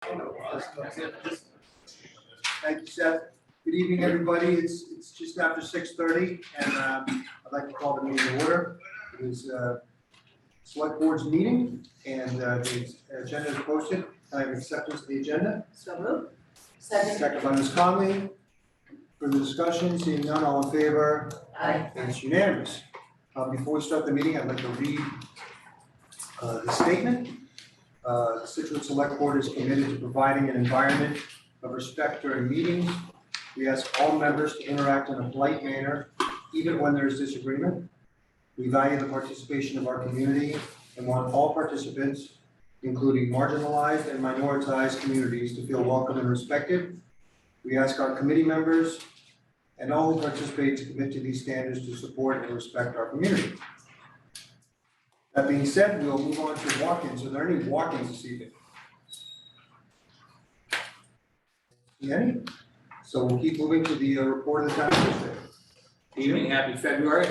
Thank you, Seth. Good evening, everybody. It's just after 6:30, and I'd like to call the meeting to order. It is Select Board's meeting, and the agenda is posted. I have acceptance of the agenda. So moved. Second by Ms. Conley. Further discussion, seeing none, all in favor? Aye. It's unanimous. Before we start the meeting, I'd like to read the statement. The Scituate Select Board is committed to providing an environment of respect during meetings. We ask all members to interact in a polite manner, even when there is disagreement. We value the participation of our community and want all participants, including marginalized and minoritized communities, to feel welcome and respected. We ask our committee members and all who participate to commit to these standards to support and respect our community. That being said, we'll move on to walk-ins. Are there any walk-ins this evening? Any? So we'll keep moving to the report of the town administrator. Evening, happy February.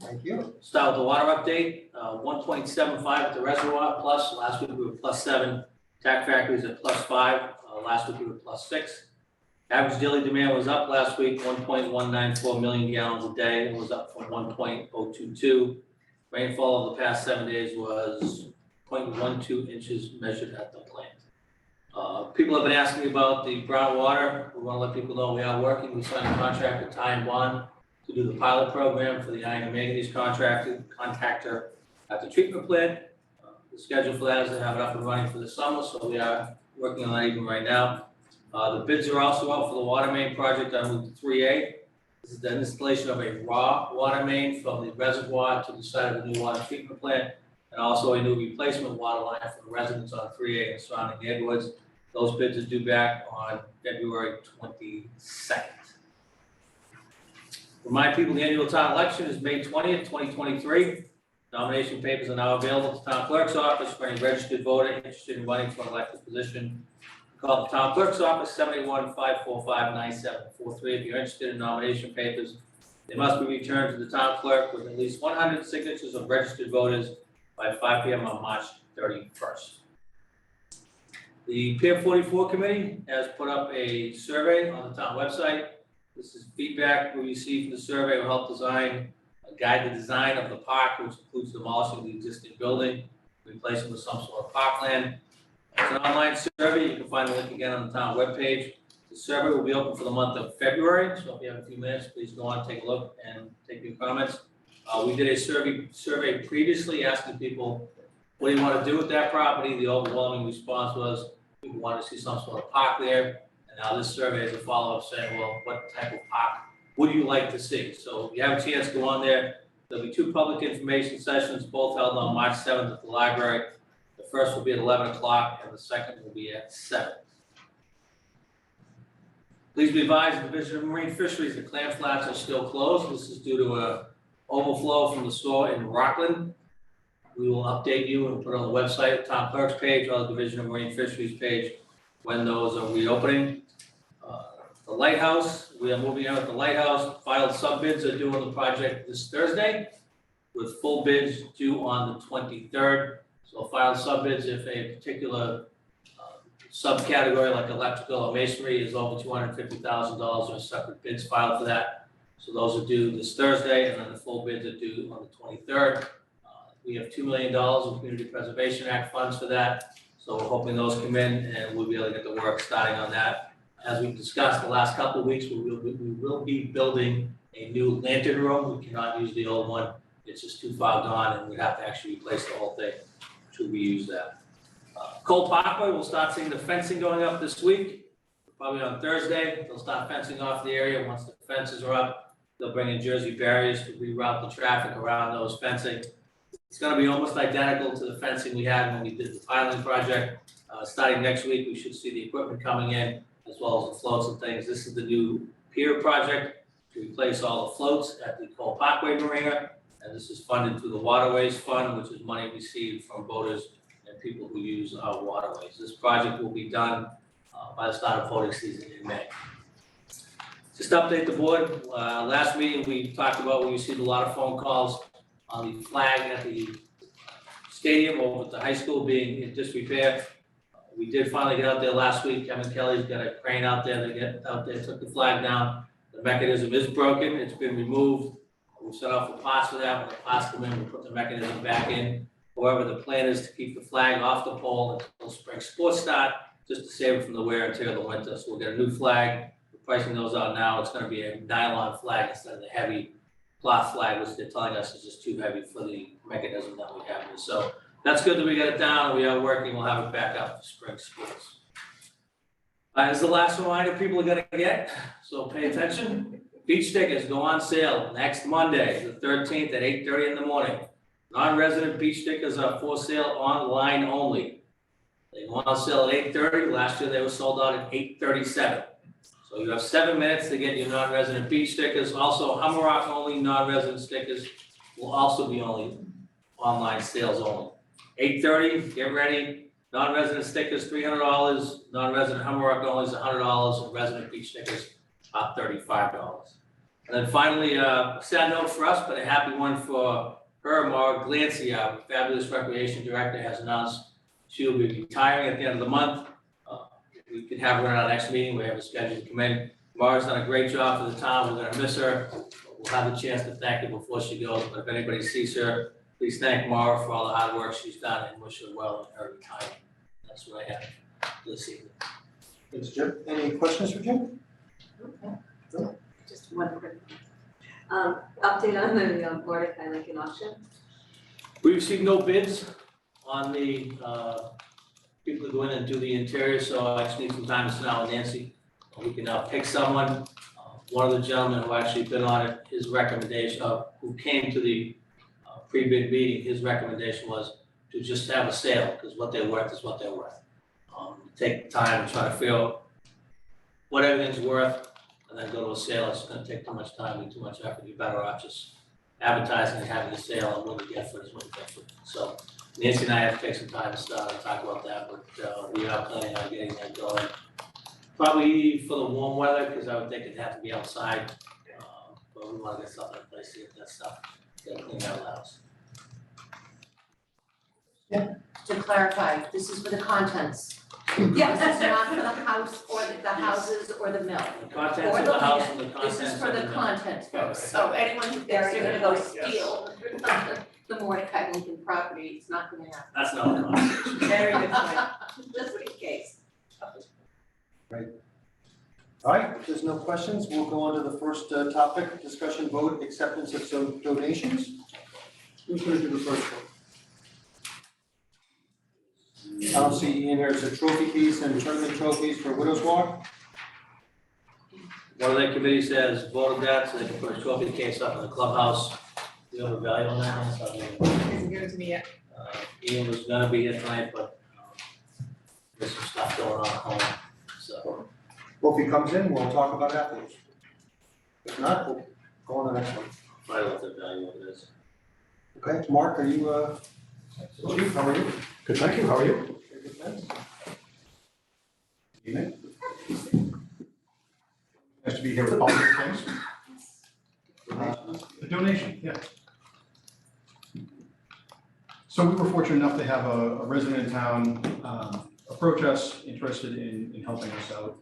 Thank you. Start with the water update, 1.75 at the reservoir plus, last week we were +7. Tac factories at +5, last week we were +6. Average daily demand was up last week, 1.194 million gallons a day. It was up from 1.022. Rainfall of the past 7 days was 0.12 inches measured at the plant. People have been asking about the brown water. We want to let people know we are working. We signed a contract with Ty and Bond to do the pilot program for the iron and manganese contactor at the treatment plant. The schedule for that is to have it up and running for the summer, so we are working on that even right now. The bids are also out for the water main project on Route 3A. This is the installation of a raw water main from the reservoir to the site of the new water treatment plant, and also a new replacement water line for the residents on 3A and surrounding neighborhoods. Those bids are due back on February 22nd. Remind people the annual town election is May 20th, 2023. Nomination papers are now available at the town clerk's office for any registered voter interested in running for an elected position. Call the town clerk's office, 781-545-9743. If you're interested in nomination papers, they must be returned to the town clerk with at least 100 signatures of registered voters by 5 p.m. on March 31st. The Pier 44 committee has put up a survey on the town website. This is feedback we received from the survey will help guide the design of the park, which includes demolishing the existing building, replacing with some sort of parkland. It's an online survey. You can find the link again on the town webpage. The survey will be open for the month of February, so if you have a few minutes, please go on, take a look, and take your comments. We did a survey previously asking people, what do you want to do with that property? The overwhelming response was people want to see some sort of park there. And now this survey is a follow-up saying, well, what type of park would you like to see? So if you have a chance, go on there. There'll be 2 public information sessions, both held on March 7th at the library. The first will be at 11 o'clock and the second will be at 7. Please be advised, the Division of Marine Fisheries, the clam flats are still closed. This is due to a overflow from the store in Rockland. We will update you and put it on the website, town clerk's page, or the Division of Marine Fisheries page when those are reopening. The lighthouse, we are moving on with the lighthouse. Filed sub bids are due on the project this Thursday, with full bids due on the 23rd. So filed sub bids if a particular subcategory like electrical or masonry is over $250,000, there are separate bids filed for that. So those are due this Thursday, and then the full bids are due on the 23rd. We have $2 million in Community Preservation Act funds for that. So we're hoping those come in and we'll be able to get the work starting on that. As we've discussed the last couple of weeks, we will be building a new lantern room. We cannot use the old one. It's just too far gone and we'd have to actually replace the whole thing to reuse that. Cole Parkway, we'll start seeing the fencing going up this week. Probably on Thursday, they'll start fencing off the area. Once the fences are up, they'll bring in Jersey barriers to reroute the traffic around those fencing. It's going to be almost identical to the fencing we had when we did the piling project. Starting next week, we should see the equipment coming in, as well as the floats and things. This is the new pier project to replace all the floats at the Cole Parkway Marina. And this is funded through the Waterways Fund, which is money received from boaters and people who use our waterways. This project will be done by the start of voting season in May. Just to update the board, last meeting we talked about, we received a lot of phone calls on the flag at the stadium over at the high school being in disrepair. We did finally get out there last week. Kevin Kelly's got a crane out there. They get out there, took the flag down. The mechanism is broken. It's been removed. We set off the parts for that. When the parts come in, we put the mechanism back in. However, the plan is to keep the flag off the pole until spring sports start, just to save it from the wear and tear of the winter. So we'll get a new flag. We're pricing those out now. It's gonna be a nylon flag instead of the heavy cloth flag, which they're telling us is just too heavy for the mechanism that we have here. So that's good that we got it down. We are working. We'll have it back up for spring sports. As the last reminder people are gonna get, so pay attention. Beach stickers go on sale next Monday, the 13th at 8:30 in the morning. Non-resident beach stickers are for sale online only. They go on sale at 8:30. Last year they were sold out at 8:37. So you have 7 minutes to get your non-resident beach stickers. Also, Hummerock only non-resident stickers will also be only online sales only. 8:30, get ready. Non-resident stickers, $300. Non-resident Hummerock only is $100, and resident beach stickers are $35. And then finally, a sad note for us, but a happy one for her, Maura Glancy, our fabulous recreation director, has announced she'll be retiring at the end of the month. We can have her in our next meeting. We have a schedule to come in. Maura's done a great job for the town. We're gonna miss her. We'll have a chance to thank her before she goes, but if anybody sees her, please thank Maura for all the hard work she's done and wish her well in her retirement. That's what I have this evening. Thanks, Jim. Any questions for Jim? Just one quick one. Update on the Mordecai Lincoln auction? We received no bids on the, people to go in and do the interior, so I just need some time to sit down with Nancy. We can now pick someone. One of the gentlemen who actually bid on it, his recommendation, who came to the pre-bid meeting, his recommendation was to just have a sale, because what they're worth is what they're worth. Take time to try to figure out what everything's worth, and then go to a sale. It's gonna take too much time and too much effort. You're better off just advertising and having a sale, and what you get for it is what you get for it. So Nancy and I have to take some time to start and talk about that, but we are planning on getting that going. Probably for the warm weather, because I would think it'd have to be outside, but we wanna get something in place to get that stuff, get cleaned out of the house. To clarify, this is for the contents. Yeah. This is not for the house or the houses or the mill. The contents of the house and the contents This of is for the mill. contents, folks. So anyone who thinks they're gonna go steal the Mordecai Lincoln property, it's not gonna happen. That's not a conversation. Very good point. Just in case. All right, if there's no questions, we'll go on to the first topic, discussion vote, acceptance of donations. Who's gonna do the first one? I don't see in here, it's a trophy case and tournament trophies for Widows Walk. One of their committees has voted that, so they can put a trophy case up in the clubhouse. Do you have a value on that? Hasn't given it to me yet. Ian was gonna be here tonight, but there's some stuff going on at home, so. Well, if he comes in, we'll talk about it afterwards. If not, we'll go on to the next one. I don't know what the value of it is. Okay, Mark, are you, Chief, how are you? Good, thank you. How are you? Very good, thanks. Evening. Nice to be here with all your things. The donation, yeah. So we were fortunate enough to have a resident in town approach us, interested in helping us out.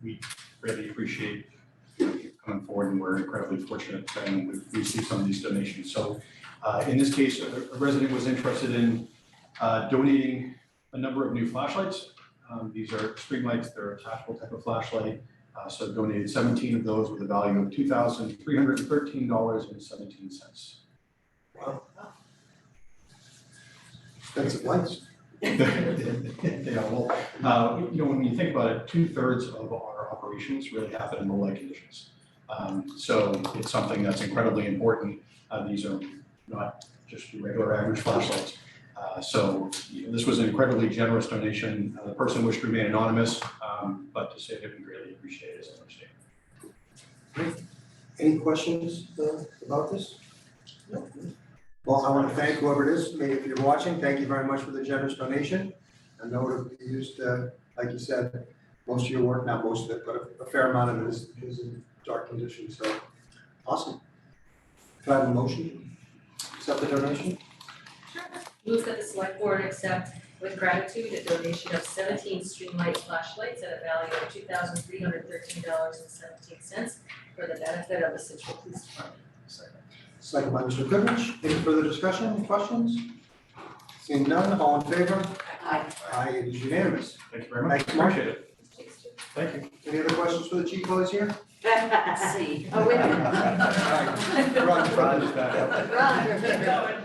We really appreciate you coming forward, and we're incredibly fortunate and we've received some of these donations. So in this case, a resident was interested in donating a number of new flashlights. These are stream lights, they're a attachable type of flashlight. So donated 17 of those with a value of $2,313.17. Wow. Expensive lights. Yeah, well, when you think about it, 2/3 of our operations really happen in low light conditions. So it's something that's incredibly important. These are not just your regular average flashlights. So this was an incredibly generous donation. The person wished to remain anonymous, but to say that we greatly appreciate it as an understatement. Any questions about this? No. Well, I want to thank whoever it is. If you're watching, thank you very much for the generous donation. I know it'll be used, like you said, most of your work, not most of it, but a fair amount of it is in dark conditions. So awesome. Can I have a motion? Accept the donation? Move that the select board accept With gratitude, a donation of 17 streamlight flashlights at a value of $2,313.17 for the benefit of the Scituate Police Department. Second by Mr. Goodrich. Any further discussion, questions? Seeing none, all in favor? Aye. Aye, it is unanimous. Thank you very much. Thanks, Mark. Appreciate it. Thank you. Any other questions for the chief while he's here? See. Oh, wait a minute. Run, Ron is back. Run, keep going.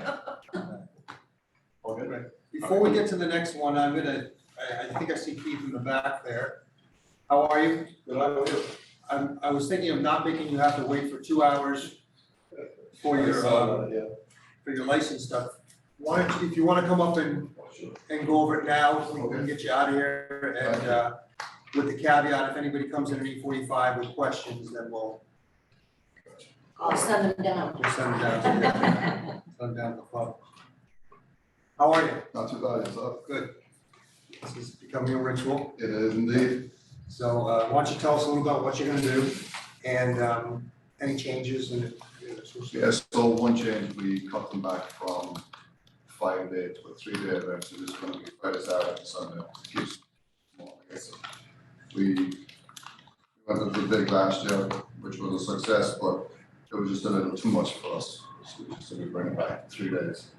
All good. Before we get to the next one, I think I see Keith in the back there. How are you? Good, how are you? I was thinking of not making you have to wait for 2 hours for your license stuff. Why don't you, if you wanna come up and go over it now, we can get you out of here, and, with the caveat, if anybody comes in at 8:45 with questions, then we'll I'll send them down. send them down to the club. How are you? Not too bad, yourself? Good. This is becoming a ritual. It is indeed. So, why don't you tell us a little about what you're gonna do and, any changes and. Yes, so one change, we cut them back from 5 day to a 3 day event, so this is gonna be Friday, Saturday, Sunday. Keeps small, I guess. We went up to the big last year, which was a success, but it was just a little too much for us. So we bring it back 3 days.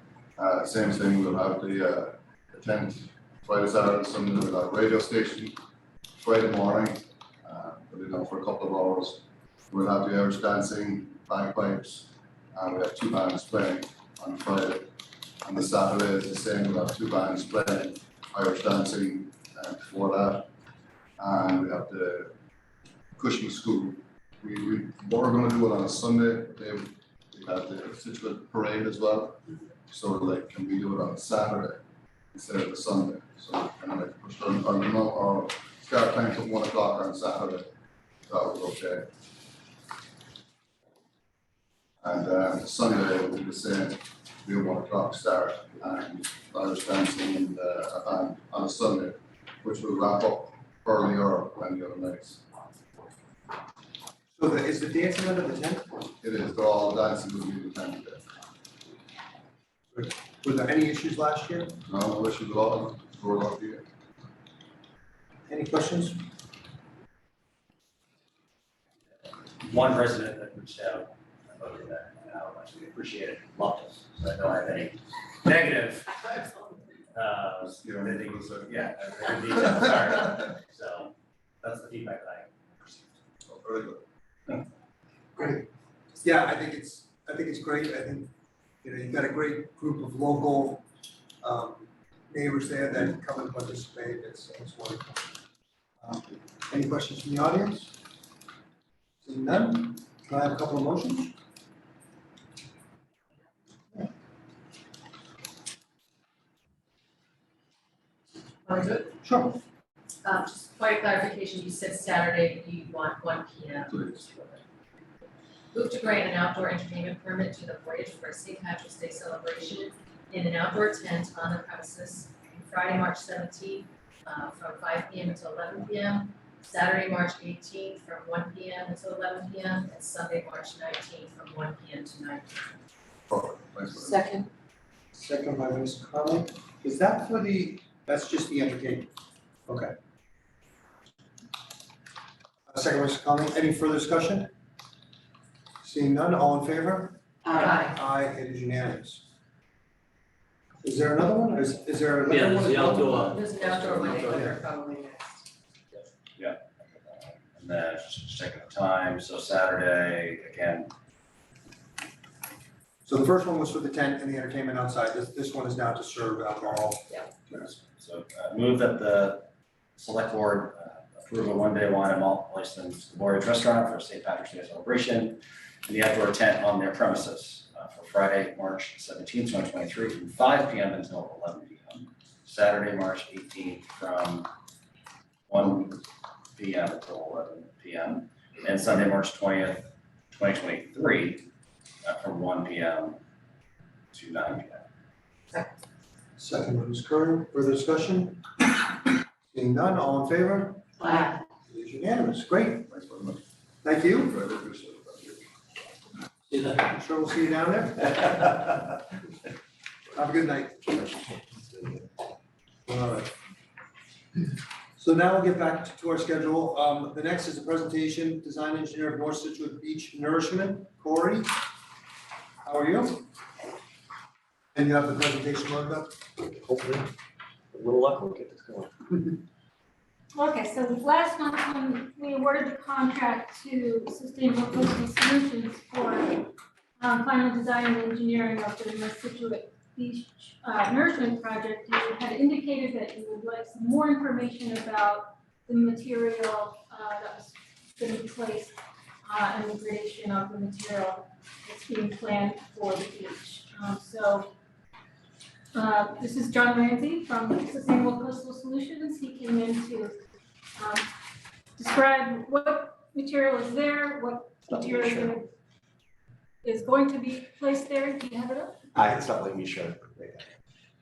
Same thing, we'll have the tent Friday, Saturday, Sunday, we'll have radio station Friday morning, we'll be down for a couple of hours. We'll have the Irish dancing, bagpipes, and we have 2 bands playing on Friday. On the Saturday is the same, we'll have 2 bands playing Irish dancing before that. And we have the Cushing School. What we're gonna do it on a Sunday, we have the Scituate parade as well. So like, can we do it on a Saturday instead of a Sunday? So kind of like push on, or start time till 1 o'clock on Saturday. That was okay. And Sunday will be the same, we have 1 o'clock start and Irish dancing and a band on a Sunday, which will wrap up earlier than the other nights. So is the dancing under the tent? It is, they're all dancing with me the time of day. Were there any issues last year? No issues at all, we're lucky. Any questions? One resident that reached out about that, and how much we appreciate it, loved us, so I don't have any negative, anything, yeah, details, sorry. So, that's the feedback that I received. Oh, very good. Great. Yeah, I think it's great. I think, you've got a great group of local, neighbors there that come and participate. It's wonderful. Any questions from the audience? Seeing none, can I have a couple of motions? Sure. Just point of clarification, you said Saturday, you want 1 p.m. Please. Move to grant an outdoor entertainment permit to the Voyage for a St. Patrick's Day celebration in an outdoor tent on the premises on Friday, March 17th, from 5 p.m. until 11 p.m., Saturday, March 18th, from 1 p.m. until 11 p.m., and Sunday, March 19th, from 1 p.m. to 9 p.m. Perfect, thanks for that. Second. Second by Ms. Conley. Is that for that's just the entertainment? Okay. Second by Ms. Conley. Any further discussion? Seeing none, all in favor? Aye. Aye, it is unanimous. Is there another one? Is there another one? Yeah, there's the outdoor. There's an outdoor one, Outdoor, yeah. probably next. And then just checking the time, so Saturday, again, So the first one was for the tent and the entertainment outside. This one is now to serve alcohol. so move that the select board approve a 1-day wine and malt license to the Voyage Restaurant for St. Patrick's Day celebration in the outdoor tent on their premises for Friday, March 17th, 2023, from 5 p.m. until 11 p.m. Saturday, March 18th, from 1 p.m. until 11 p.m. and Sunday, March 20th, 2023, from 1 p.m. to 9 p.m. Second by Ms. Curran. Further discussion? Seeing none, all in favor? Aye. It is unanimous. Great. Thanks very much. Thank you. Very appreciate it, thank you. See that? I'm sure we'll see you down there. Have a good night. All right. So now we'll get back to our schedule. The next is a presentation, design engineer of North Scituate Beach Nourishment, Corey. How are you? And you have the presentation marked up? Hopefully, a little luck will get this going. Okay, so last month when we awarded the contract to Sustainable Coastal Solutions for final design and engineering of the North Scituate Beach Nourishment Project, you had indicated that you would like some more information about the material that was going to be placed and the gradation of the material that's being planned for the beach. This is John Ramsey from Sustainable Coastal Solutions. He came in to describe what material is there, what material is going to be placed there. Do you have it up? It's not letting me show it right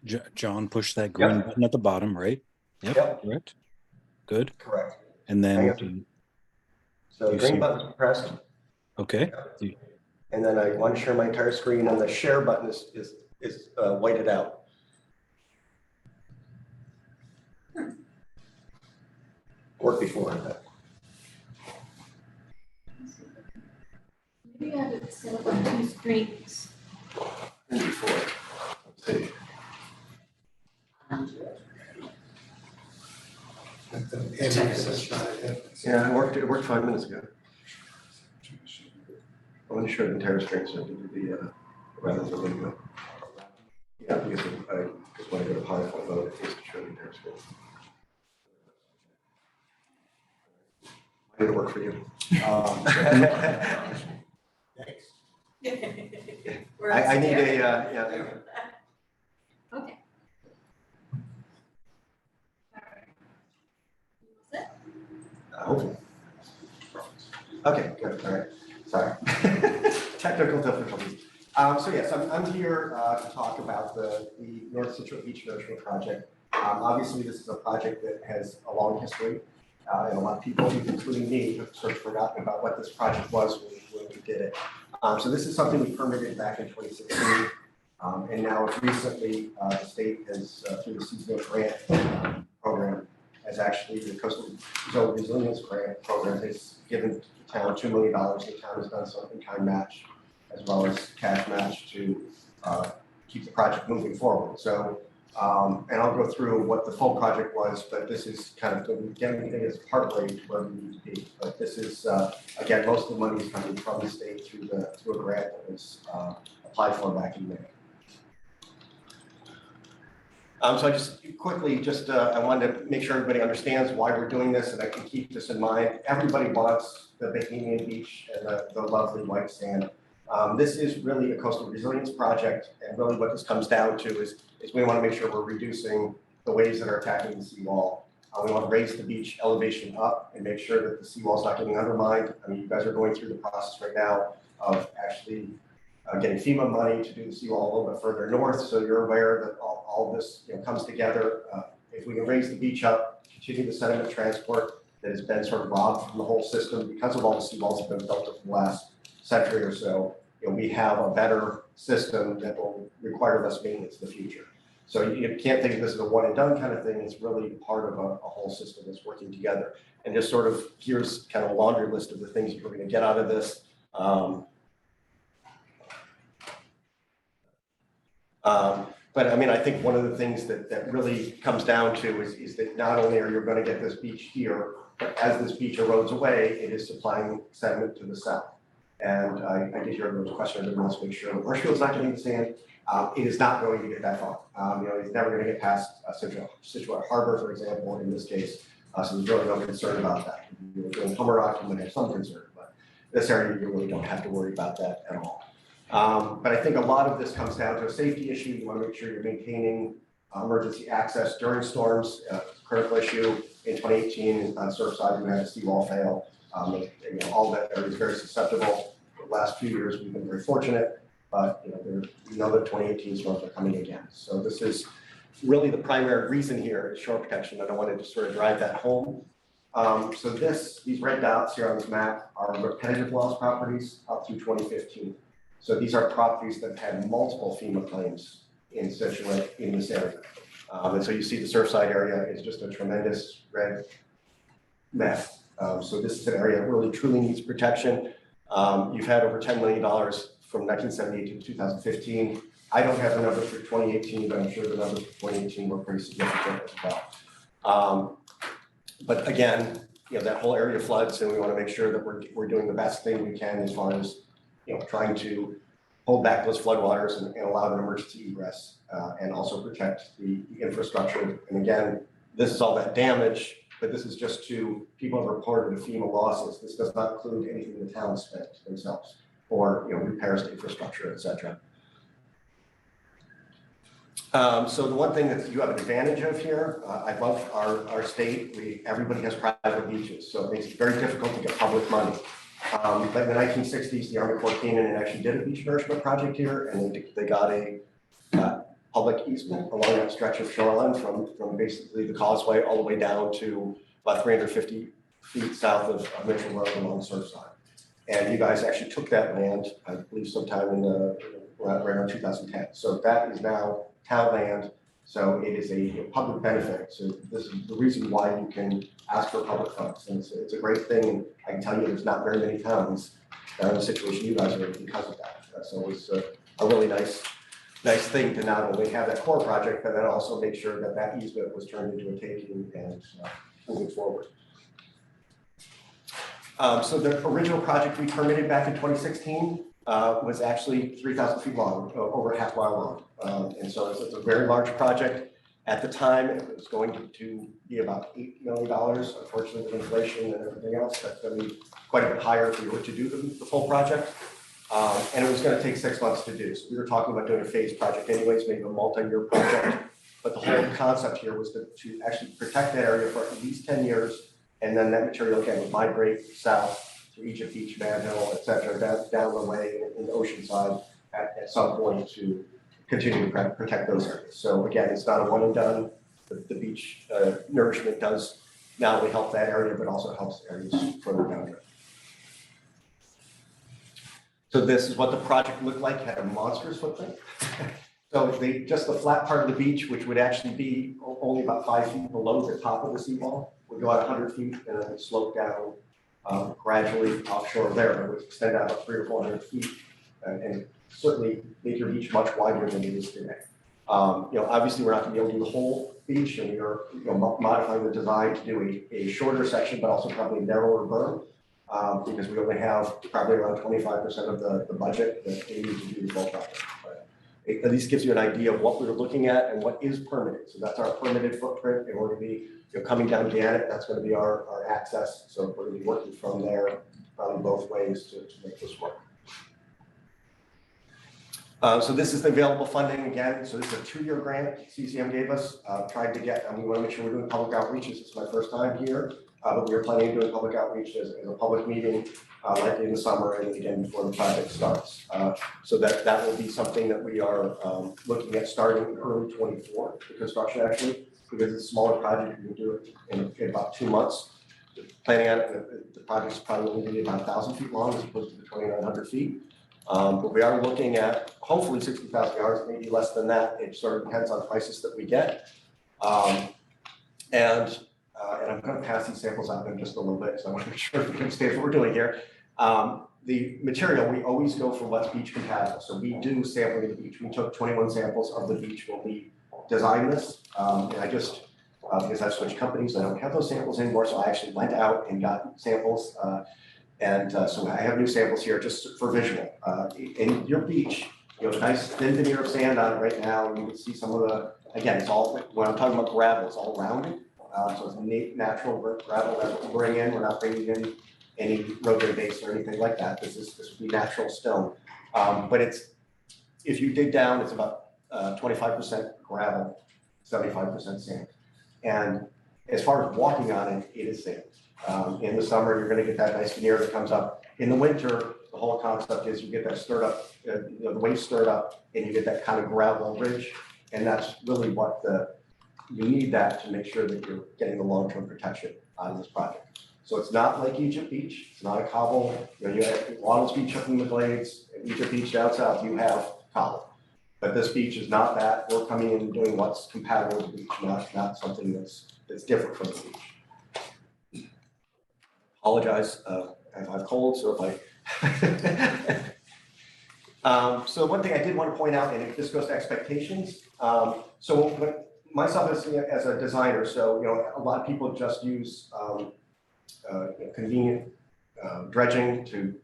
now. John, push that green button at the bottom, right? Yep. Correct. Good. Correct. And Hang then, on. So you green see- button's pressed, okay. and then I want to share my entire screen, and the share button is whited out. Worked before, but Maybe I have it set up on 2 screens. before. Let's see. Yeah, it worked 5 minutes ago. I want to show the entire screen, so I can do the rather than video. Yeah, because I just want to go to PowerPoint mode, it needs to show the entire screen. Did it work for you? I need a, yeah. Okay. Hopefully. Okay, good, all right, sorry. Technical difficulties. So yes, I'm here to talk about the North Scituate Beach Nourishment Project. Obviously, this is a project that has a long history, and a lot of people, including me, have sort of forgotten about what this project was when we did it. So this is something we permitted back in 2016, and now recently the state has, through the seasonal grant program, has actually, the Coastal Zone Resilience Grant Program has given the town $2 million. The town has done some in-kind match as well as cash match to keep the project moving forward. So, and I'll go through what the full project was, but this is kind of, again, we think it's partway to where we need to be. But this is, again, most of the money is coming from the state through a grant that was applied for back in May. So I just quickly, I wanted to make sure everybody understands why we're doing this, and I can keep this in mind. Everybody wants the Bahamian beach and the lovely white sand. This is really a coastal resilience project, and really what this comes down to is we want to make sure we're reducing the waves that are attacking the seawall. We want to raise the beach elevation up and make sure that the seawall is not getting undermined. I mean, you guys are going through the process right now of actually getting FEMA money to do the seawall a little bit further north, so you're aware that all this comes together. If we can raise the beach up, continue the sediment transport that has been sort of robbed from the whole system because of all the seawalls that have been built over the last century or so, we have a better system that will require less maintenance in the future. So you can't think of this as a one and done kind of thing. It's really part of a whole system that's working together. And just sort of here's kind of a laundry list of the things you're going to get out of this. But I mean, I think one of the things that really comes down to is that not only are you going to get this beach here, but as this beach erodes away, it is supplying sediment to the south. And I did hear those questions, and wants to make sure that Marshfield's not getting the sand. It is not going to get that far. It's never going to get past Scituate Harbor, for example, in this case. So there's really no concern about that. You're doing Hummerock, you might have some concern, but this area, you really don't have to worry about that at all. But I think a lot of this comes down to a safety issue. You want to make sure you're maintaining emergency access during storms. Critical issue in 2018 on Surfside, we had a seawall fail. All that area is very susceptible. The last few years, we've been very fortunate, but we know that 2018 storms are coming again. So this is really the primary reason here is shore protection, and I wanted to sort of drive that home. So these red dots here on this map are repetitive loss properties up through 2015. So these are properties that had multiple FEMA claims in Scituate in this area. And so you see the Surfside area is just a tremendous red mess. So this is an area that really truly needs protection. You've had over $10 million from 1978 to 2015. I don't have the numbers for 2018, but I'm sure the numbers for 2018 were pretty significant as well. But again, that whole area floods, and we want to make sure that we're doing the best thing we can as far as trying to hold back those floodwaters and allow an emergency egress, and also protect the infrastructure. And again, this is all that damage, but this is just to people who have reported FEMA losses. This does not include anything the town spent themselves or repairs to infrastructure, et cetera. So the one thing that you have an advantage of here, I love our state, everybody has private beaches, so it makes it very difficult to get public money. But in the 1960s, the Army Corps came in and actually did a beach nourishment project here, and they got a public easement along that stretch of shoreline from basically the causeway all the way down to about 350 feet south of Mitchell Road along Surfside. And you guys actually took that land, I believe sometime in around 2010. So that is now town land, so it is a public benefit. So this is the reason why you can ask for public funds. And it's a great thing, and I can tell you there's not very many towns that are in the situation you guys are in because of that. So it's a really nice thing to not only have that core project, but then also make sure that that easement was turned into a taking and moving forward. So the original project we permitted back in 2016 was actually 3,000 feet long, over a half mile long. And so it's a very large project. At the time, it was going to be about $8 million. Unfortunately, with inflation and everything else, that's going to be quite a bit higher if we were to do the full project. And it was going to take 6 months to do. So we were talking about doing a phased project anyways, maybe a multi-year project. But the whole concept here was to actually protect that area for at least 10 years. And then that material again would migrate south to Egypt Beach, Van Hill, et cetera, down the way in the Oceanside at some point to continue to protect those areas. So again, it's not a one and done. The beach nourishment does not only help that area, but also helps areas further down. So this is what the project looked like, it had a monstrous footprint. So just the flat part of the beach, which would actually be only about 5 feet below the top of the seawall, would go out 100 feet and then slope down gradually offshore there. It would extend out about 300 or 400 feet and certainly make your beach much wider than it is today. Obviously we're not going to be able to do the whole beach, and we are modifying the design to do a shorter section, but also probably narrower berm. Because we only have probably around 25% of the budget that we need to do the full project. But it at least gives you an idea of what we're looking at and what is permitted. So that's our permitted footprint, and we're going to be coming down Gannett. That's going to be our access. So we're going to be working from there, probably both ways to make this work. So this is the available funding again. So this is a 2-year grant CCM gave us. Tried to get, and we want to make sure we're doing public outreach. This is my first time here. But we are planning on doing public outreach as a public meeting, likely in the summer and again before the project starts. So that will be something that we are looking at starting in early 24, the construction actually, because it's a smaller project, we can do it in about 2 months. Planning on it, the project's probably only going to be about 1,000 feet long as opposed to the 2,900 feet. But we are looking at hopefully 60,000 yards, maybe less than that. It sort of depends on prices that we get. And I'm going to pass these samples out in just a little bit because I want to make sure we understand what we're doing here. The material, we always go for what's beach compatible. So we do sampling of the beach. We took 21 samples of the beach when we designed this. And I just, because I've switched companies, I don't have those samples anymore. So I actually went out and got samples. So I have new samples here just for visual. In your beach, you have a nice thin veneer of sand on it right now. And you can see some of the, again, it's all, when I'm talking about gravel, it's all rounded. So it's natural gravel that we bring in. We're not bringing in any rotary base or anything like that. This would be natural stone. But if you dig down, it's about 25% gravel, 75% sand. And as far as walking on it, it is sand. In the summer, you're going to get that nice veneer that comes up. In the winter, the whole concept is you get that stirred up, the waves stirred up, and you get that kind of gravel ridge. And that's really what you need that to make sure that you're getting the long-term protection out of this project. So it's not like Egypt Beach. It's not a cobble. You have Waddles Beach up in the Glades, and Egypt Beach down south, you have cobble. But this beach is not that. We're coming in and doing what's compatible with the beach, not something that's different from the beach. Apologize, I have cold, so if I. So one thing I did want to point out, and if this goes to expectations, so myself as a designer, so a lot of people just use convenient dredging to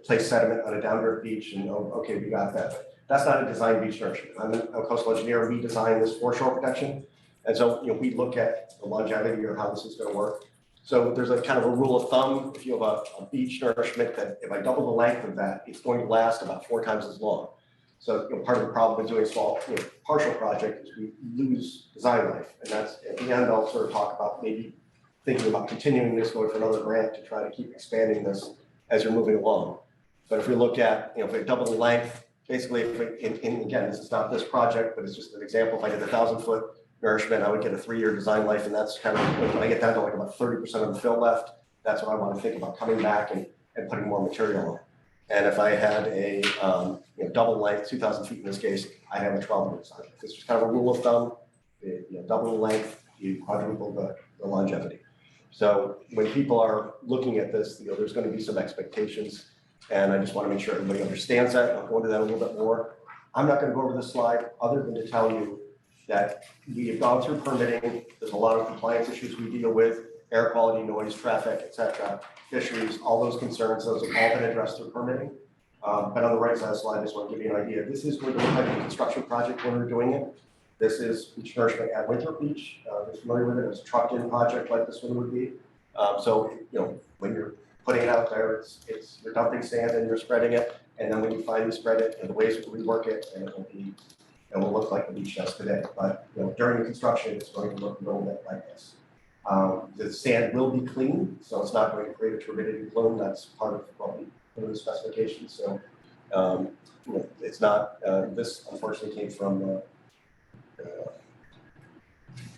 place sediment on a down-drift beach, and okay, we got that. But that's not a design beach nourishment. I'm a coastal engineer. We design this for shore protection, and so we look at the longevity or how this is going to work. So there's a kind of a rule of thumb. If you have a beach nourishment, that if I double the length of that, it's going to last about 4 times as long. So part of the problem with doing small, partial project is we lose design life, and that's at the end. I'll sort of talk about maybe thinking about continuing this, going for another grant to try to keep expanding this as you're moving along. But if we look at, if we double the length, basically, if we, again, this is not this project, but it's just an example. If I did 1,000-foot nourishment, I would get a 3-year design life, and that's kind of when I get down to like about 30% of the fill left. That's what I want to think about coming back and putting more material on. And if I had a double length, 2,000 feet in this case, I have a 12-year design life. It's just kind of a rule of thumb. Double the length, you quadruple the longevity. So when people are looking at this, there's going to be some expectations, and I just want to make sure everybody understands that. I'll go into that a little bit more. I'm not going to go over this slide other than to tell you that we have gone through permitting. There's a lot of compliance issues we deal with, air quality, noise, traffic, et cetera, fisheries, all those concerns. Those have all been addressed through permitting. But on the right side of the slide, I just want to give you an idea. This is what it looks like a construction project when we're doing it. This is beach nourishment at Winthrop Beach. If you're familiar with it, it's a trucked-in project like this one would be. So when you're putting it out there, it's you're dumping sand and you're spreading it, and then when you finally spread it, and the waves will rework it, and it will look like the beach does today. But during the construction, it's going to look a little bit like this. The sand will be clean, so it's not going to create a turbidity plume. That's part of what we put in the specifications. So it's not. This unfortunately came from.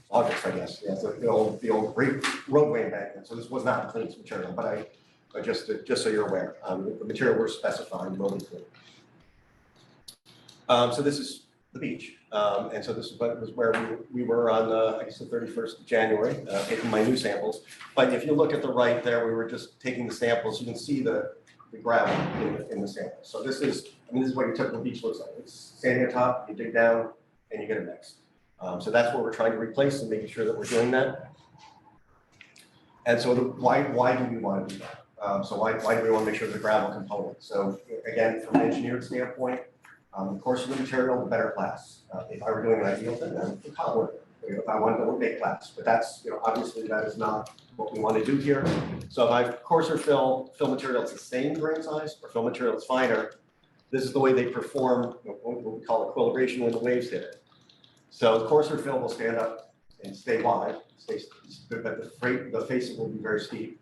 August, I guess. Yeah, so the old great roadway embankment. So this was not clean material, but just so you're aware, the material we're specifying will be clean. So this is the beach, and so this was where we were on I guess the 31st of January, taking my new samples. But if you look at the right there, we were just taking the samples. You can see the gravel in the samples. So this is what your typical beach looks like. It's standing on top, you dig down, and you get a mix. So that's what we're trying to replace and making sure that we're doing that. And so why do we want to do that? So why do we want to make sure the gravel component? So again, from an engineered standpoint, the coarser the material, the better class. If I were doing an ideal thing, then the collar. If I wanted to make class, but that's obviously that is not what we want to do here. So if I have coarser fill material, it's the same grain size, or fill material is finer. This is the way they perform what we call equilibration when the waves hit it. So the coarser fill will stand up and stay wide, but the face will be very steep.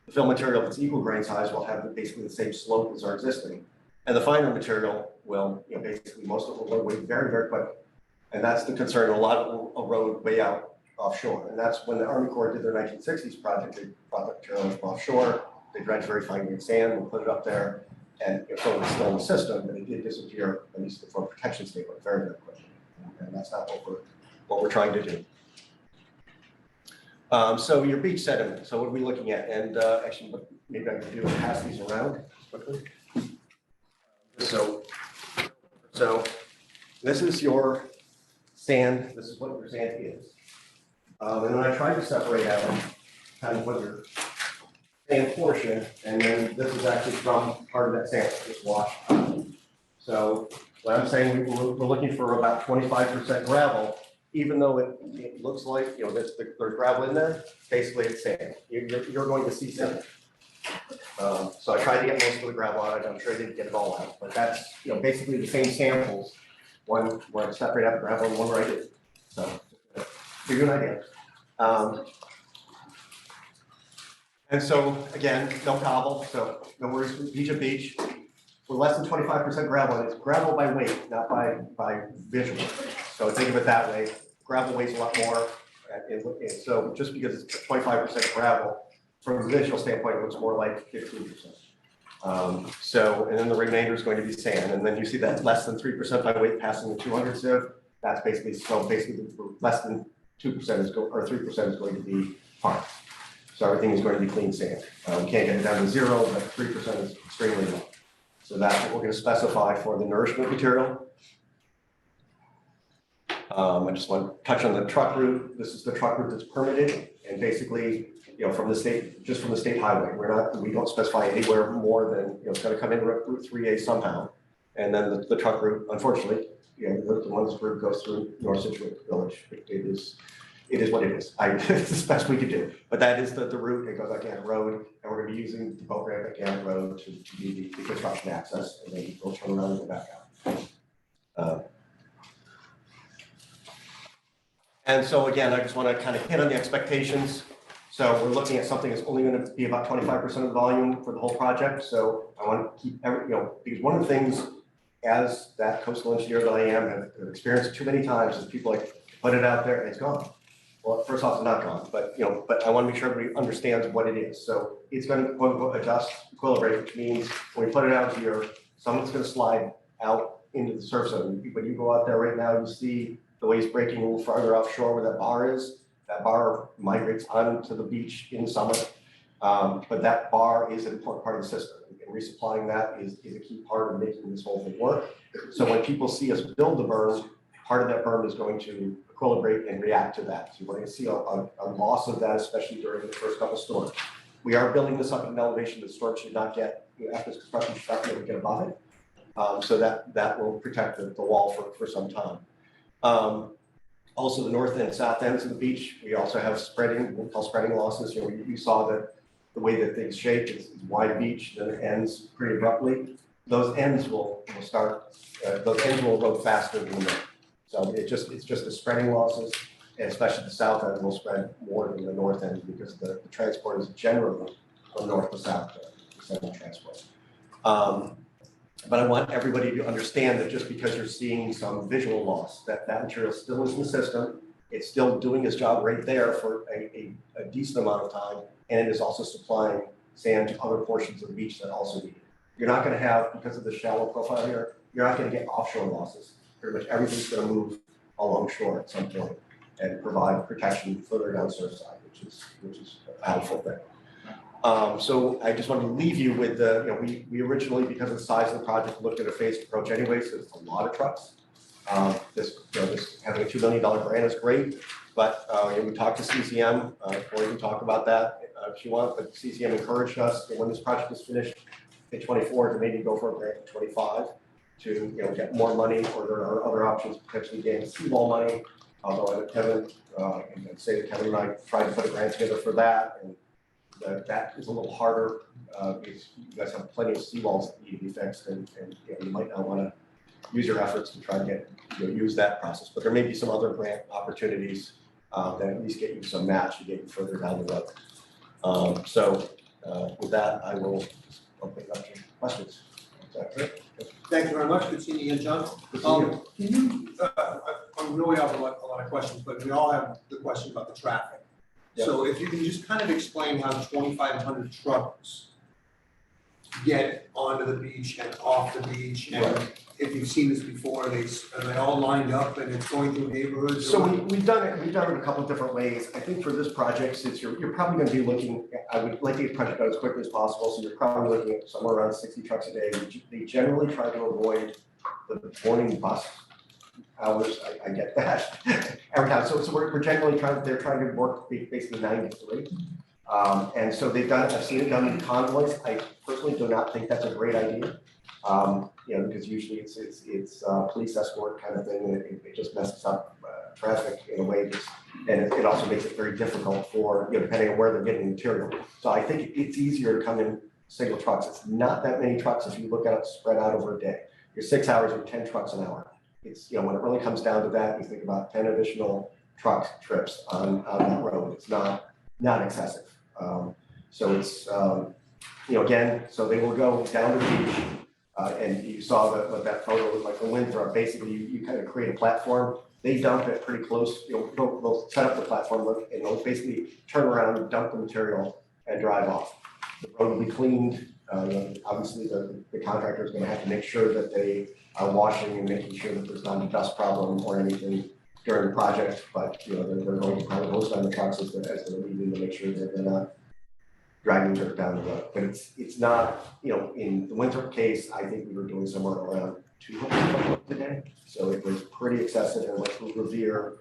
The fill material, if it's equal grain size, will have basically the same slope as our existing. And the finer material will, basically most of it will erode very, very quickly. And that's the concern. A lot will erode way out offshore. And that's when the Army Corps did their 1960s project. They brought the material from offshore. They dredged very fine grained sand and put it up there. And so it was still in the system, but it did disappear, at least from a protection standpoint, very, very quickly. And that's not what we're trying to do. So your beach sediment. So what are we looking at? And actually, maybe I can do is pass these around quickly. So this is your sand. This is what your sand is. And then I tried to separate out kind of what your sand portion, and then this is actually from part of that sand that's washed out. So what I'm saying, we're looking for about 25% gravel, even though it looks like, there's gravel in there, basically it's sand. You're going to see sand. So I tried to get most of the gravel out. I'm sure I didn't get it all out, but that's, basically the same samples, one where I separate out the gravel and one where I didn't. So to give you an idea. And so again, no cobble, so no worries, beach to beach. We're less than 25% gravel, and it's gravel by weight, not by visual. So think of it that way. Gravel weighs a lot more, and so just because it's 25% gravel, from a visual standpoint, it looks more like 15%. And then the remainder is going to be sand, and then you see that less than 3% by weight passing the 200 sieve, that's basically, less than 2% is or 3% is going to be fine. So everything is going to be clean sand. We can't get it down to 0, but 3% is extremely low. So that's what we're going to specify for the nourishment material. I just want to touch on the truck route. This is the truck route that's permitted, and basically, from the state, just from the state highway. We don't specify anywhere more than, it's going to come in Route 3A somehow. And then the truck route, unfortunately, the one's route goes through North Situate Village. It is what it is. It's the best we could do. But that is the route. It goes like Gannett Road, and we're going to be using the boat ramp at Gannett Road to be the construction access, and then we'll turn around and go back out. And so again, I just want to kind of hit on the expectations. So we're looking at something that's only going to be about 25% of the volume for the whole project. So I want to keep because one of the things as that coastal engineer that I am have experienced too many times is people put it out there and it's gone. Well, first off, it's not gone, but I want to make sure everybody understands what it is. So it's going to quote unquote adjust equilibrate, which means when we put it out here, someone's going to slide out into the surf zone. When you go out there right now, you see the waves breaking a little farther offshore where that bar is. That bar migrates onto the beach in summer, but that bar is an important part of the system. And resupplying that is a key part of making this whole thing work. So when people see us build the berm, part of that berm is going to equilibrate and react to that. So we're going to see a loss of that, especially during the first couple storms. We are building this up at an elevation that storm should not get, after this construction should not be able to get above it. So that will protect the wall for some time. Also, the north and south ends of the beach, we also have we'll call spreading losses. You saw that the way that things shape is wide beach, then it ends pretty abruptly. Those ends will erode faster than the north. So it's just the spreading losses, and especially the south end will spread more than the north end because the transport is generally from north to south, the central transport. But I want everybody to understand that just because you're seeing some visual loss, that material still is in the system. It's still doing its job right there for a decent amount of time, and it is also supplying sand to other portions of the beach that also need it. You're not going to have, because of the shallow profile here, you're not going to get offshore losses. Pretty much everything's going to move along shore at some point and provide protection further down surfside, which is a helpful thing. So I just wanted to leave you with we originally, because of the size of the project, looked at a phased approach anyway, so it's a lot of trucks. This having a $2 million grant is great, but we talked to CCM, Corey can talk about that if you want, but CCM encouraged us when this project is finished in 24 to maybe go for a grant in 25 to get more money, or there are other options, potentially getting seawall money. Although Kevin, and say that Kevin and I tried to put a grant together for that, and that is a little harder because you guys have plenty of seawalls that need to be fixed, and you might not want to use your efforts to try and use that process. But there may be some other grant opportunities that at least get you some match to get you further down the road. With that, I will open it up to questions. Is that it? Thank you very much. Good seeing you again, John. Can you, I know we have a lot of questions, but we all have the question about the traffic. Yeah. So if you can just kind of explain how 2,500 trucks get onto the beach and off the beach, and Right. If you've seen this before, are they all lined up and it's going through neighborhoods? So we've done it a couple of different ways. I think for this project, since you're probably going to be looking, I would like to get the project out as quickly as possible, so you're probably looking at somewhere around 60 trucks a day. They generally try to avoid the morning bus hours. I get that every time. So we're generally they're trying to work basically 9 to 3. And so I've seen it done in convoys. I personally do not think that's a great idea. Because usually it's police escort kind of thing, and it just messes up traffic in a way, and it also makes it very difficult for, depending on where they're getting material. So I think it's easier to come in single trucks. It's not that many trucks if you look at it spread out over a day. You're 6 hours with 10 trucks an hour. It's, when it really comes down to that, you think about 10 additional truck trips on that road. It's not excessive. So it's, again, so they will go down to the beach. And you saw what that photo was like from Winthrop. Basically, you kind of create a platform. They dump it pretty close. They'll set up the platform and they'll basically turn around, dump the material, and drive off. The road will be cleaned Obviously, the contractor is gonna have to make sure that they are washing and making sure that there's not a dust problem or anything during the project, but, they're going to probably hose down the trucks as they're leaving to make sure that they're not dragging dirt down the road. But it's not, in the Winthrop case, I think we were doing somewhere around 200 a day. So it was pretty excessive and went through Revere.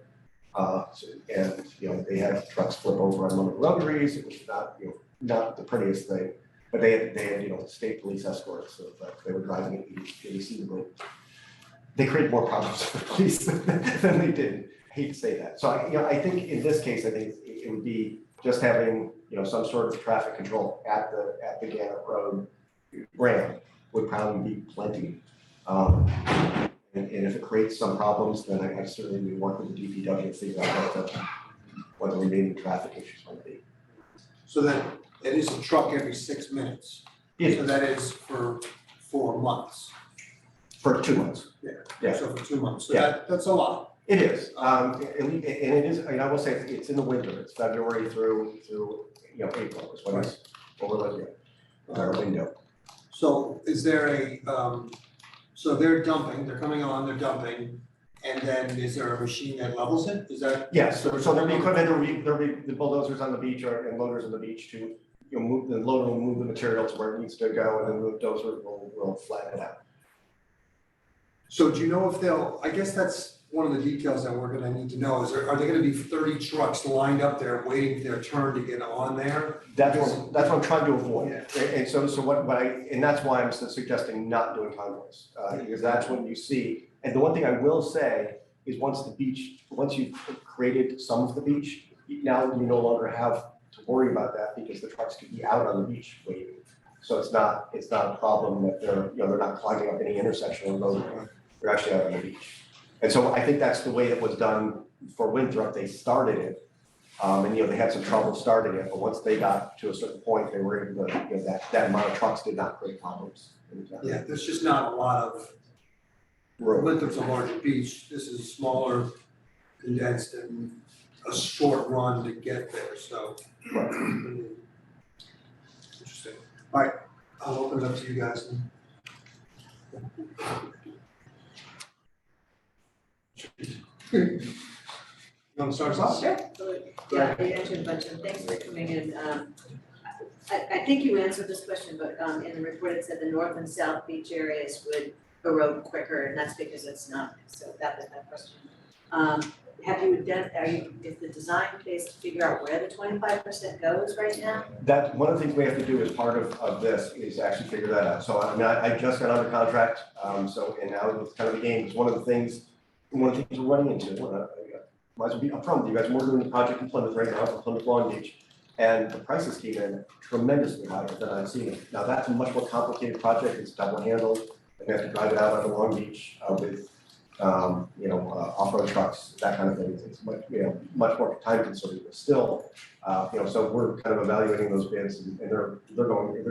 And, they had trucks flip over on one of the rotaries. It was not, not the prettiest thing. But they had state police escorts, so they were driving it irretrievably. They created more problems for the police than they did. I hate to say that. So I think in this case, I think it would be just having, some sort of traffic control at the Gannett Road ramp would probably be plenty. And if it creates some problems, then I certainly would work with the DPW and figure out what the remaining traffic issues might be. So that it is a truck every 6 minutes. It So is. that is for 4 months. For 2 months. Yeah. So for 2 months, so Yeah. that's a lot. It is, and it is, I will say, it's in the winter, it's February through, April is what we're looking at, our window. So is there so they're coming on, they're dumping, and then is there a machine that levels it? Is that? Yes, so there'll be equipment, there'll be the bulldozers on the beach and loaders on the beach to, move, the loader will move the material to where it needs to go, and then the dozer will flatten it out. So do you know if I guess that's one of the details that we're gonna need to know, are there gonna be 30 trucks lined up there waiting for their turn to get on there? That's what I'm trying to avoid. Yeah. And so and that's why I'm suggesting not doing convoys, because that's what you see. And the one thing I will say is once you've created some of the beach, now you no longer have to worry about that because the trucks could be out on the beach waiting. So it's not a problem that they're not climbing up any intersection or road, they're actually out on the beach. And so I think that's the way it was done for Winthrop. They started it, and they had some trouble starting it, but once they got to a certain point, they were able to, that amount of trucks did not create problems. Yeah, there's just not a lot of, Winthrop's a larger beach, this is smaller, condensed, and a short run to get there, so. Interesting. All right, I'll open it up to you guys then. You want to start us off? Sure. Yeah, you answered a bunch of, thanks for coming in. I think you answered this question, but in the report it said the north and south beach areas would erode quicker, and that's because it's not, so that was my question. Is the design phase to figure out where the 25% goes right now? That, one of the things we have to do as part of this is actually figure that out. So I just got under contract, and now it's kind of a game, because one of the things we're running into, might as well be upfront with you guys, we're doing the project in Plymouth right now for Plymouth Long Beach, and the prices came in tremendously higher than I've seen it. Now, that's a much more complicated project, it's double handled, and you have to drive it out on Long Beach with off-road trucks, that kind of thing. It's much more time consuming, but still, so we're kind of evaluating those bids, and they're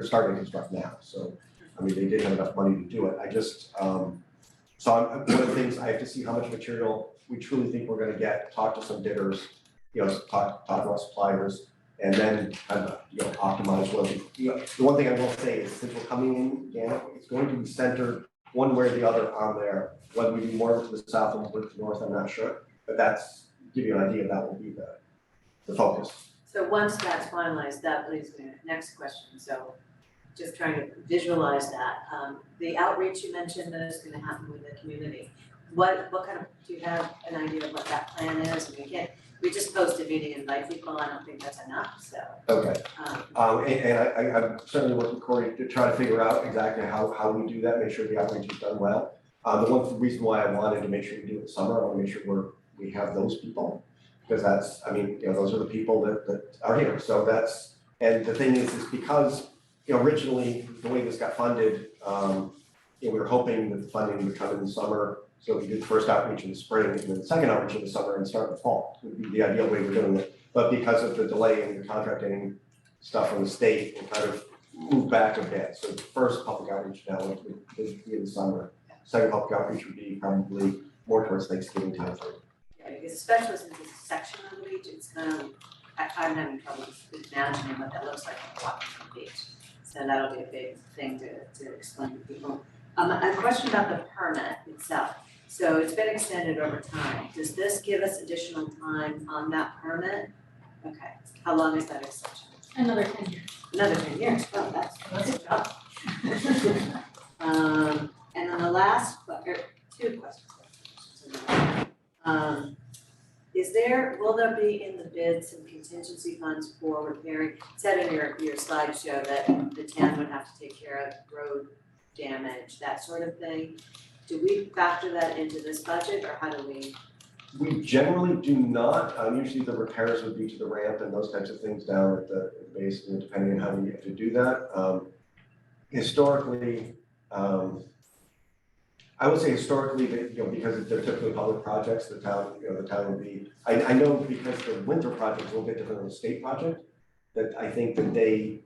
starting to construct now. So, they did have enough money to do it. I just, one of the things, I have to see how much material we truly think we're gonna get, talk to some bidders, talk to our suppliers, and then optimize what the one thing I will say is, since we're coming in, it's going to be centered one way or the other on there. Whether we do more to the south or more to the north, I'm not sure, but that's, give you an idea, that will be the focus. So once that's finalized, that leads me to the next question, so just trying to visualize that. The outreach you mentioned that is gonna happen with the community, what kind of, do you have an idea of what that plan is? We just posted meeting and invite people, I don't think that's enough, so. Okay, and I'm certainly working with Corey to try to figure out exactly how we do that, make sure the outreach is done well. The one reason why I wanted to make sure we do it in summer, I want to make sure we have those people, because that's, those are the people that are here. So that's, and the thing is because, originally, the way this got funded, we were hoping that the funding would come in the summer, so we did the first outreach in the spring, and then the second outreach in the summer and start in the fall, would be the ideal way we're doing it. But because of the delay in the contracting stuff from the state, we kind of moved back a bit. So the first public outreach now would be in the summer. Second public outreach would be probably more towards Thanksgiving time frame. Yeah, because especially since it's a section of the beach, it's kind of, I'm having trouble imagining what that looks like when walking on the beach. So that'll be a big thing to explain to people. A question about the permit itself. So it's been extended over time. Does this give us additional time on that permit? Okay, how long is that extension? Another 10 years. Another 10 years, oh, that's a job. And then the last, two questions. Will there be in the bid some contingency funds for repairing? It said in your slideshow that the town would have to take care of road damage, that sort of thing. Do we factor that into this budget, or how do we? We generally do not, usually the repairs would be to the ramp and those types of things down at the base, you know, depending on how we have to do that. Historically, I would say historically that, you know, because they're typically public projects, the town would be, I know because the winter project is a little bit different than the state project, that I think that they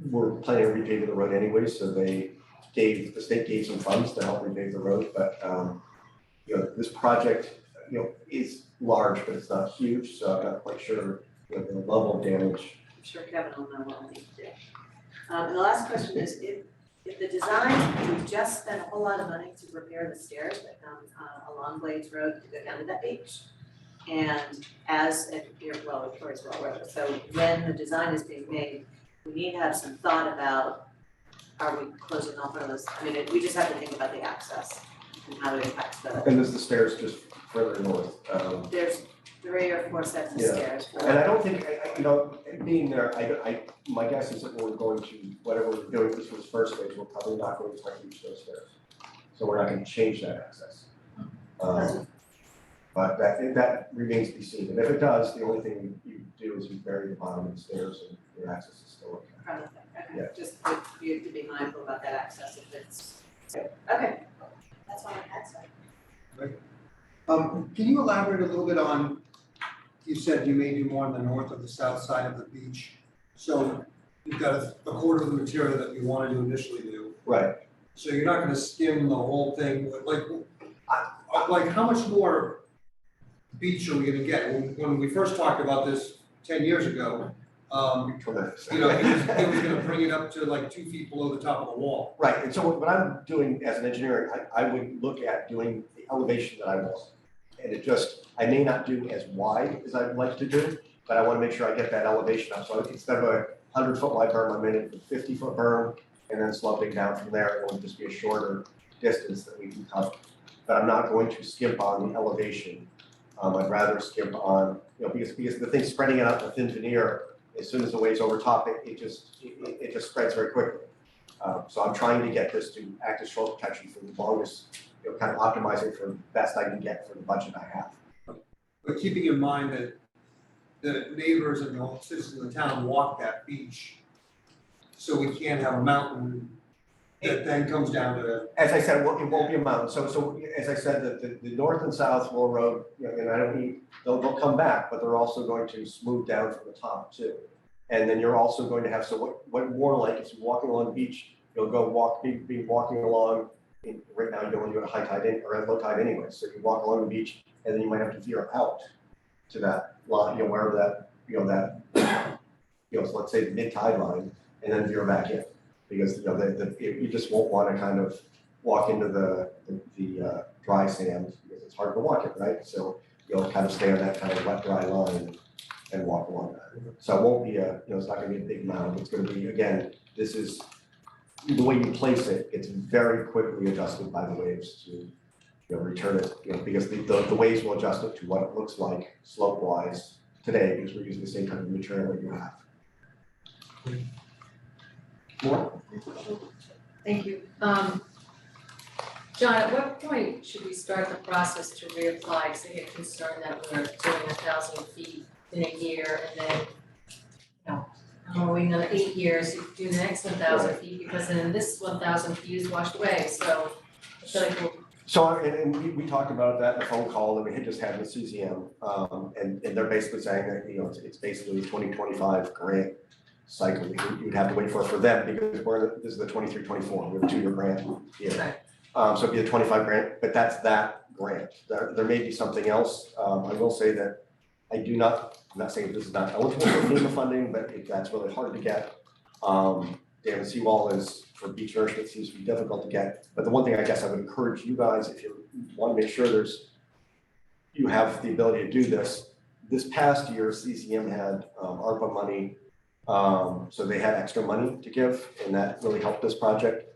were planning on repaving the road anyway, so the state gave some funds to help repave the road, but, you know, this project, you know, is large, but it's not huge, so I'm not quite sure, you know, the level of damage. I'm sure Kevin will know what we need to do. And the last question is, if the design, we just spent a whole lot of money to repair the stairs that come along Blades Road to go down to that beach. And Victoria's Well Road, so when the design is being made, we need to have some thought about, are we closing off one of those, I mean, we just have to think about the access and how it impacts the, And there's the stairs just further north. there's 3 or 4 sets of Yeah. stairs. And I don't think, you know, being there, my guess is that we're going to, whatever we're doing, this was first phase, we're probably not going to try to reach those stairs. So we're not going to change that access. But that remains to be seen. And if it does, the only thing you do is you bury the bottom of the stairs and your access is still okay. Probably, okay, Yeah. just you have to be mindful about that access if it's, okay, that's all I had, so. Can you elaborate a little bit on, you said you may do more on the north or the south side of the beach. So you've got a quarter of the material that you wanted to initially do. Right. So you're not gonna skim the whole thing, like how much more beach are we gonna get? When we first talked about this 10 years ago, Tremendous. you know, it was gonna bring it up to like 2 feet below the top of the wall. Right, and so what I'm doing as an engineer, I would look at doing the elevation that I want. And I may not do as wide as I'd like to do, but I wanna make sure I get that elevation up. So instead of a 100-foot wide berm, I'm in a 50-foot berm, and then sloping down from there, it will just be a shorter distance that we can cover. But I'm not going to skimp on the elevation. I'd rather skimp on, you know, because the thing's spreading it out in a thin veneer, as soon as the wave's over top, it just spreads very quickly. So I'm trying to get this to act as shoulder protection for the longest, you know, kind of optimize it for the best I can get for the budget I have. But keeping in mind that the neighbors and the citizens of the town walk that beach, so we can't have a mountain that then comes down to. As I said, it won't be a mountain. So as I said, the north and south will erode, you know, and I don't mean, they'll come back, but they're also going to smooth down from the top too. And then you're also going to have, so what more like, if you're walking along the beach, you'll go be walking along, right now you don't want to do it at high tide or at low tide anyway. So you walk along the beach and then you might have to veer out to that line, you know, wherever that, so let's say the mid-tide line, and then veer back in. Because, you know, you just won't want to kind of walk into the dry sand, because it's hard to walk it, right? So you'll kind of stay on that kind of wet, dry line and walk along that. So it won't be it's not gonna be a big mound. It's gonna be, again, this is, the way you place it, it's very quickly adjusted by the waves to, you know, return it, you know, because the waves will adjust it to what it looks like slope-wise today, because we're using the same kind of material that you have. More? Thank you. John, at what point should we start the process to reapply, because I get concerned that we're doing 1,000 feet in a year and then, you know, we're waiting another 8 years to do the next 1,000 feet, because then this 1,000 feet is washed away, so I feel like we're. So, and we talked about that in a phone call that we had just had with CCM, and they're basically saying that, you know, it's basically the 2025 grant cycle, you'd have to wait for them, because this is the 23-24, we have a 2-year grant here. Okay. So it'd be a 25 grant, but that's that grant. There may be something else. I will say that I'm not saying this is not eligible for FEMA funding, but that's really hard to get. dam and seawall is, for beach nourishment, seems to be difficult to get. But the one thing I guess I would encourage you guys, if you want to make sure you have the ability to do this past year, CCM had ARPA money, so they had extra money to give, and that really helped this project.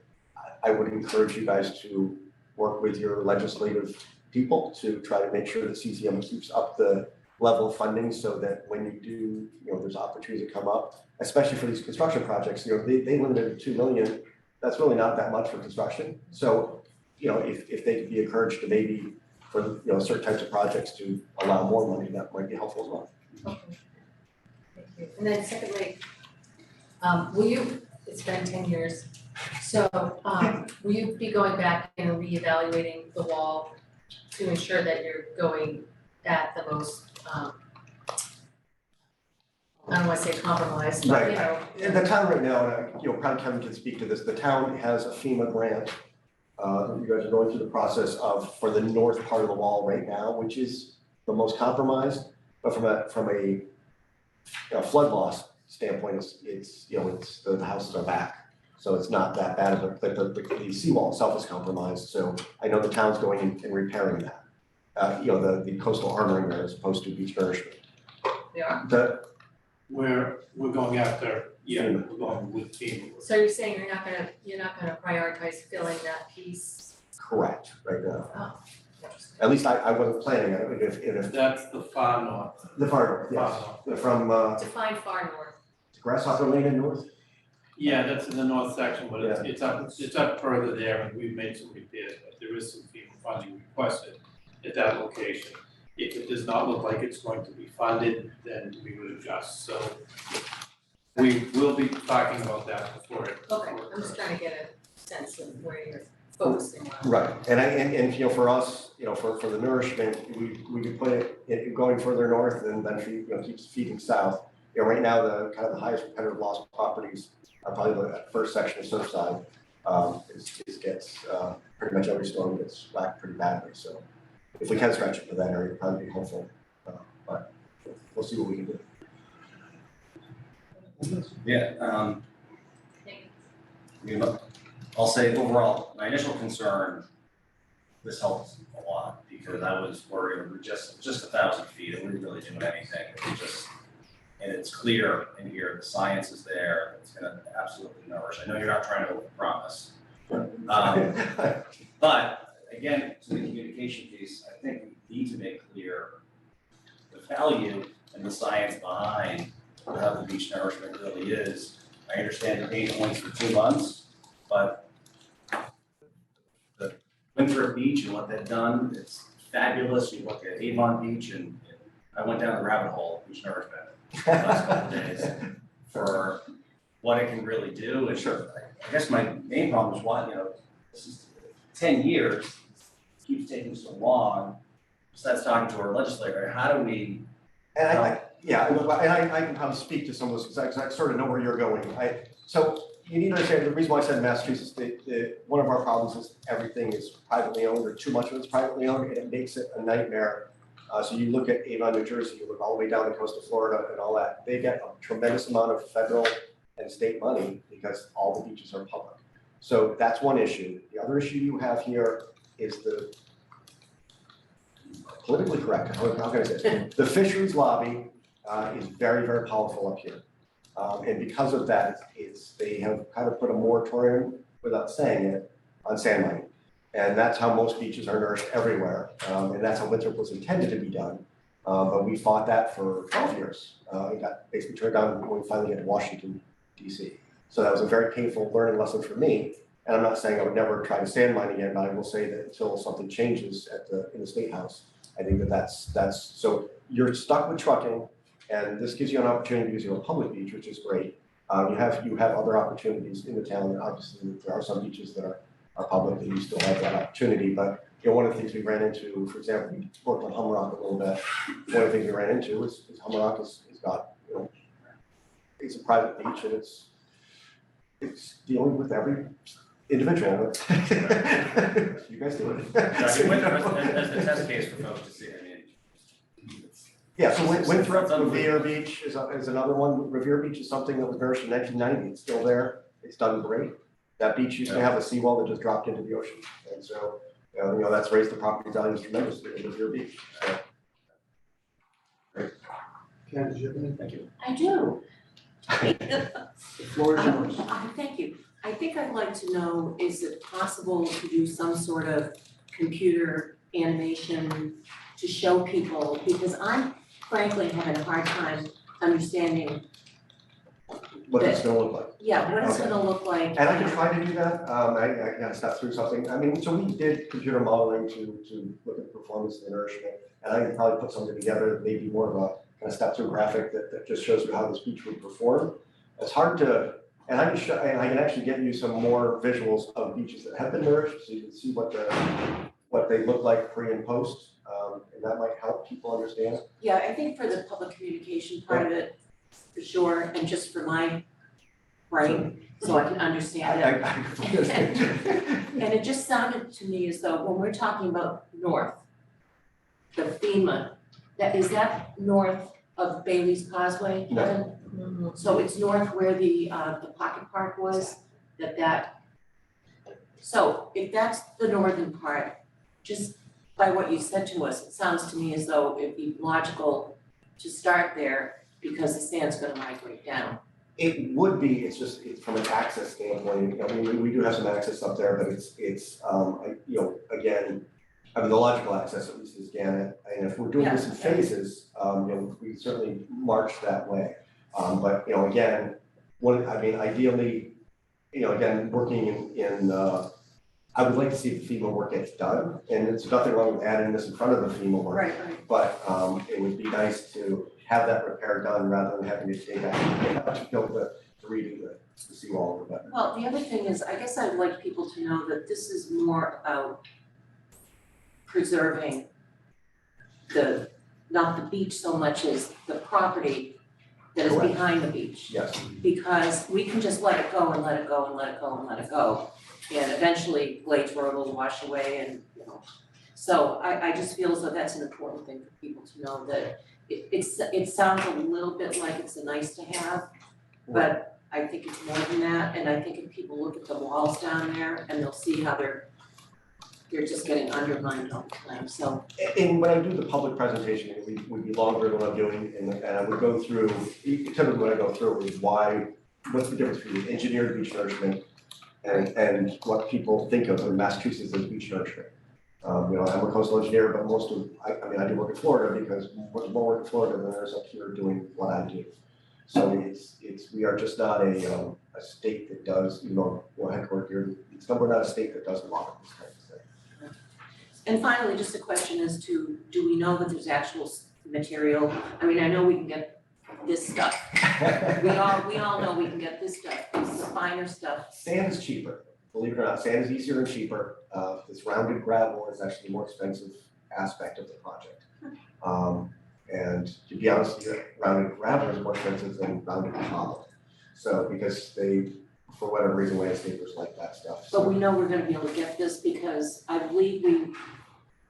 I would encourage you guys to work with your legislative people to try to make sure that CCM keeps up the level of funding so that when you do, there's opportunities that come up, especially for these construction projects, they limited it to 2 million. That's really not that much for construction. So, if they could be encouraged to maybe for, certain types of projects to allow more money, that might be helpful as well. Okay. Thank you. And then secondly, it's been 10 years, so, will you be going back and reevaluating the wall to ensure that you're going at the most, I don't wanna say compromise, but In the town right now, and probably Kevin can speak to this, the town has a FEMA grant. You guys are going through the process of, for the north part of the wall right now, which is the most compromised. But from a flood loss standpoint, it's the houses are back. So it's not that bad of a, but the seawall itself is compromised. So I know the town's going and repairing that. The coastal armoring there as opposed to beach nourishment. they are. We're going after, we're going with FEMA. So you're saying you're not gonna prioritize filling that piece? Correct, right now. Oh, interesting. At least I wasn't planning on it, if That's the far north. the far, yes, from Define far north. Grasshopper Lane in north. Yeah, that's in the north section, but it's up further there, and we've made some repairs, but there is some FEMA funding requested at that location. If it does not look like it's going to be funded, then we would adjust, so we will be talking about that before it. Okay, I'm just trying to get a sense of where you're focusing on. Right, and for us, for the nourishment, we could put it going further north and then keeps feeding south. Right now, the kind of the highest competitive loss properties are probably the first section of Surfside. Gets pretty much every storm gets whacked pretty badly, so if we can stretch it to that area, it'd probably be helpful, but we'll see what we can do. Yeah, I'll say overall, my initial concern, this helps a lot, because I was worried we're just 1,000 feet, and we really doing anything, and it's clear in here, the science is there, it's gonna absolutely nourish. I know you're not trying to overpromise. But again, to the communication piece, I think we need to make clear the value and the science behind how the beach nourishment really is. I understand the pain points for 2 months, but the Winthrop Beach and what they've done, it's fabulous. You look at Avon Beach and I went down the rabbit hole of beach nourishment the last couple of days for what it can really do. And sure, I guess my main problem is why, this is 10 years, keeps taking so long. Besides talking to our legislator, how do we? And I can probably speak to some of those, because I sort of know where you're going. So you need to understand, the reason why I said Massachusetts, one of our problems is everything is privately owned, or too much of it's privately owned, and it makes it a nightmare. So you look at Avon, New Jersey, you look all the way down the coast of Florida and all that, they get a tremendous amount of federal and state money because all the beaches are public. So that's one issue. The other issue you have here is the politically correct, how can I say it? The fisheries lobby is very, very powerful up here. And because of that, they have kind of put a moratorium, without saying it, on sand mining. And that's how most beaches are nourished everywhere. And that's how Winthrop was intended to be done. But we fought that for 12 years. It got basically turned down when we finally get to Washington, DC. So that was a very painful learning lesson for me. And I'm not saying I would never try to sand mine again, but I will say that until something changes in the State House, I think that's, so you're stuck with trucking, and this gives you an opportunity because you're a public beach, which is great. You have other opportunities in the town, and obviously there are some beaches that are public that you still have that opportunity, but one of the things we ran into, for example, we worked on Humrock a little bit. One of the things we ran into is Humrock has got, it's a private beach and it's dealing with every individual. You guys do it. That's the test case for folks to see, Yeah, so Winthrop, Revere Beach is another one. Revere Beach is something that was nourished in 1990, it's still there. it's done great. That beach used to have a seawall that just dropped into the ocean, and so, that's raised the property values tremendously of your beach, so. Ken, did you have any? Thank you. I do. The floor is yours. Thank you. I think I'd like to know, is it possible to do some sort of computer animation to show people? Because I'm frankly having a hard time understanding, What it's gonna look like. yeah, what it's Okay. gonna look like. And I can try to do that, I gotta step through something, I mean, so we did computer modeling to look at performance and nourishment, and I can probably put something together, maybe more of a kind of step through graphic that just shows you how this beach would perform. It's hard to, and I can show, and I can actually get you some more visuals of beaches that have been nourished, so you can see what they look like pre and post, and that might help people understand. Yeah, I think for the public communication part of it, for sure, and just for my brain, so I can understand it. I completely understand. And it just sounded to me as though when we're talking about north, the FEMA, is that north of Bailey's Causeway, No. Kevin? So it's north where the pocket park was, so if that's the northern part, just by what you said to us, it sounds to me as though it'd be logical to start there because the sand's gonna migrate down. It would be, it's from an access standpoint, we do have some access up there, but again, I mean, the logical access at least is Gannett, and if we're doing this in phases, we certainly march that way. But, again, ideally, again, working in I would like to see the FEMA work gets done, and it's nothing wrong with adding this in front of the FEMA work. Right. But it would be nice to have that repair done rather than having to take out to redo the seawall or whatever. Well, the other thing is, I guess I'd like people to know that this is more about preserving not the beach so much as the property that is Correct. behind the beach. Yes, Because we can just let it go and let it go and let it go and let it go. And eventually Glades Road will wash away and, so I just feel as though that's an important thing for people to know, that it sounds a little bit like it's a nice to have, but I think it's more than that, and I think if people look at the walls down there and they'll see how they're just getting undermined all the time, so. and when I do the public presentation, it would be longer than what I'm doing, and I would go through, typically what I go through is what's the difference between engineered beach nourishment and what people think of in Massachusetts as beach nourishment. I'm a coastal engineer, but I do work in Florida because there's more work in Florida than there's up here doing what I do. So we are just not a state that does, headquartered here, we're not a state that does a lot of this kind of thing. And finally, just a question as to, do we know that there's actual material? I mean, I know we can get this stuff. We all know we can get this stuff, this finer stuff. Sand is cheaper, believe it or not, sand is easier and cheaper. This rounded gravel is actually the more expensive aspect of the project. And to be honest with you, rounded gravel is more expensive than rounded cobble. So because they, for whatever reason, landscapers like that stuff. But we know we're gonna be able to get this because I believe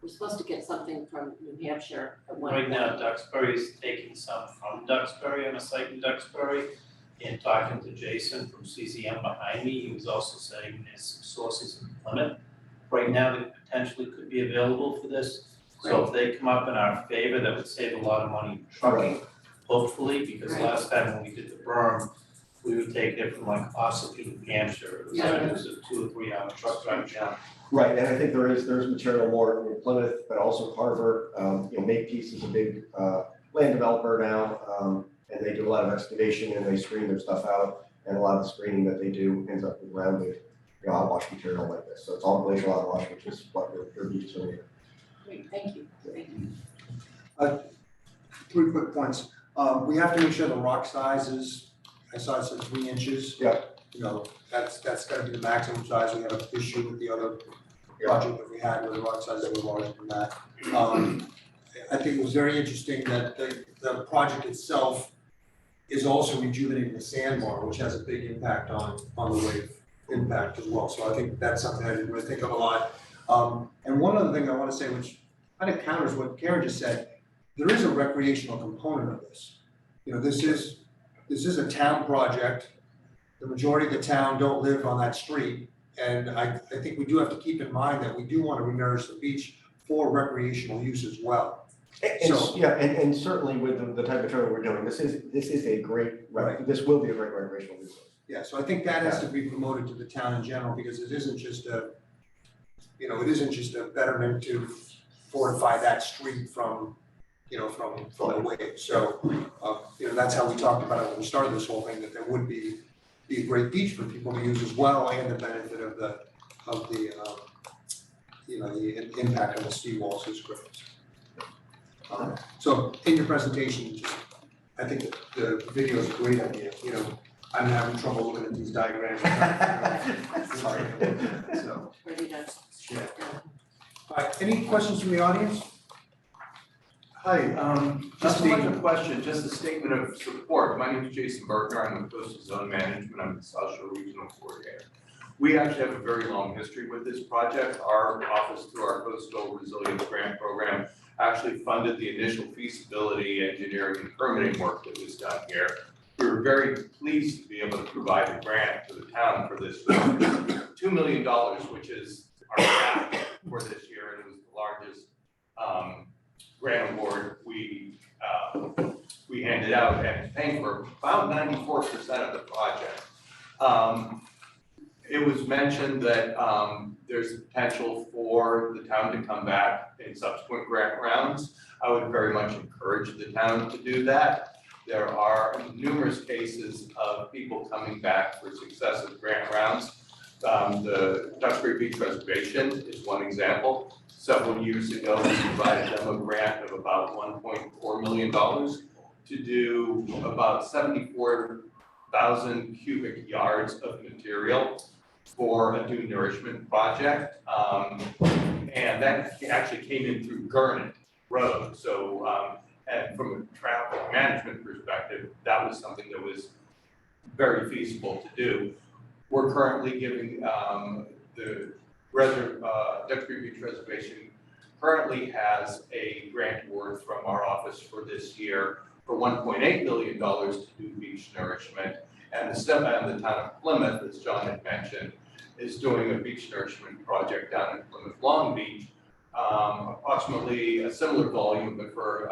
we're supposed to get something from New Hampshire at one Right point. now, Duxbury's taking some from Duxbury on a site in Duxbury. And talking to Jason from CCM behind me, he was also saying there's some sources in Plymouth right now that potentially could be available for this. So if they come up in our favor, that would save a lot of money in trucking, hopefully, because Right. last time when we did the berm, we would take it from like Ossipee to New Hampshire. It was a 2 or 3 hour truck drive down. Right, and I think there's material more in Plymouth, but also Carver. Makepeace is a big land developer now, and they do a lot of excavation and they screen their stuff out. And a lot of the screening that they do ends up with rounded, outwash material like this. So it's all glacial outwash, which is what your beaches are here. Great, thank you. 3 quick points. We have to make sure the rock size is, I saw it said 3 inches. Yeah. That's gotta be the maximum size. We have an issue with the other project that we had where the rock sizes were larger than that. I think it was very interesting that the project itself is also rejuvenating the sandbar, which has a big impact on the wave impact as well. So I think that's something I didn't really think of a lot. And one other thing I wanna say, which kind of counters what Karen just said, there is a recreational component of this. This is a town project. the majority of the town don't live on that street. And I think we do have to keep in mind that we do want to renourish the beach for recreational use as well. And certainly with the type of touring we're doing, this is a great, this will be a great recreational resource. Yeah, so I think that has to be promoted to the town in general, because it isn't just a betterment to fortify that street from the wave. So, that's how we talked about it when we started this whole thing, that there would be a great beach for people to use as well, and the benefit of the impact on the seawalls is great. So in your presentation, I think the video is a great idea, I'm having trouble looking at these diagrams. Sorry. So, Ready to yeah. All right, any questions from the audience? Hi, not so much a question, just a statement of support. My name is Jason Berger, I'm with Coastal Zone Management, I'm the South Shore Regional Coordinator. We actually have a very long history with this project. Our office, through our Coastal Resilience Grant Program, actually funded the initial feasibility, engineering, and permitting work that was done here. We were very pleased to be able to provide a grant to the town for this $2 million, which is our cap for this year, and it was the largest grant award we handed out, and it's paying for about 94% of the project. It was mentioned that there's a potential for the town to come back in subsequent grant rounds. I would very much encourage the town to do that. There are numerous cases of people coming back for successive grant rounds. The Duxbury Beach Reservation is one example. Several years ago, we provided them a grant of about $1.4 million to do about 74,000 cubic yards of material for a dune nourishment project. And that actually came in through Gurnett Road. So, and from a traffic management perspective, that was something that was very feasible to do. We're currently giving the Duxbury Beach Reservation currently has a grant award from our office for this year for $1.8 million to do beach nourishment. And the town of Plymouth, as John had mentioned, is doing a beach nourishment project down in Plymouth Long Beach, approximately a similar volume, but for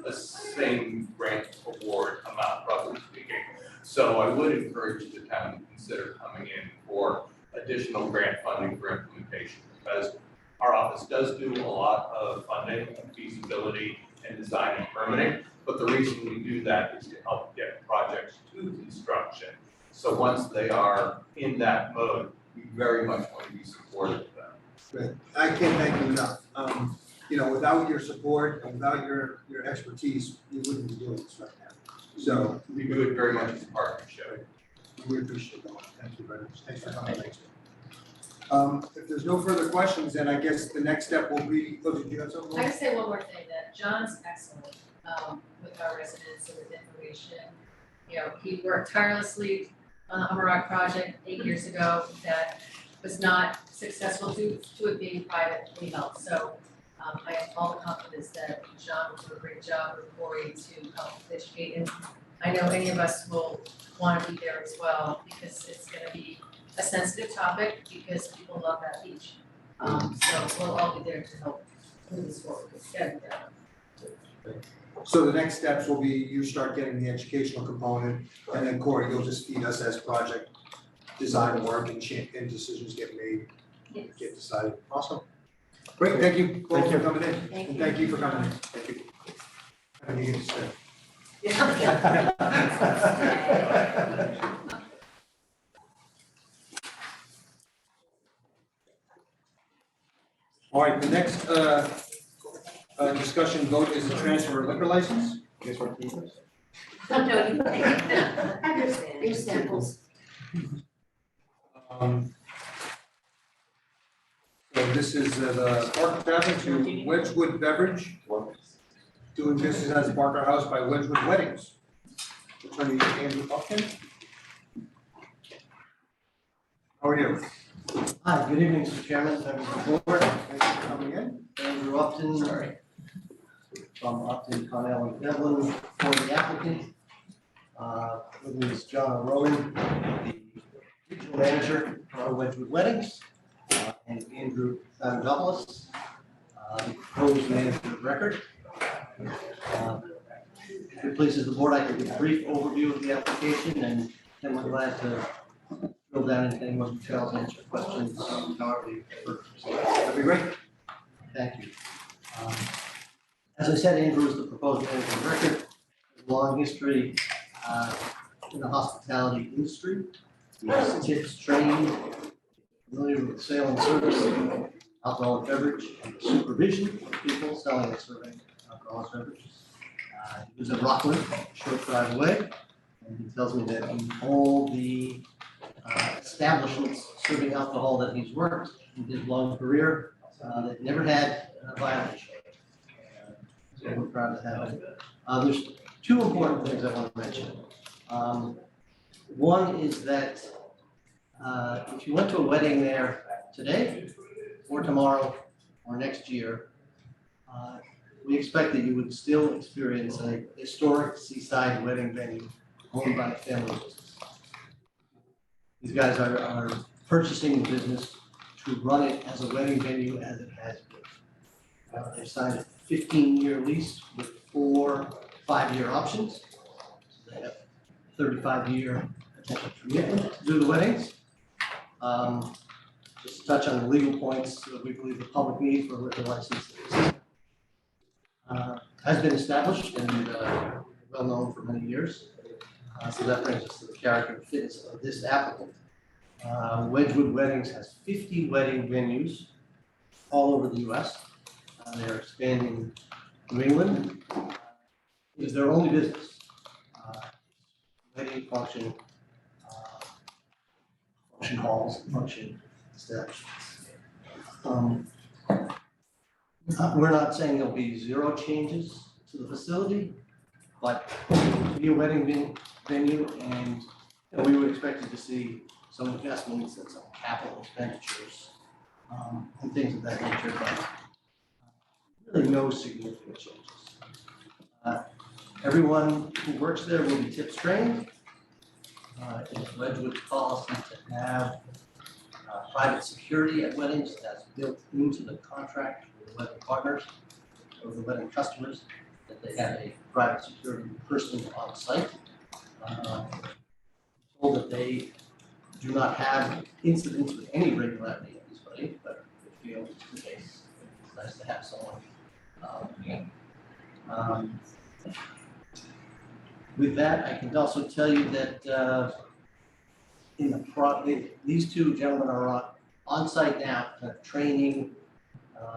a same grant award amount, roughly speaking. So I would encourage the town to consider coming in for additional grant funding for implementation, because our office does do a lot of funding and feasibility and design and permitting, but the reason we do that is to help get projects to construction. So once they are in that mode, we very much want to be supportive of them. Great. I can't thank you enough. Without your support and without your expertise, we wouldn't be doing this right now. So We do it very much as a partnership. we appreciate that. Thank you very much. Thanks for coming. If there's no further questions, then I guess the next step will be, did you have something? I just say one more thing, that John's excellent with our residents and with information. He worked tirelessly on the Hummer Rock project 8 years ago that was not successful due to it being privately held. So I have all the confidence that John will do a great job with Corey to help educate. And I know any of us will want to be there as well, because it's going to be a sensitive topic, because people love that beach. So we'll all be there to help move this forward. So the next steps will be you start getting the educational component, and then Corey, you'll just feed us as project design work and decisions get made, get decided. Awesome. Great, thank you both for coming in. And thank you for coming in. Thank you. And you get to stay. All right, the next discussion vote is the transfer of liquor license. Guess what? No, you take your samples. So this is the Parker Tavern to Wedgwood Beverage, doing business as Barker House by Wedgwood Weddings. Attorney Andrew Upton. How are you? Hi, good evening, Mr. Chairman, members of the board. Thanks for coming in. Andrew Upton, from Upton, Connell, and Devlin for the applicant. With me is John Rowan, the General Manager for Wedgewood Weddings, and Andrew Douglas, proposed manager of record. If it pleases the board, I can give a brief overview of the application, and then we're glad to drill down into any more details, answer questions, however you prefer. That'd be great. Thank you. As I said, Andrew is the proposed manager of record, long history in the hospitality industry. He's tips trained, familiar with sale and service, alcoholic beverage, and supervision of people selling and serving alcoholic beverages. He was in Rockland, a short drive away, and he tells me that in all the establishments serving alcohol that he's worked in his long career, they've never had a violation. So we're proud to have him. There's two important things I want to mention. One is that if you went to a wedding there today, or tomorrow, or next year, we expect that you would still experience a historic seaside wedding venue owned by a family business. These guys are purchasing the business to run it as a wedding venue as it has been. They've signed a 15-year lease with 4 5-year options. So they have 35-year potential commitment to do the weddings. Just to touch on the legal points, we believe the public need for a liquor license has been established and well known for many years. So that brings us to the character and fitness of this applicant. Wedgewood Weddings has 50 wedding venues all over the U.S. They're expanding New England. It is their only business. Wedding function halls, function establishments. We're not saying there'll be 0 changes to the facility, but it'll be a wedding venue, and we would expect to see some investments and some capital expenditures and things of that nature, but really no significant changes. Everyone who works there will be tips trained. It's Wedgewood's policy to have private security at weddings. That's built into the contract with the wedding partners or the wedding customers, that they have a private security person on site. Told that they do not have incidents with any regularity at this wedding, but if you know it's the case, it's nice to have someone. With that, I can also tell you that these two gentlemen are on site now, training,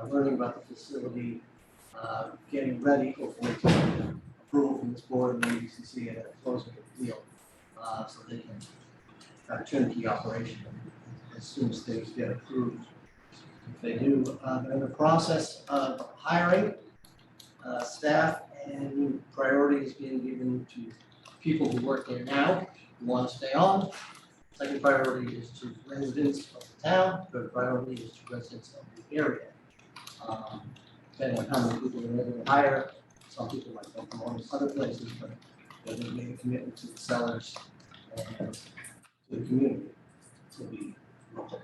learning about the facility, getting ready, hopefully to get approval from this board and the ABCC and closing the deal, so they can have a turnkey operation as soon as things get approved. If they do, they're in the process of hiring staff, and priority is being given to people who work there now, who want to stay on. Second priority is to residents of the town. Third priority is to residents of the area. Depending on how many people they're able to hire, some people might come from all other places, but they made a commitment to the sellers and to the community to be local.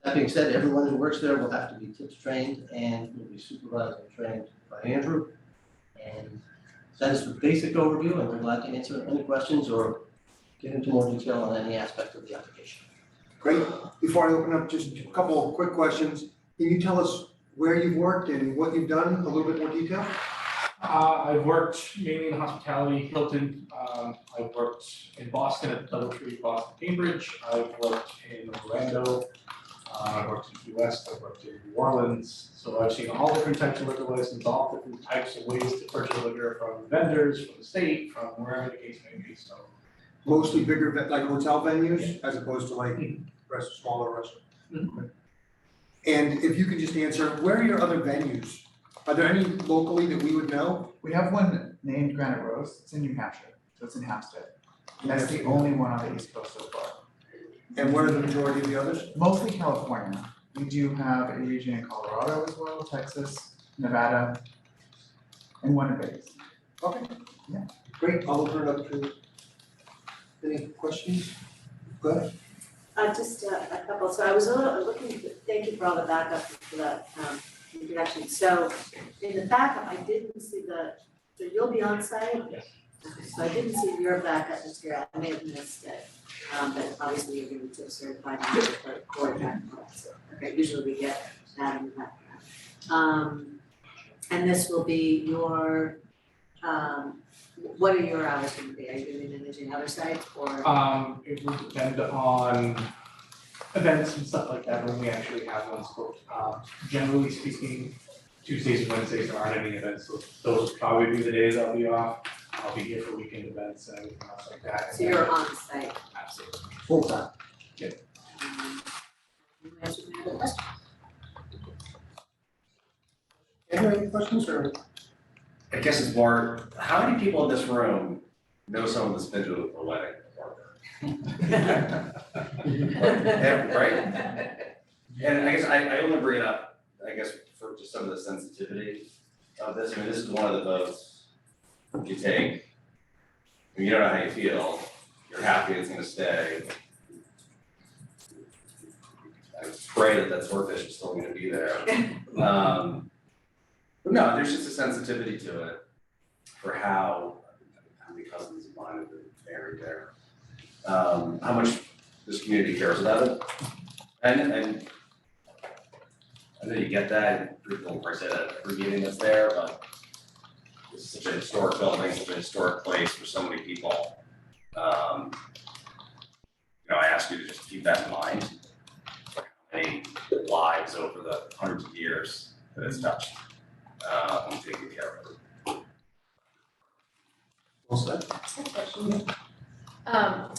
That being said, everyone who works there will have to be tips trained and will be supervised and trained by Andrew. And that is the basic overview, and we're glad to answer any questions or get into more detail on any aspect of the application. Great. Before I open up, just a couple of quick questions. Can you tell us where you've worked and what you've done, a little bit more detail? I've worked mainly in hospitality, Hilton. I've worked in Boston at DoubleTree, Boston, Cambridge. I've worked in Orlando. I've worked in Key West. I've worked in New Orleans. So I've seen all different types of liquor licenses, all different types of ways to purchase liquor from vendors, from the state, from wherever the case may be. So Mostly bigger, like hotel venues, as opposed to like smaller restaurants. Mm-hmm. And if you could just answer, where are your other venues? Are there any locally that we would know? We have one named Granite Rose. It's in New Hampshire, so it's in Hampstead. That's the only one on the East Coast so far. And where are the majority of the others? Mostly California. We do have a region in Colorado as well, Texas, Nevada, and one in Vegas. Okay. Yeah. Great. I'll open it up to any questions. Go ahead. Just a couple, so I was a little looking, thank you for all the backup for that, introduction. So in the backup, I didn't see so you'll be on site? Yes. Okay, so I didn't see your backup material, I may have missed it, but obviously you're going to certify me for quarterback. So, okay, usually we get that in the background. And this will be your, what are your hours going to be? Are you going to be managing other sites or? It will depend on events and stuff like that when we actually have one booked. Generally speaking, Tuesdays and Wednesdays there aren't any events, so those will probably be the days I'll be off. I'll be here for weekend events and everything else like that. So you're on site? Absolutely. Full time. You answered my other question. Any questions or? I guess it's more, how many people in this room know someone that's been to a wedding before? Yeah, right? And I guess I only bring it up, I guess, for just some of the sensitivity of this. I mean, this is one of the votes you take. I mean, you don't know how you feel, you're happy it's gonna stay. I pray that swordfish is still gonna be there. But no, there's just a sensitivity to it for how many cousins of mine have been married there. How much this community cares about it. And I know you get that, people probably say that at every meeting that's there, but it's such a historic building, such a historic place for so many people. I ask you to just keep that in mind. How many lives over the hundreds of years that it's touched. I'm taking care of it. Well said.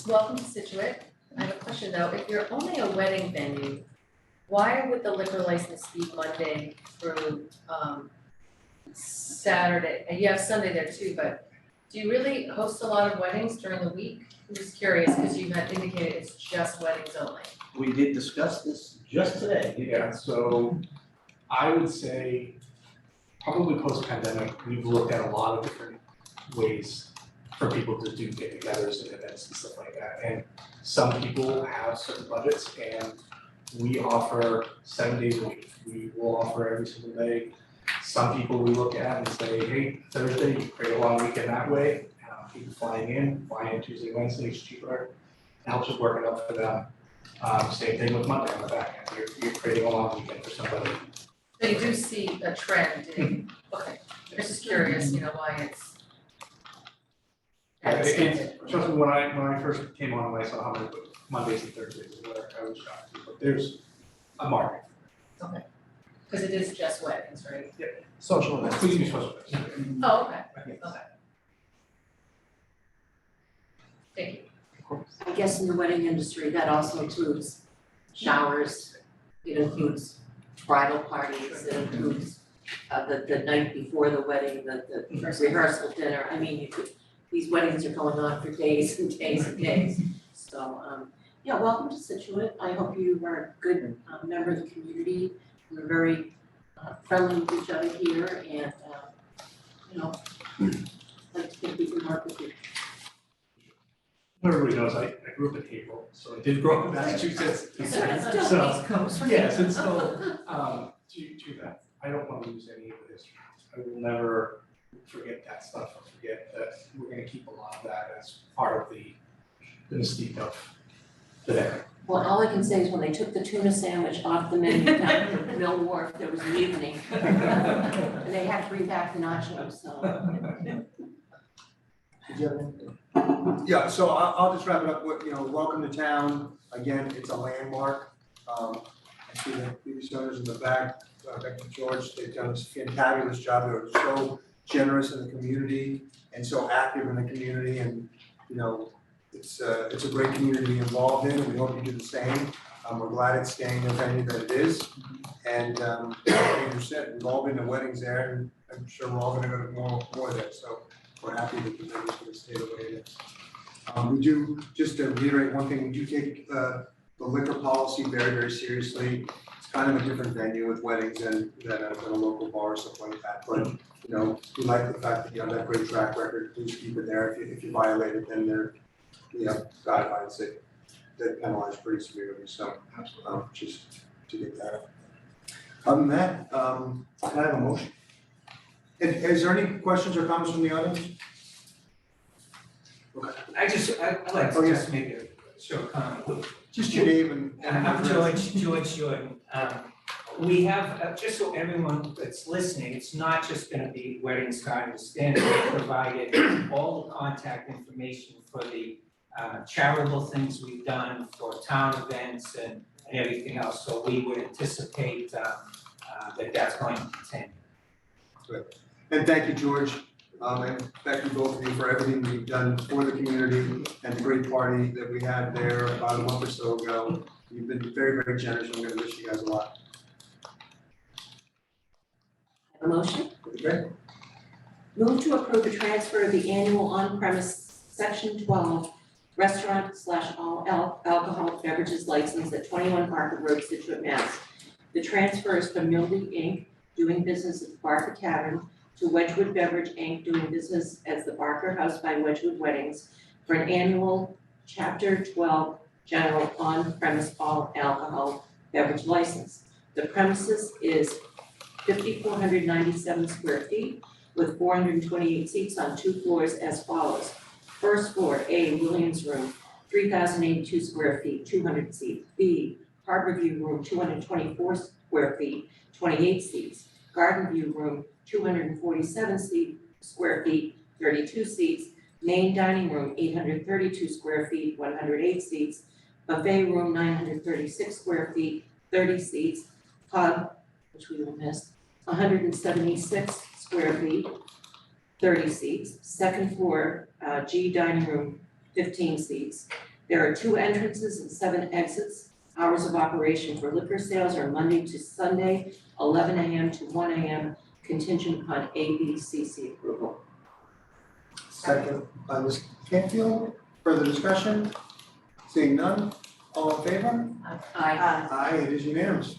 Welcome to Scituate. I have a question though, if you're only a wedding venue, why would the liquor license be Monday through Saturday? And you have Sunday there too, but do you really host a lot of weddings during the week? I'm just curious, because you had indicated it's just weddings only. We did discuss this just today. Yeah, so I would say probably post-pandemic, we've looked at a lot of different ways for people to do get-togethers and events and stuff like that. And some people have certain budgets, and we offer 7 days a week. We will offer every single day. Some people we look at and say, hey, Thursday, you create a long weekend that way. People flying in Tuesday, Wednesday, it's cheaper. It helps us work it out for them. Same thing with Monday on the back end. You're creating a long weekend for somebody. So you do see a trend in, okay, I'm just curious, why it's. Trust me, when I first came on and I saw how many Mondays and Thursdays were, I was shocked. But there's a market. Okay, because it is just weddings, right? Social events. We can be social events. Oh, okay, okay. Thank you. I guess in the wedding industry, that also includes showers, it includes bridal parties, it includes the night before the wedding, the rehearsal dinner. I mean, these weddings are going on for days and days and days. So, welcome to Scituate. I hope you are a good member of the community. We're very friendly with each other here and, like to think we can work with you. Everybody knows I grew up in April, so I did grow up in Massachusetts. So it's still East Coast, right? Yes, it's still, to that, I don't want to lose any of the history. I will never forget that stuff or forget that we're gonna keep a lot of that as part of the mystique of today. Well, all I can say is when they took the tuna sandwich off the menu down at Mill Wharf, there was mutiny. And they had to bring back the nachos, so. Did you have anything? Yeah, so I'll just wrap it up with, welcome to town. Again, it's a landmark. I see the previous owners in the back, Becky and George, they've done a fabulous job. They're so generous in the community and so active in the community, and, it's a great community to be involved in, and we hope you do the same. We're glad it's staying the venue that it is. And, like Andrew said, we've all been to weddings there, and I'm sure we're all gonna go to more there, so we're happy that the venue's gonna stay the way it is. We do, just to reiterate one thing, we do take the liquor policy very, very seriously. It's kind of a different venue with weddings than a local bar or something like that, but, we like the fact that you have that great track record. Please keep it there. If you violate it, then there, guidelines that penalized pretty severely, so, just to get that. Other than that, can I have a motion? Is there any questions or comments from the audience? I'd like Oh, to yeah. just make a short comment. Just your name and. I'm George Jordan. We have, just so everyone that's listening, it's not just gonna be weddings, gardens, stand. We provided all the contact information for the charitable things we've done for town events and everything else. So we would anticipate that that's going to continue. And thank you, George, and thank you both of you for everything that you've done for the community and the great party that we had there about a month or so ago. You've been very, very generous, and I'm gonna miss you guys a lot. A motion? Okay? Move to approve the transfer of the annual on-premise section 12 restaurant/all alcoholic beverages license at 21 Barker Road, Scituate, Mass. The transfer is from Milby Inc., doing business at the Barker Tavern, to Wedgwood Beverage Inc., doing business as the Barker House by Wedgwood Weddings, for an annual Chapter 12 general on-premise all alcohol beverage license. The premises is 5,497 square feet with 428 seats on 2 floors as follows. First floor, A, Williams Room, 3,082 square feet, 200 seats. B, Harbor View Room, 224 square feet, 28 seats. Garden View Room, 247 square feet, 32 seats. Main Dining Room, 832 square feet, 108 seats. Buffet Room, 936 square feet, 30 seats. Pub, which we will miss, 176 square feet, 30 seats. Second floor, G Dining Room, 15 seats. There are 2 entrances and 7 exits. Hours of operation for liquor sales are Monday to Sunday, 11 a.m. to 1 a.m., contingent upon ABCC approval. Second by Ms. Canfield. Further discussion? Seeing none, all in favor? Aye. Aye, it is unanimous.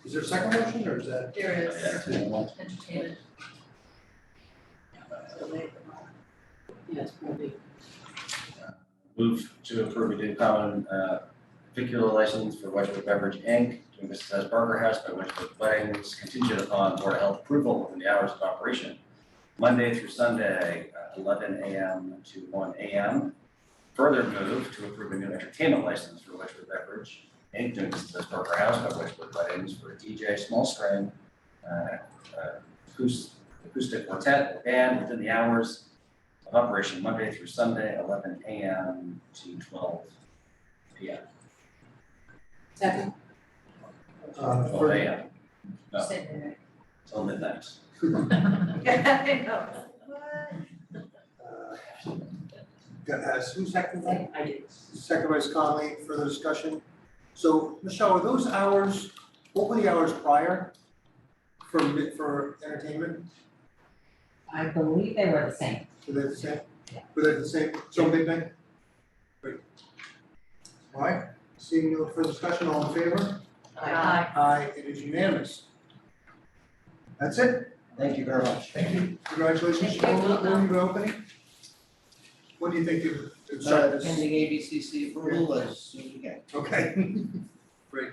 Is there a second motion, or is that? There is entertainment. Yes, probably. Move to approve a new common particular license for Wedgwood Beverage Inc., doing business as Barker House by Wedgwood Weddings, contingent upon Board of Health approval within the hours of operation, Monday through Sunday, 11 a.m. to 1 a.m. Further move to approve a new entertainment license for Wedgwood Beverage Inc., doing business as Barker House by Wedgwood Weddings for a DJ small string acoustic quartet or band within the hours of operation Monday through Sunday, 11 a.m. to 12 p.m. Second. 12 a.m. No, Same there. till midnight. I know. Who seconded that? I did. Second by Ms. Conley, further discussion? So, Michelle, are those hours, what were the hours prior for entertainment? I believe they were the same. Were they the same? Were they the same, so midnight? Great. All right, seeing no further discussion, all in favor? Aye. Aye, it is unanimous. That's it. Thank you very much. Thank you. Congratulations. Thank you. When are you opening? When do you think you would start this? Pending ABCC approval as soon as we can. Okay. Great.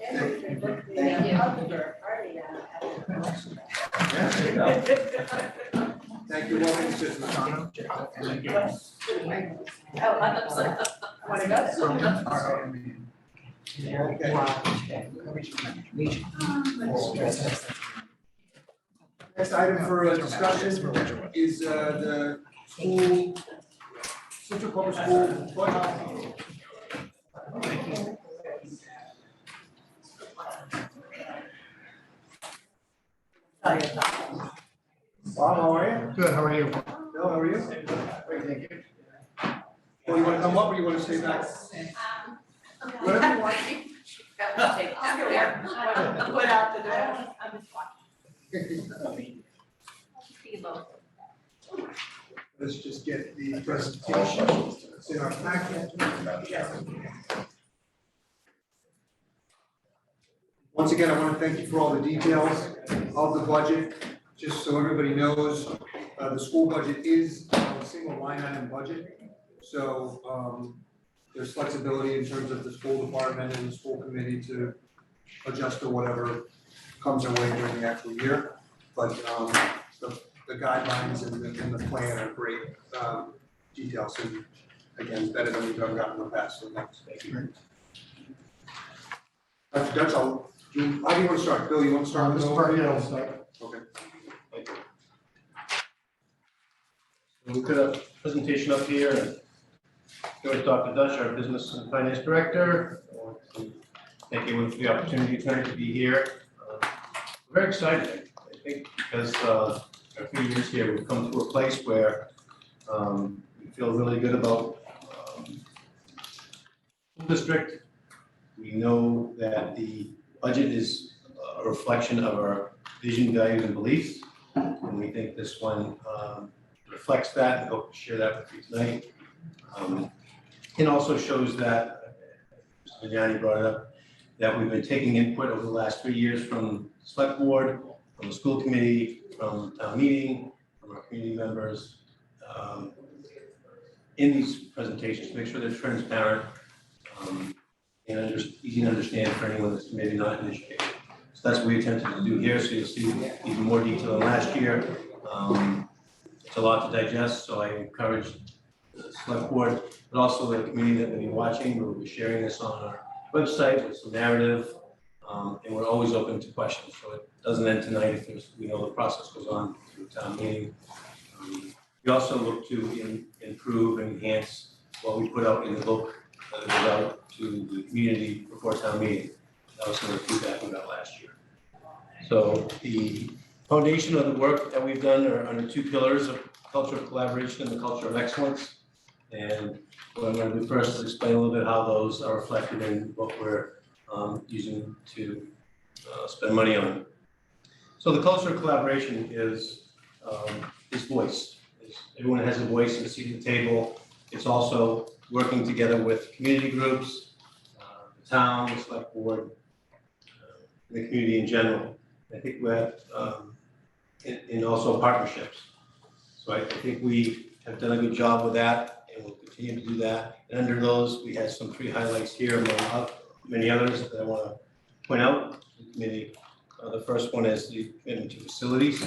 And we can book the Thank you. outdoor party at the election. Yeah, there you go. Thank you, welcome to Ms. McConnell. Oh, I'm sorry. Wanna go? Next item for discussion is the school, Central Public School budget. Bob, how are you? Good, how are you? Bill, how are you? Great, thank you. Well, you wanna come up or you wanna stay back? Whatever you want. Put out the door. Let's just get the presentation. It's in our packet. Once again, I want to thank you for all the details of the budget. Just so everybody knows, the school budget is a single line item budget. So there's flexibility in terms of the school department and the school committee to adjust to whatever comes their way during the actual year. But the guidelines and the plan are great details, and again, it's better than we've ever gotten in the past, so thanks. Thank you. That's all. How do you want to start? Bill, you want to start? I'll start. Okay. Thank you. So we've got a presentation up here, and here is Dr. Dutch, our Business and Finance Director. I want to thank you for the opportunity tonight to be here. We're very excited, I think, because a few years here, we've come to a place where we feel really good about school district. We know that the budget is a reflection of our vision, values, and beliefs, and we think this one reflects that, and hope to share that with you tonight. It also shows that, Mr. Vignani brought it up, that we've been taking input over the last 3 years from the select board, from the school committee, from town meeting, from our community members, in these presentations to make sure they're transparent and easy to understand for anyone that's maybe not educated. So that's what we attempted to do here. So you'll see even more detail than last year. It's a lot to digest, so I encourage the select board, but also the community that may be watching. We'll be sharing this on our website with some narrative, and we're always open to questions. So it doesn't end tonight if we know the process goes on through town meeting. We also look to improve and enhance what we put out in the book that goes out to the community before town meeting. That was some of the feedback we got last year. So the foundation of the work that we've done are under 2 pillars of culture of collaboration and the culture of excellence. And what I'm going to do first is explain a little bit how those are reflected in what we're using to spend money on. So the culture of collaboration is voice. Everyone has a voice and a seat at the table. It's also working together with community groups, the town, the select board, the community in general. I think we're in also partnerships. So I think we have done a good job with that, and we'll continue to do that. And under those, we had some 3 highlights here, among many others that I want to point out to the committee. The first one is the commitment to facilities.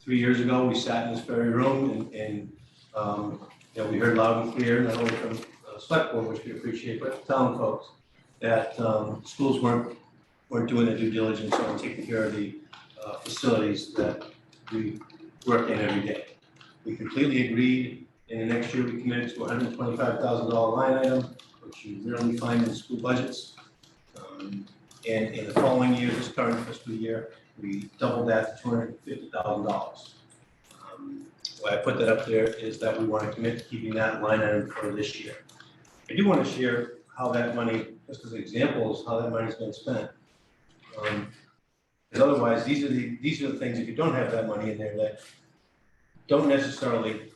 3 years ago, we sat in this very room and we heard loud and clear, not only from the select board, which we appreciate, but the town folks, that schools weren't doing their due diligence on taking care of the facilities that we work in every day. We completely agreed, and the next year we committed to a $125,000 line item, which you rarely find in school budgets. And in the following year, this current fiscal year, we doubled that to $250,000. Why I put that up there is that we want to commit to keeping that line item for this year. I do want to share how that money, just as examples, how that money's been spent. Because otherwise, these are the things, if you don't have that money in there, that don't necessarily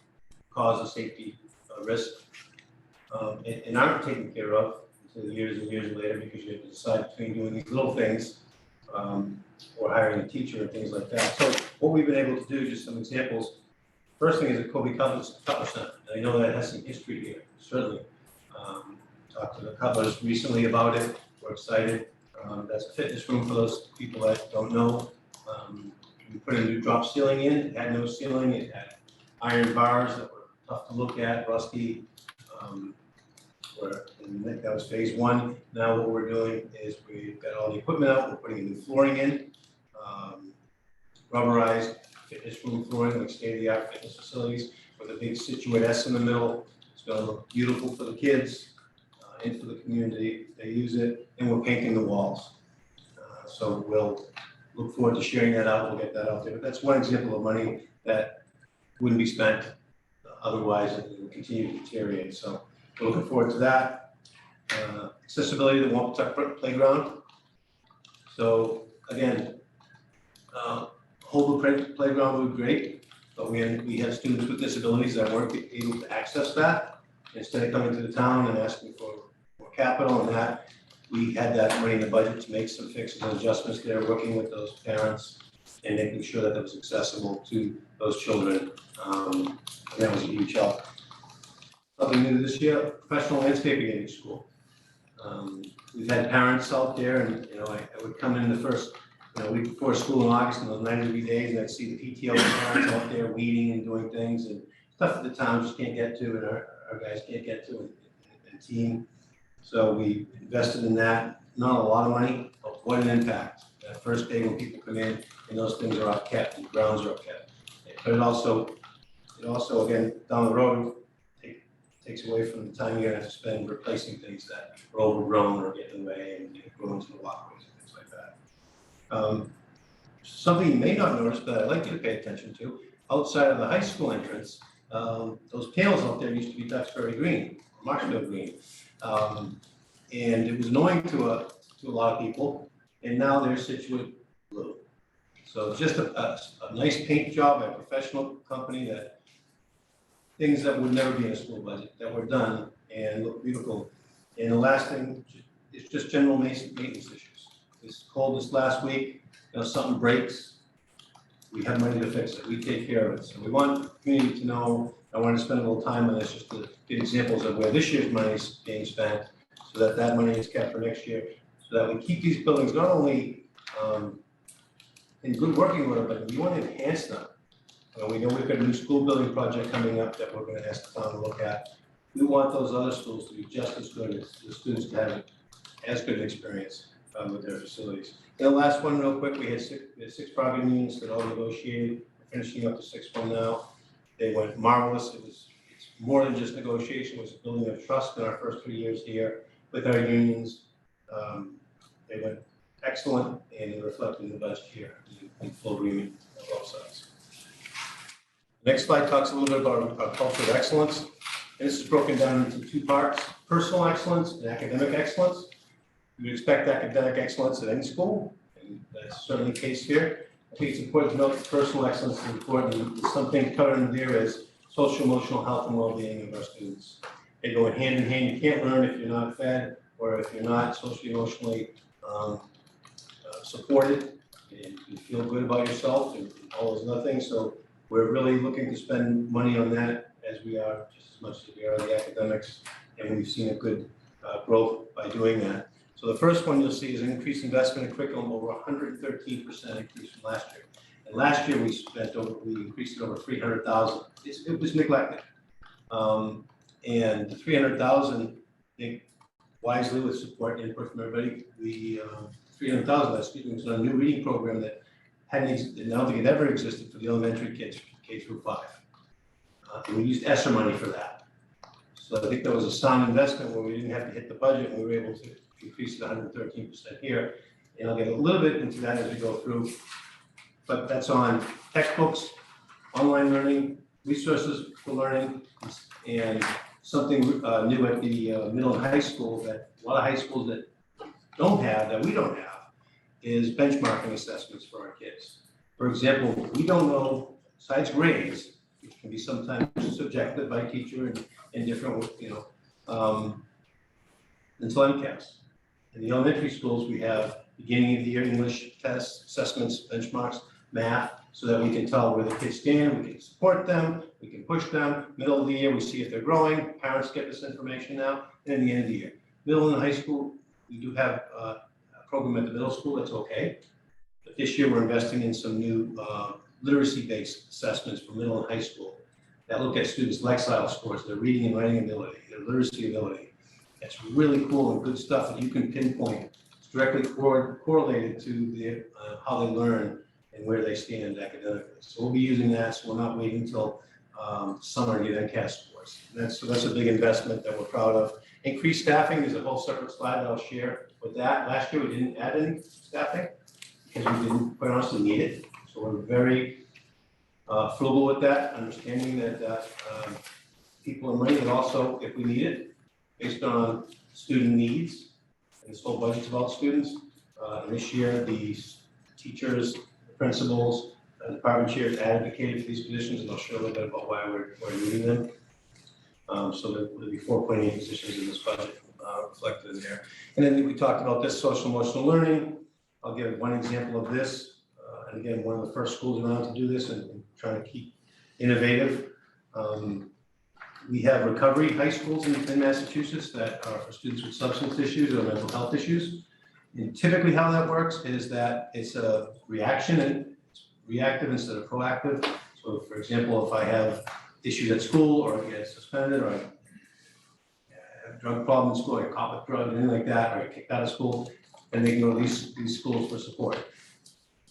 cause a safety risk and aren't taken care of until years and years later, because you have to decide between doing these little things or hiring a teacher and things like that. So what we've been able to do, just some examples. First thing is the Kobe Cutler Center. I know that has some history here, certainly. Talked to the Cutlers recently about it. We're excited. That's a fitness room for those people that don't know. We put a new drop ceiling in. It had no ceiling. It had iron bars that were tough to look at, rusty. That was phase 1. Now what we're doing is we've got all the equipment out. We're putting a new flooring in, rubberized fitness room flooring, like state-of-the-art fitness facilities with a big Scituate S in the middle. It's going to look beautiful for the kids and for the community. They use it, and we're painting the walls. So we'll look forward to sharing that out. We'll get that out there. But that's one example of money that wouldn't be spent otherwise, and it will continue to deteriorate. So we're looking forward to that. Accessibility to the Wampatuck Playground. So again, Holbrook Playground would be great, but we have students with disabilities that weren't able to access that. Instead of coming to the town and asking for more capital and that, we had that money in the budget to make some fixes and adjustments there, working with those parents and making sure that it was accessible to those children. And that was a huge help. something new this year, professional landscaping in each school. We've had parents out there and, I would come in the first, week before school in August in those 90-degree days and I'd see the PTO parents out there weeding and doing things and stuff that the town just can't get to and our guys can't get to and team. So we invested in that, not a lot of money, but what an impact. That first day when people come in and those things are upkept and grounds are upkept. But it also, again, down the road, takes away from the time you're gonna have to spend replacing things that are overgrown or get in the way and go into the walkways and things like that. Something you may not notice, but I'd like you to pay attention to, outside of the high school entrance, those panels out there used to be Duxbury green, or Marshfield green. And it was annoying to a lot of people, and now they're Scituate blue. So just a nice paint job by a professional company that things that would never be in a school budget that were done and look beautiful. And the last thing is just general maintenance issues. It's cold this last week, something breaks, we have money to fix it, we take care of it. So we want the community to know, I want to spend a little time on this just to get examples of where this year's money is being spent so that that money is kept for next year, so that we keep these buildings not only in good working order, but we want to enhance them. We know we've got a new school building project coming up that we're going to ask the town to look at. We want those other schools to be just as good as the students to have as good an experience with their facilities. And the last one, real quick, we had six bargaining units that all negotiated. We're finishing up the sixth one now. They went marvelous. It's more than just negotiation. It was a building of trust in our first 3 years here with our unions. They went excellent and they reflected in the budget here in full agreement on both sides. Next slide talks a little bit about our culture of excellence. And this is broken down into two parts, personal excellence and academic excellence. You would expect academic excellence at any school, and that's certainly the case here. I think it's important to note that personal excellence is important. Something covered in there is social, emotional health and well-being of our students. They go hand in hand. You can't learn if you're not fed or if you're not socially, emotionally supported and you feel good about yourself and all those other things. So we're really looking to spend money on that as we are, just as much as we are on the academics, and we've seen a good growth by doing that. So the first one you'll see is an increased investment in curriculum, over 113% increase from last year. And last year we increased it over 300,000. It was neglected. And the 300,000, I think wisely with support and input from everybody, we 300,000, was a new reading program that I don't think it ever existed for the elementary kids, K through 5. And we used ESSER money for that. So I think that was a sound investment where we didn't have to hit the budget and we were able to increase it 113% here. And I'll get a little bit into that as we go through. But that's on textbooks, online learning, resources for learning, and something new at the middle and high school that a lot of high schools that don't have, that we don't have, is benchmarking assessments for our kids. For example, we don't know, besides grades, which can be sometimes subjective by teacher and different, until MCAS. In the elementary schools, we have beginning of the year English tests, assessments, benchmarks, math, so that we can tell where the kids stand, we can support them, we can push them. Middle of the year, we see if they're growing. Parents get this information now, and in the end of the year. Middle and high school, we do have a program at the middle school that's okay. But this year, we're investing in some new literacy-based assessments for middle and high school that look at students' lexile scores, their reading and writing ability, their literacy ability. That's really cool and good stuff that you can pinpoint. It's directly correlated to how they learn and where they stand academically. So we'll be using that, so we're not waiting until summer to get MCAS scores. And that's a big investment that we're proud of. Increased staffing is a whole separate slide that I'll share with that. Last year, we didn't add any staffing because we didn't, quite honestly, need it. So we're very frugal with that, understanding that people are money, but also if we need it, based on student needs. And this whole budget's about students. And this year, the teachers, the principals, department chairs advocated for these positions, and I'll show a little bit about why we're needing them. So there'll be 4.8 positions in this budget reflected in there. And then we talked about this social emotional learning. I'll give one example of this. And again, one of the first schools around to do this and trying to keep innovative. We have recovery high schools in Massachusetts that are for students with substance issues or mental health issues. And typically how that works is that it's a reaction and it's reactive instead of proactive. So for example, if I have issues at school or I get suspended or I have a drug problem in school, or I caught with drugs, anything like that, or I get kicked out of school, and they can go to these schools for support.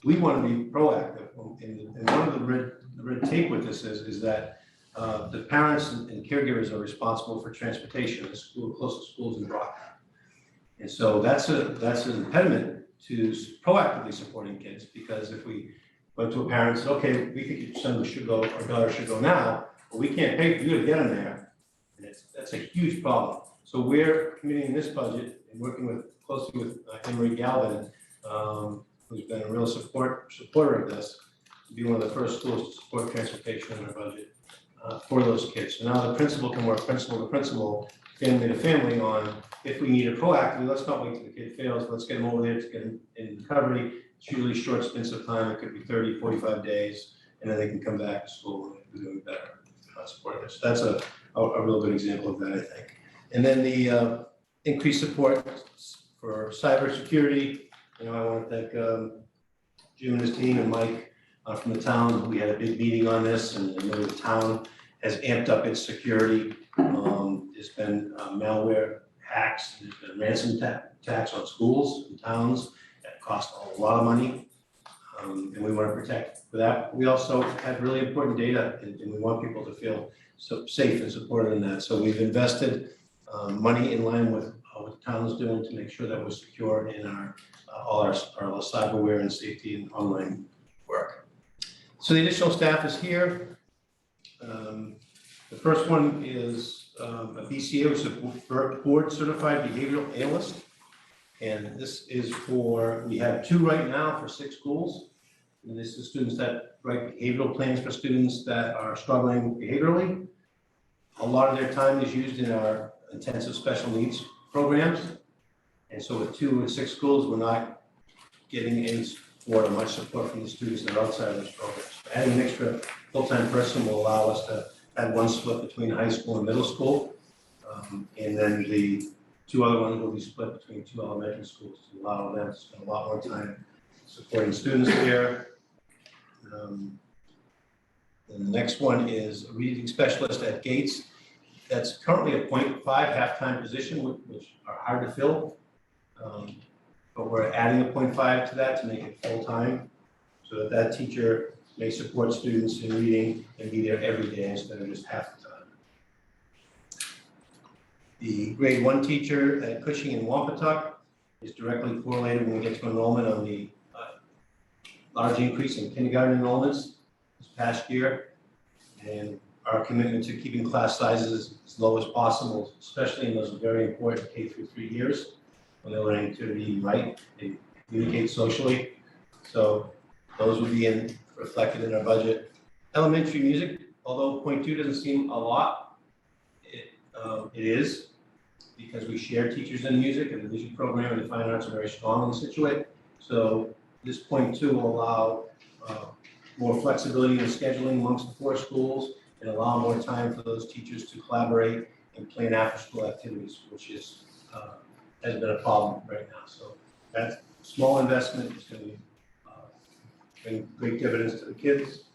We want to be proactive, and one of the red tape with this is that the parents and caregivers are responsible for transportation to school, closest schools in Brockton. And so that's an impediment to proactively supporting kids, because if we went to a parent and said, okay, we think your son should go, or daughter should go now, but we can't pay for you to get them there, and that's a huge problem. So we're committing this budget and working closely with Emery Galvin, who's been a real supporter of this, to be one of the first schools to support transportation in our budget for those kids. So now the principal can work principal to principal, family to family on, if we need it proactively, let's not wait till the kid fails, let's get them over there to get them in recovery. It's usually short stints of time, it could be 30, 45 days, and then they can come back to school and be doing better supporting this. So that's a real good example of that, I think. And then the increased support for cybersecurity. You know, I want to thank Jim and his team and Mike from the town. We had a big meeting on this, and I know the town has amped up its security. There's been malware hacks, there's been ransom attacks on schools and towns that cost a lot of money, and we want to protect for that. We also have really important data, and we want people to feel so safe and supported in that. So we've invested money in line with what the town is doing to make sure that we're secure in all our cyberware and safety and online work. So the additional staff is here. The first one is a BCA, which is a board certified behavioral analyst. And this is we have 2 right now for 6 schools. And this is students that write behavioral plans for students that are struggling behaviorally. A lot of their time is used in our intensive special needs programs. And so with 2 and 6 schools, we're not getting any support or much support from the students that are outside of those programs. So adding an extra full-time person will allow us to add 1 split between high school and middle school. And then the 2 other ones will be split between 2 elementary schools to allow them to spend a lot more time supporting students there. And the next one is a reading specialist at Gates. That's currently a 0.5 half-time position, which are hard to fill. But we're adding a 0.5 to that to make it full-time, so that teacher may support students in reading and be there every day instead of just half the time. The grade 1 teacher at Cushing and Wampatuck is directly correlated when we get to enrollment on the large increase in kindergarten enrollments this past year. And our commitment to keeping class sizes as low as possible, especially in those very important K through 3 years when they're learning to read, write, and communicate socially. So those would be reflected in our budget. Elementary music, although 0.2 doesn't seem a lot, it is, because we share teachers in music, and the music program and the fine arts are very strong in Scituate. So this 0.2 will allow more flexibility in scheduling amongst the 4 schools and allow more time for those teachers to collaborate and plan after-school activities, which is has been a problem right now. So that small investment is going to bring great dividends to the kids.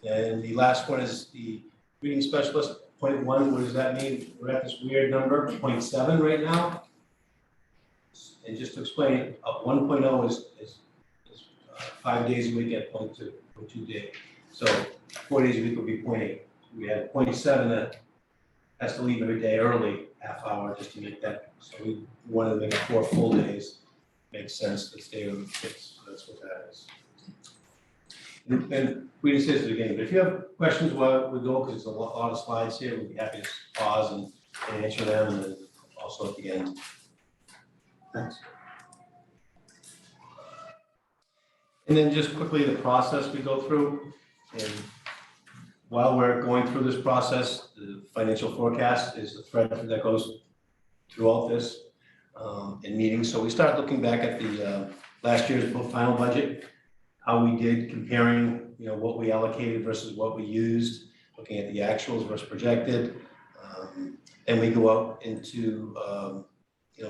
And the last one is the reading specialist, 0.1. What does that mean? We're at this weird number, 0.7 right now. And just to explain, 1.0 is 5 days a week at 0.2 days. So 4 days a week would be 0.8. We have 0.7 that has to leave every day early, half hour, just to make that. So we wanted to make it 4 full days. Makes sense to stay with the kids. So that's what that is. And we didn't say this again, but if you have questions while we go, because there's a lot of slides here, we'd be happy to pause and answer them, and then also at the end. Thanks. And then just quickly the process we go through. And while we're going through this process, the financial forecast is the thread that goes through all this in meetings. So we start looking back at the last year's final budget, how we did comparing, what we allocated versus what we used, looking at the actuals versus projected. And we go out into,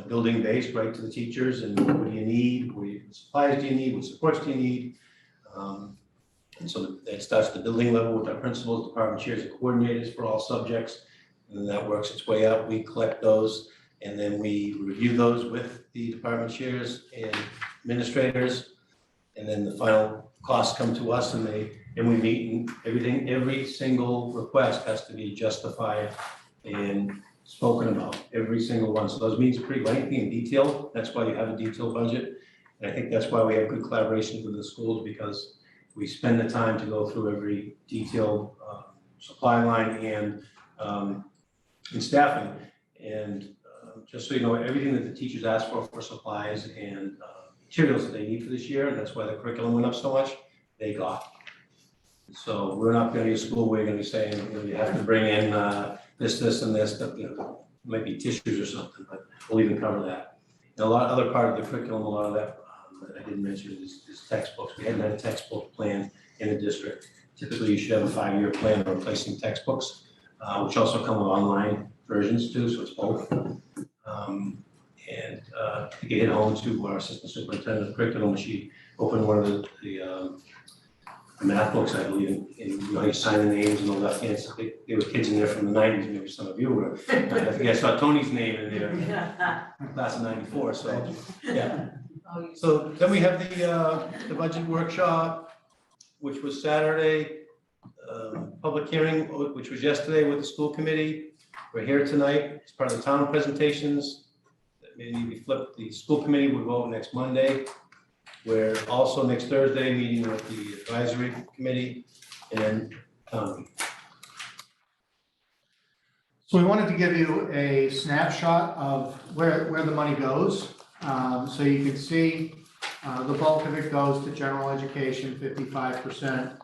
building based, right, to the teachers, and what do you need, what supplies do you need, what supports do you need? And so that starts at the building level with our principals, department chairs, and coordinators for all subjects. And then that works its way up. We collect those, and then we review those with the department chairs and administrators. And then the final costs come to us, and we meet, and every single request has to be justified and spoken about, every single one. So those meetings are pretty lengthy and detailed. That's why you have a detailed budget. And I think that's why we have good collaboration with the schools, because we spend the time to go through every detailed supply line and staffing. And just so you know, everything that the teachers ask for supplies and materials that they need for this year, and that's why the curriculum went up so much, they got. So we're not gonna be a school where you're gonna be saying, you have to bring in this, and this, that, might be tissues or something, but we'll even cover that. And a lot of other part of the curriculum, a lot of that I didn't mention is textbooks. We hadn't had a textbook plan in the district. Typically, you should have a 5-year plan of replacing textbooks, which also come with online versions too, so it's both. To get it home to our assistant superintendent of curriculum, she opened one of the math books, I believe, and you sign the names and all that. And there were kids in there from the 90s, maybe some of you were. I think I saw Tony's name in there, class of 94, so, yeah. So then we have the budget workshop, which was Saturday, public hearing, which was yesterday with the school committee. We're here tonight as part of the town presentations. Maybe we flip, the school committee will vote next Monday. We're also next Thursday meeting with the advisory committee and So we wanted to give you a snapshot of where the money goes. So you can see the bulk of it goes to general education, 55%,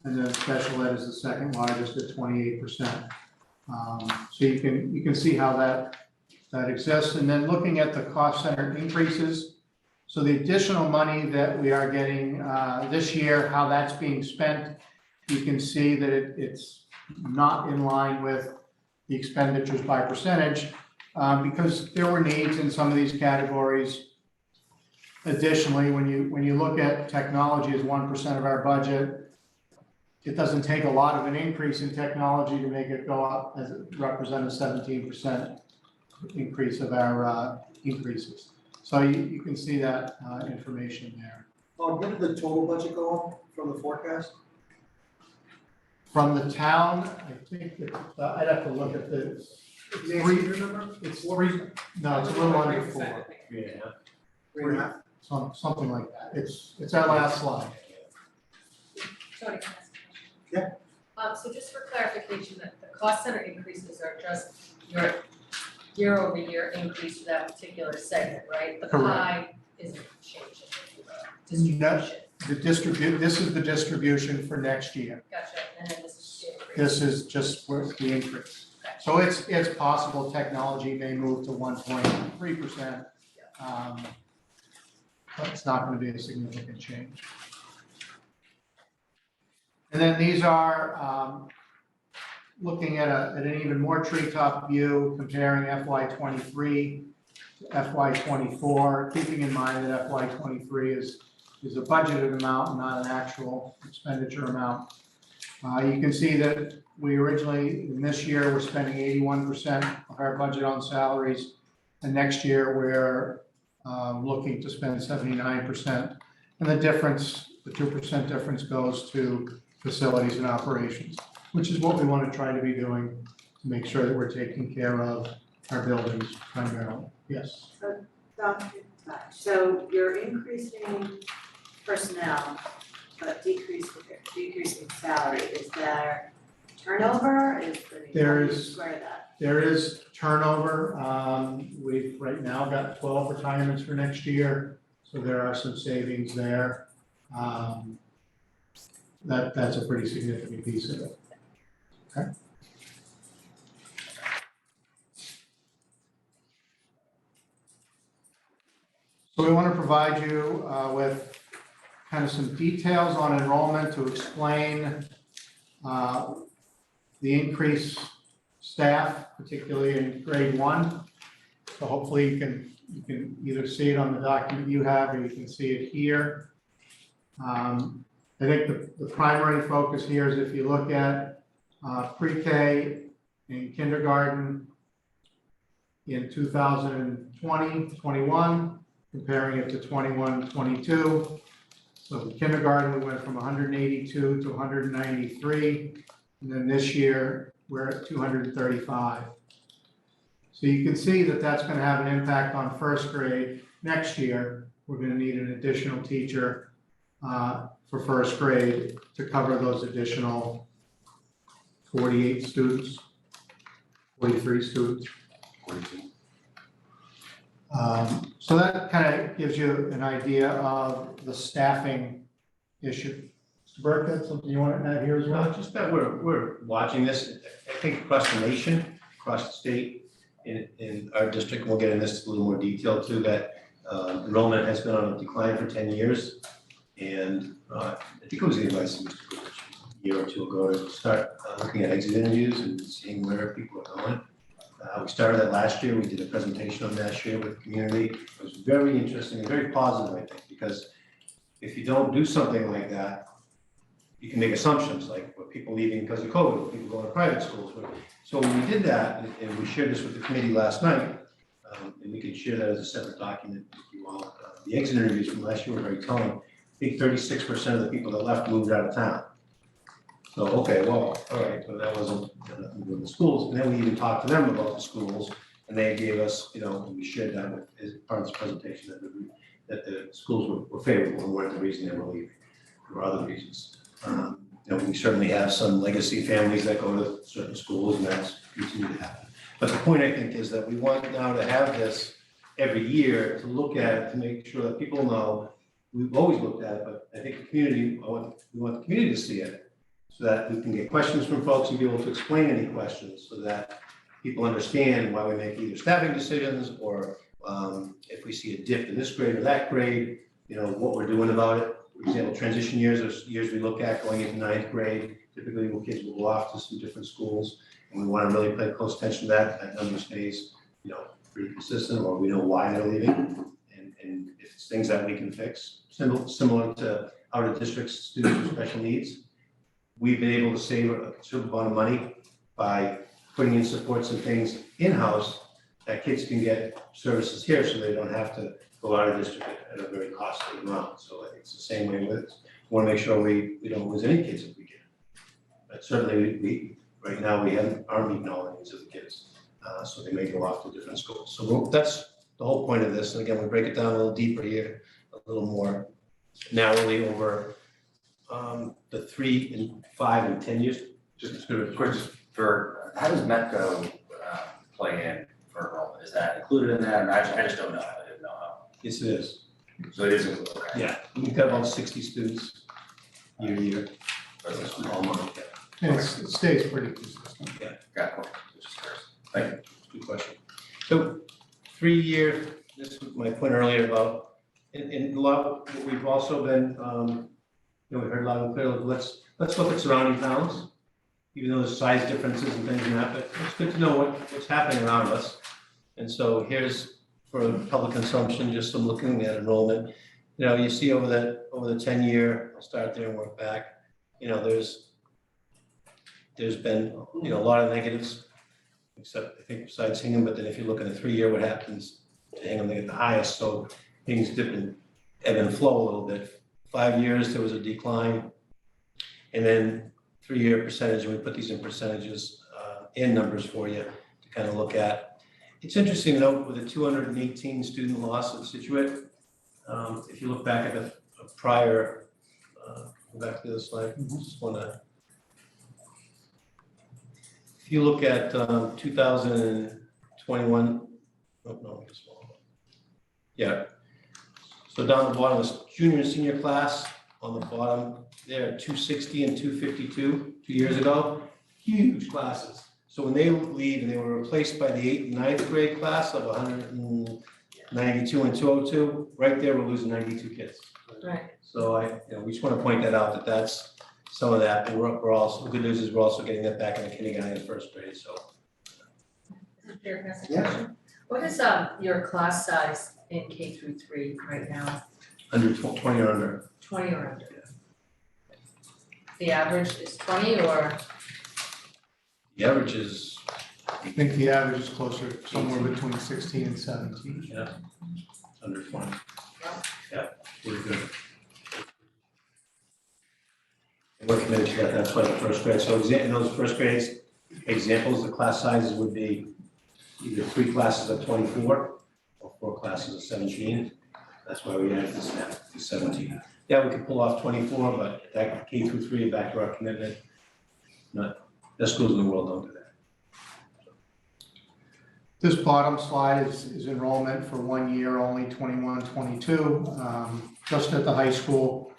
and then special ed is the second largest at 28%. So you can see how that exists. And then looking at the cost center increases, so the additional money that we are getting this year, how that's being spent, you can see that it's not in line with the expenditures by percentage, because there were needs in some of these categories. Additionally, when you look at technology as 1% of our budget, it doesn't take a lot of an increase in technology to make it go up, as it represents a 17% increase of our increases. So you can see that information there. What did the total budget go up from the forecast? From the town, I think, I'd have to look at the. It's three, no, it's a little under 4. Yeah. 3.5. Something like that. It's our last slide. Tony, can I ask a question? Yeah. So just for clarification, that the cost center increases are just your year-over-year increase for that particular segment, right? The pie isn't changing, distribution. This is the distribution for next year. Gotcha, and then this is the increase. This is just where the increase. So it's possible technology may move to 1.3%. But it's not going to be a significant change. And then these are looking at an even more treetop view, comparing FY23 to FY24, keeping in mind that FY23 is a budgeted amount, not an actual expenditure amount. You can see that we originally, in this year, we're spending 81% of our budget on salaries, and next year we're looking to spend 79%. And the difference, the 2% difference, goes to facilities and operations, which is what we want to try to be doing to make sure that we're taking care of our buildings primarily. Yes. So you're increasing personnel, but decreasing salary. Is there turnover? There is turnover. We've right now got 12 retirements for next year, so there are some savings there. That's a pretty significant piece of it. Okay. So we want to provide you with kind of some details on enrollment to explain the increased staff, particularly in grade 1. So hopefully you can either see it on the document you have, or you can see it here. I think the primary focus here is if you look at pre-K and kindergarten in 2020, 21, comparing it to 21, 22. So the kindergarten, we went from 182 to 193, and then this year, we're at 235. So you can see that that's going to have an impact on first grade. Next year, we're going to need an additional teacher for first grade to cover those additional 48 students, 43 students. 42. So that kind of gives you an idea of the staffing issue. Mr. Burke, that's something you want to add here as well? No, just that we're watching this, I think across the nation, across the state, in our district, we'll get in this a little more detail too, that enrollment has been on a decline for 10 years. And I think it was the advice of Mr. Goodrich a year or two ago to start looking at exit interviews and seeing where people are going. We started that last year. We did a presentation on that year with the community. It was very interesting and very positive, I think, because if you don't do something like that, you can make assumptions like people leaving because of COVID, people going to private schools. So when we did that, and we shared this with the committee last night, and we can share that as a separate document with you all. The exit interviews from last year were very telling. I think 36% of the people that left moved out of town. So, okay, well, all right, but that wasn't nothing to do with the schools. And then we even talked to them about the schools, and they gave us, we shared that with, as part of this presentation, that the schools were favorable and weren't the reason they were leaving. There were other reasons. We certainly have some legacy families that go to certain schools, and that's continued to happen. But the point, I think, is that we want now to have this every year to look at it, to make sure that people know. We've always looked at it, but I think the community, we want the community to see it, so that we can get questions from folks and be able to explain any questions, so that people understand why we make either staffing decisions, or if we see a dip in this grade or that grade, what we're doing about it. For example, transition years are years we look at going into 9th grade. Typically, when kids will go off to some different schools, and we want to really pay close attention to that. That number stays, pretty consistent, or we know why they're leaving, and if it's things that we can fix, similar to out of district students with special needs. We've been able to save a considerable amount of money by putting in supports and things in-house that kids can get services here, so they don't have to go out of district at a very costly amount. So I think it's the same way with this. We want to make sure we don't lose any kids if we can. But certainly we right now we aren't meeting all the needs of the kids, so they may go off to different schools. So that's the whole point of this. And again, we break it down a little deeper here, a little more narrowly over the 3 and 5 and 10 years. Just a quick, for how does Metco play in for enrollment? Is that included in that? I just don't know. I didn't know how. Yes, it is. So it is included, okay. Yeah, we've got about 60 students year to year. That's a small All amount. month, yeah. And it stays pretty consistent. Yeah. Got it. Just curious. Thank you. Good question. So 3 year, this was my point earlier about, in a lot, what we've also been, we heard loud and clear, let's look at surrounding towns, even though there's size differences and things like that, but it's good to know what's happening around us. And so here's, for public consumption, just some looking at enrollment. You see over the 10 year, I'll start there and work back. There's been, a lot of negatives, except I think besides Hingham, but then if you look at the 3 year, what happens to Hingham, they get the highest, so things dip and ebb and flow a little bit. 5 years, there was a decline. And then 3 year percentage, and we put these in percentages in numbers for you to kind of look at. It's interesting to note with a 218 student loss at Scituate, if you look back at the prior, go back to the slide, just wanna, if you look at 2021, yeah. So down the bottom is junior and senior class on the bottom there, 260 and 252 2 years ago, huge classes. So when they leave and they were replaced by the 8th and 9th grade class of 192 and 202, right there we're losing 92 kids. Right. So we just want to point that out, that's some of that, and we're also, the good news is we're also getting that back in the kindergarten and first grade, so. Chair, can I ask a Yeah. question? What is your class size in K through 3 right now? Under 20 or under. 20 or under? The average is 20 or? The average is, I think the average is closer, somewhere between 16 and 17. yeah, under 20. Yeah, pretty good. And we're committed to that, that's why the first grade, so in those first grades, examples, the class sizes would be either 3 classes of 24 or 4 classes of 17. That's why we added this now to 17. Yeah, we could pull off 24, but that K through 3 and back to our commitment, not, the schools in the world don't do that. This bottom slide is enrollment for 1 year only, 21, 22, just at the high school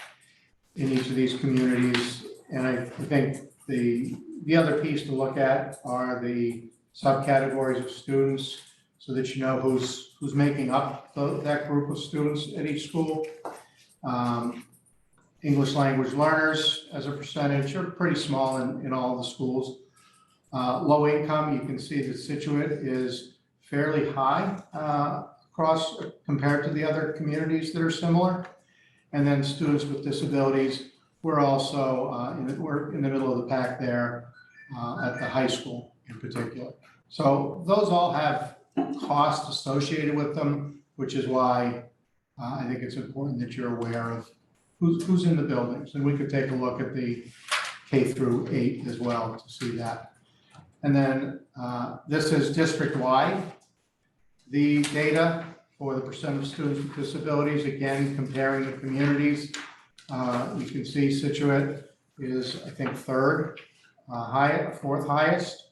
in each of these communities. And I think the other piece to look at are the subcategories of students so that you know who's making up that group of students at each school. English language learners as a percentage are pretty small in all the schools. Low income, you can see that Scituate is fairly high across compared to the other communities that are similar. And then students with disabilities, we're also we're in the middle of the pack there at the high school in particular. So those all have costs associated with them, which is why I think it's important that you're aware of who's in the buildings. And we could take a look at the K through 8 as well to see that. And then this is district-wide. The data for the percent of students with disabilities, again, comparing the communities. You can see Scituate is, I think, 3rd, 4th highest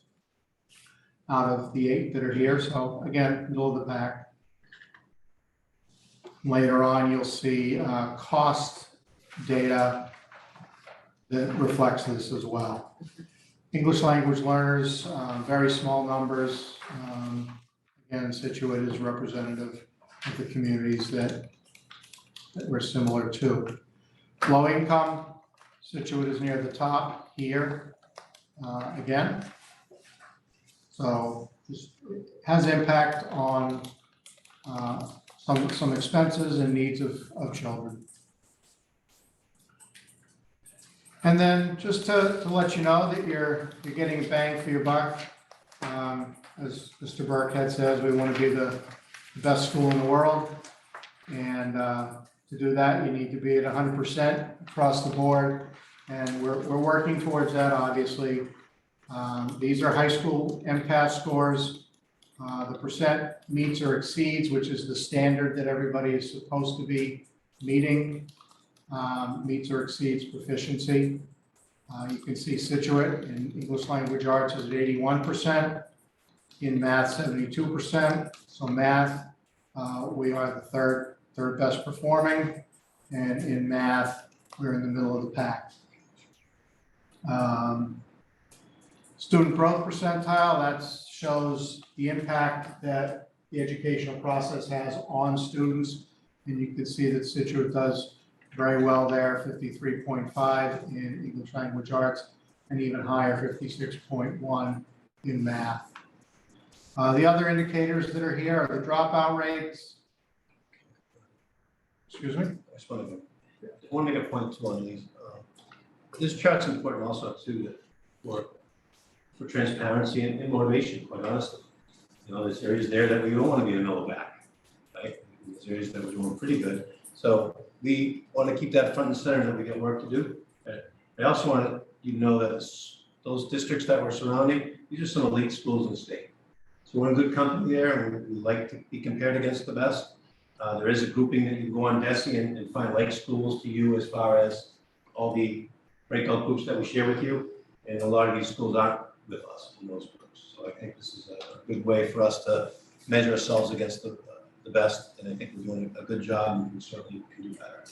out of the 8 that are here. So again, middle of the pack. Later on, you'll see cost data that reflects this as well. English language learners, very small numbers. Again, Scituate is representative of the communities that we're similar to. Low income, Scituate is near the top here again. So this has impact on some expenses and needs of children. And then just to let you know that you're getting a bang for your buck. As Mr. Burkhead says, we want to be the best school in the world. And to do that, you need to be at 100% across the board. And we're working towards that, obviously. These are high school MCAS scores. The percent meets or exceeds, which is the standard that everybody is supposed to be meeting, meets or exceeds proficiency. You can see Scituate in English language arts is at 81%, in math 72%. So math, we are the third best performing, and in math, we're in the middle of the pack. Student growth percentile, that shows the impact that the educational process has on students. And you can see that Scituate does very well there, 53.5 in English language arts, and even higher, 56.1 in math. The other indicators that are here are the dropout rates. Excuse me? I just want to make a point too on these. This chart's important also too, for transparency and motivation, quite honestly. You know, there's areas there that we don't want to be in the middle back, right? There's areas that we're doing pretty good. So we want to keep that front and center that we got work to do. I also want you to know that those districts that we're surrounding, these are some elite schools in the state. So we're in good company there, and we like to be compared against the best. There is a grouping that you go on DESI and find like schools to you as far as all the breakout groups that we share with you. And a lot of these schools aren't with us in those groups. So I think this is a good way for us to measure ourselves against the best. And I think we're doing a good job, and we certainly can do better.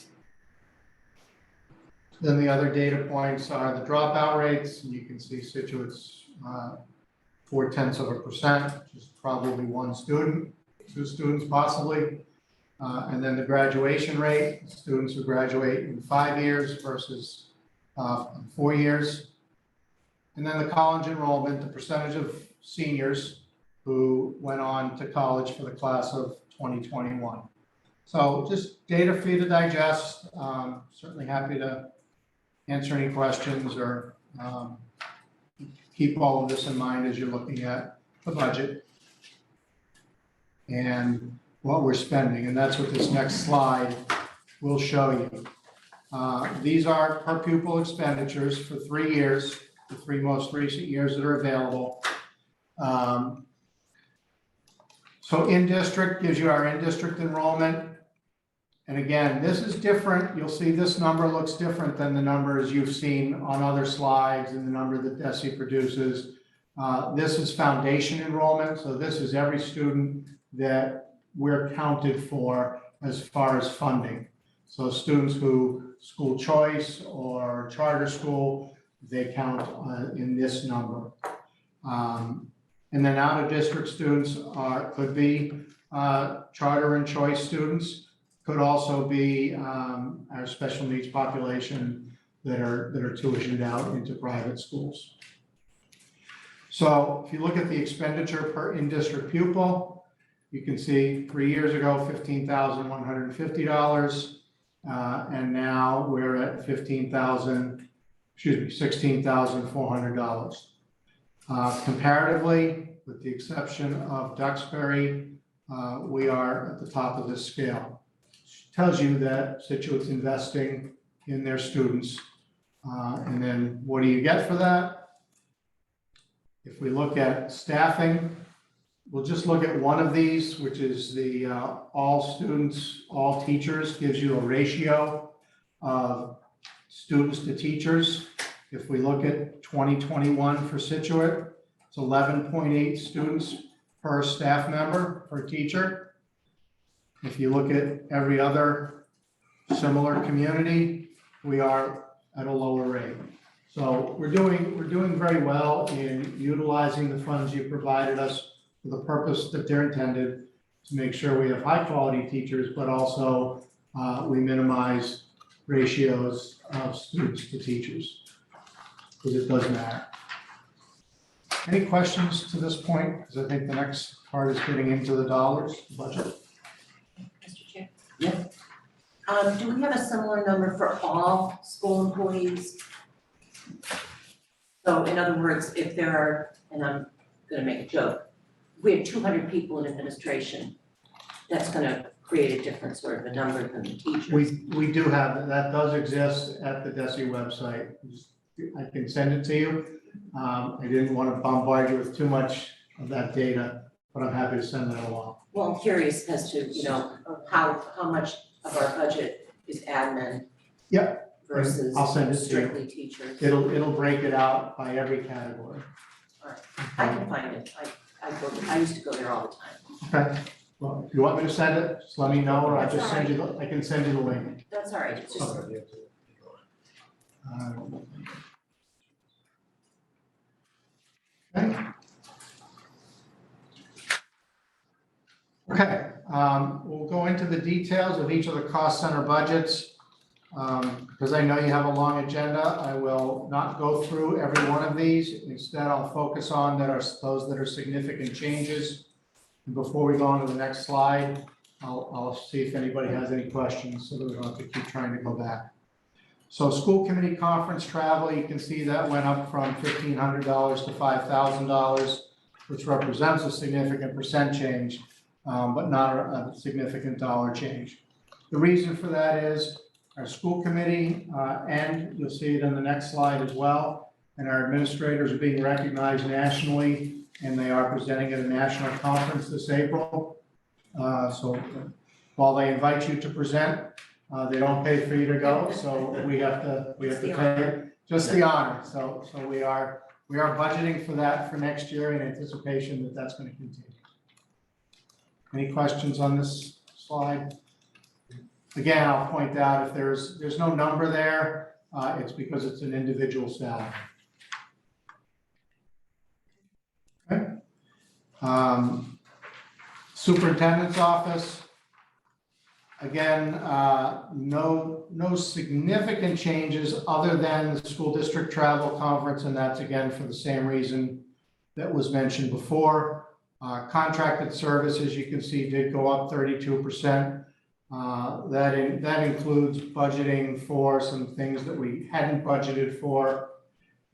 Then the other data points are the dropout rates, and you can see Scituate's 0.4%, which is probably 1 student, 2 students possibly. And then the graduation rate, students who graduate in 5 years versus 4 years. And then the college enrollment, the percentage of seniors who went on to college for the class of 2021. So just data for you to digest. Certainly happy to answer any questions or keep all of this in mind as you're looking at the budget and what we're spending. And that's what this next slide will show you. These are per pupil expenditures for 3 years, the 3 most recent years that are available. So in district gives you our in district enrollment. And again, this is different. You'll see this number looks different than the numbers you've seen on other slides and the number that DESE produces. This is foundation enrollment. So this is every student that we're counted for as far as funding. So students who school choice or charter school, they count in this number. And then out of district students could be charter and choice students, could also be our special needs population that are tuitioned out into private schools. So if you look at the expenditure per in-district pupil, you can see 3 years ago, $15,150. And now we're at $16,400. Comparatively, with the exception of Duxbury, we are at the top of this scale. Tells you that Scituate's investing in their students. And then what do you get for that? If we look at staffing, we'll just look at one of these, which is the all students, all teachers, gives you a ratio of students to teachers. If we look at 2021 for Scituate, it's 11.8 students per staff member, per teacher. If you look at every other similar community, we are at a lower rate. So we're doing very well in utilizing the funds you provided us for the purpose that they're intended, to make sure we have high quality teachers, but also we minimize ratios of students to teachers, because it does matter. Any questions to this point? Because I think the next part is getting into the dollars, budget. Mr. Chair? Yes. Do we have a similar number for all school employees? So in other words, if there are, and I'm gonna make a joke, we have 200 people in administration, that's gonna create a different sort of a number than the teachers. We do have, that does exist at the DESE website. I can send it to you. I didn't want to bombard you with too much of that data, but I'm happy to send that along. Well, I'm curious as to, how much of our budget is admin. Yep. Versus I'll send it to you. strictly teachers. It'll break it out by every category. All right, I can find it, I used to go there all the time. Okay, well, if you want me to send it, just let me know, or I just send you, I can send you the link. That's all right, it's just. Okay, we'll go into the details of each of the cost center budgets. Because I know you have a long agenda, I will not go through every one of these. Instead, I'll focus on those that are significant changes. And before we go on to the next slide, I'll see if anybody has any questions so that we don't have to keep trying to go back. So school committee conference travel, you can see that went up from $1,500 to $5,000, which represents a significant percent change, but not a significant dollar change. The reason for that is our school committee, and you'll see it in the next slide as well, and our administrators are being recognized nationally, and they are presenting at a national conference this April. So while they invite you to present, they don't pay for you to go, so we have to pay just the honor. So we are budgeting for that for next year in anticipation that that's going to continue. Any questions on this slide? Again, I'll point out if there's no number there, it's because it's an individual salary. Okay. Superintendent's office. again, no significant changes other than the school district travel conference, and that's again for the same reason that was mentioned before. Contracted services, you can see, did go up 32%. That includes budgeting for some things that we hadn't budgeted for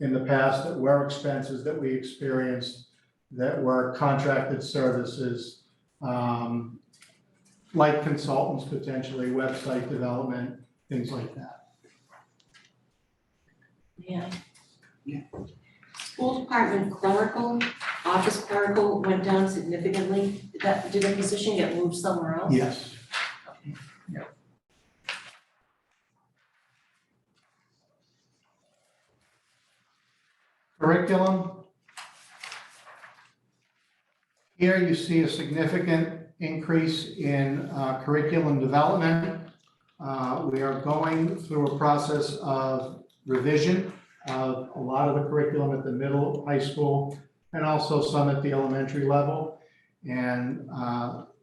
in the past that were expenses that we experienced that were contracted services, like consultants potentially, website development, things like that. Yeah. School department clerical, office clerical went down significantly. Did the position get moved somewhere else? Yes. Okay. Curriculum. Here you see a significant increase in curriculum development. We are going through a process of revision of a lot of the curriculum at the middle, high school, and also some at the elementary level. And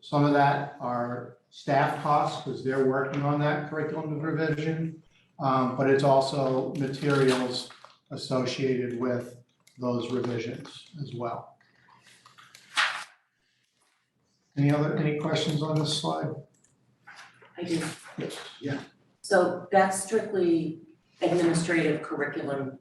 some of that are staff costs because they're working on that curriculum revision. But it's also materials associated with those revisions as well. Any questions on this slide? I do. Yes. Yeah. So that's strictly administrative curriculum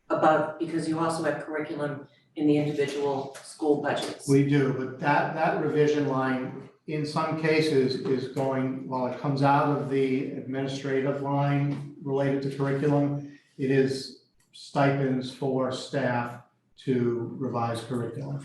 above, because you also have curriculum in the individual school budgets. We do, but that revision line, in some cases, is going, while it comes out of the administrative line related to curriculum, it is stipends for staff to revise curriculum.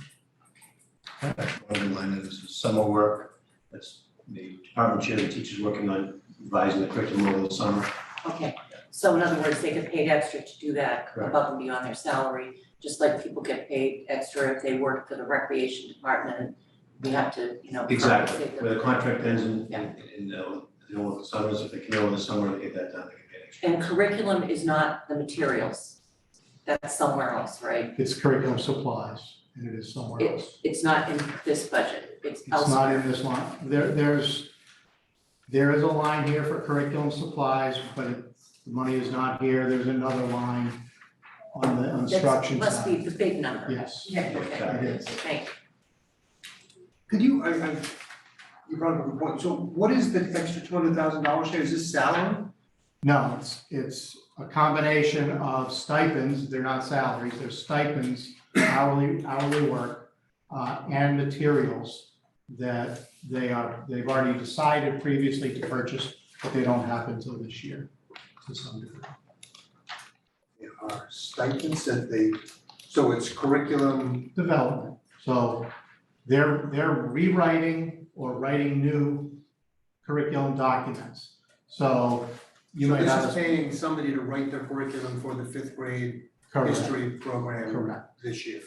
One of the line items, summer work, that's the department chair, the teachers working on revising the curriculum over the summer. Okay, so in other words, they get paid extra to do that Correct. above and beyond their salary, just like people get paid extra if they work for the recreation department. We have to, Exactly, compensate them. where the contract ends Yeah. in the summers, if they come in over the summer, they get that done, they get paid extra. And curriculum is not the materials. That's somewhere else, right? It's curriculum supplies, and it is somewhere else. It's not in this budget, it's It's not elsewhere. in this line. There is a line here for curriculum supplies, but the money is not here. There's another line on the instruction That must be side. the big number. Yes. Okay, It is. thank you. Could you, you brought up a good point. So what is the extra $200,000 here? Is this salary? No, it's a combination of stipends. They're not salaries. They're stipends, hourly work, and materials that they've already decided previously to purchase, but they don't happen until this year to some degree. There are stipends that so it's curriculum development. So they're rewriting or writing new curriculum documents. So you might have. So this is paying somebody to write their curriculum for the 5th grade Correct. history program Correct. this year.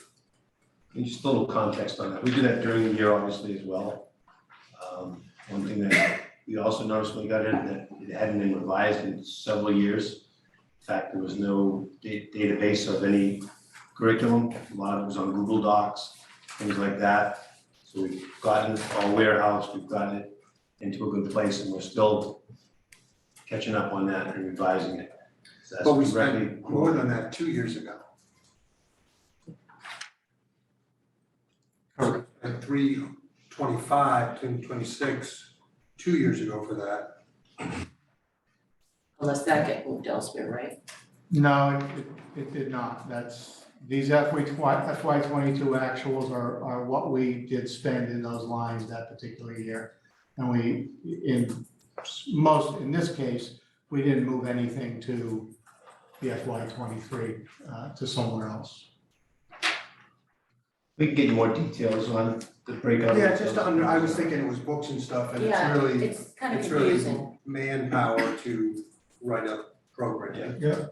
And just a little context on that, we do that during the year, obviously, as well. One thing that we also noticed when we got in, that it hadn't been revised in several years. In fact, there was no database of any curriculum, a lot of it was on Google Docs, things like that. So we've gotten it all warehoused, we've gotten it into a good place, and we're still catching up on that and revising it. So that's But we directly- spent more than that 2 years ago. At 325, 226, 2 years ago for that. Unless that get moved elsewhere, right? No, it did not. These FY 22 actuals are what we did spend in those lines that particular year. And in this case, we didn't move anything to the FY 23 to somewhere else. We can get you more details on the breakout. Yeah, just I was thinking it was books and stuff, and Yeah, it's really, it's kind of it's really confusing. manpower to write a program. Yeah.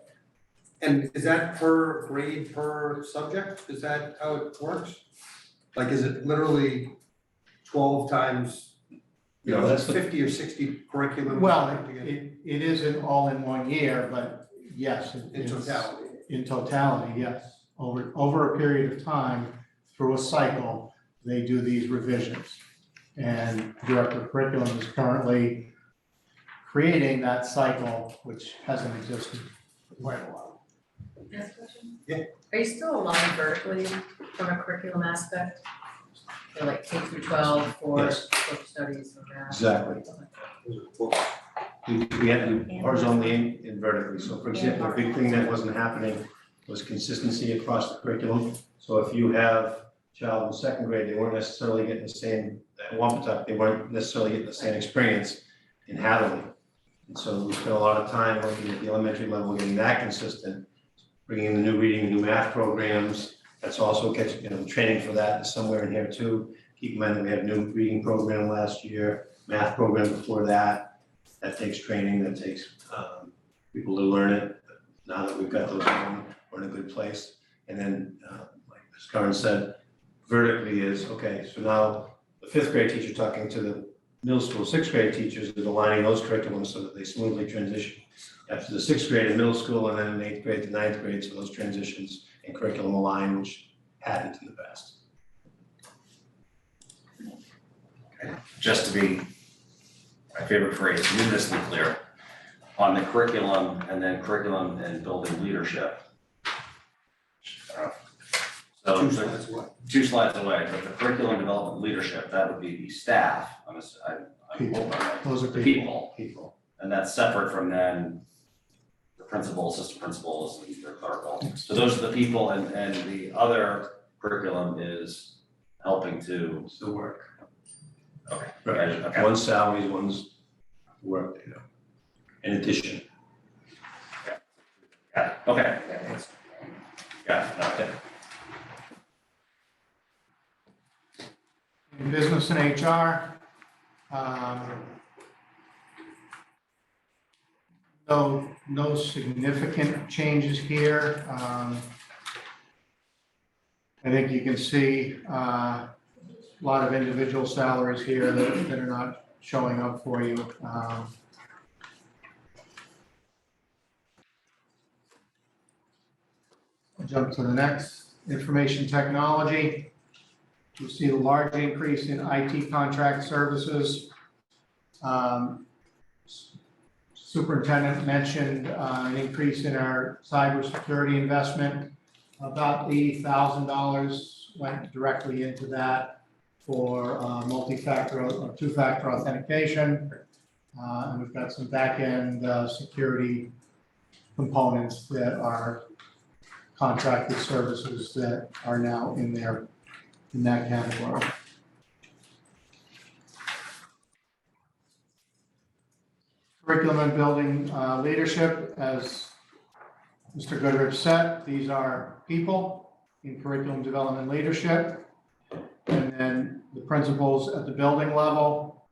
And is that per grade, per subject? Is that how it works? Like, is it literally 12 times, No, that's the- 50 or 60 curriculum? Well, it isn't all in one year, but yes. In it's- totality. In totality, yes. Over a period of time, through a cycle, they do these revisions. and Director of Curriculum is currently creating that cycle, which hasn't existed for quite a while. Next question? Yeah. Are you still aligned vertically from a curriculum aspect? So like K through 12 for Yes. social studies or math? Exactly. We had to horizontally and vertically. So for example, a big thing that wasn't happening was consistency across the curriculum. So if you have a child in second grade, they weren't necessarily getting the same, at Wampatuck, they weren't necessarily getting the same experience in Hadley. And so we spent a lot of time working at the elementary level, getting that consistent, bringing in the new reading, new math programs. That's also getting, training for that is somewhere in here too. Keep in mind that we had a new reading program last year, math program before that. That takes training, that takes people to learn it. Now that we've got those going, we're in a good place. And then, like as Karen said, vertically is, okay, so now the 5th grade teacher talking to the middle school, 6th grade teachers is aligning those curriculums so that they smoothly transition after the 6th grade and middle school, and then in 8th grade to 9th grade, so those transitions and curriculum align, which hadn't in the past. Just to be, my favorite phrase, unanimously clear, on the curriculum and then curriculum and building leadership. So Two slides away. 2 slides away, but the curriculum development leadership, that would be the staff, I'm hoping, Those are the people. And that's separate from then the principals, assistant principals, and their clerical. So those are the people, and the other curriculum is helping to. It's the work. Okay. Right. Okay. One's salaries, one's work, in addition. Got it. Okay. Yeah, okay. In business and HR, no significant changes here. I think you can see a lot of individual salaries here that are not showing up for you. I'll jump to the next, information technology. You see the large increase in IT contract services. Superintendent mentioned an increase in our cybersecurity investment. About $80,000 went directly into that for multi-factor or two-factor authentication. And we've got some back-end security components that are contracted services that are now in that category. Curriculum and building leadership, as Mr. Goodrich said, these are people in curriculum development leadership. And then the principals at the building level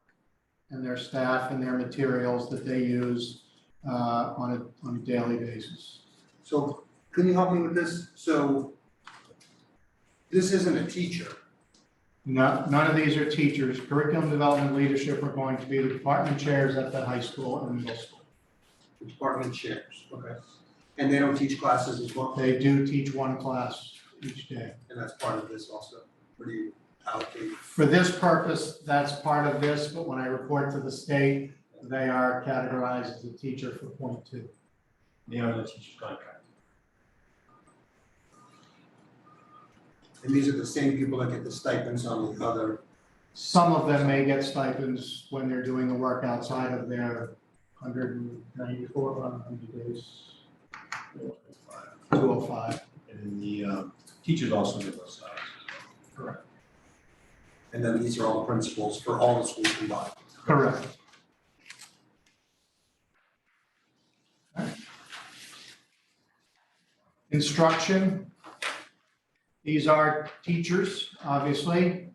and their staff and their materials that they use on a daily basis. So can you help me with this? So this isn't a teacher. No, none of these are teachers. Curriculum development leadership are going to be the department chairs at the high school and middle school. The department chairs, okay. And they don't teach classes as well? They do teach one class each day. And that's part of this also? Or do you allocate? For this purpose, that's part of this, but when I report to the state, they are categorized as a teacher for point 2. They are the teacher's contract. And these are the same people that get the stipends on the other? Some of them may get stipends when they're doing the work outside of their 194 or 100 days. 205. And the teachers also get those salaries. Correct. And then these are all the principals for all the schools combined? Correct. Instruction. These are teachers, obviously.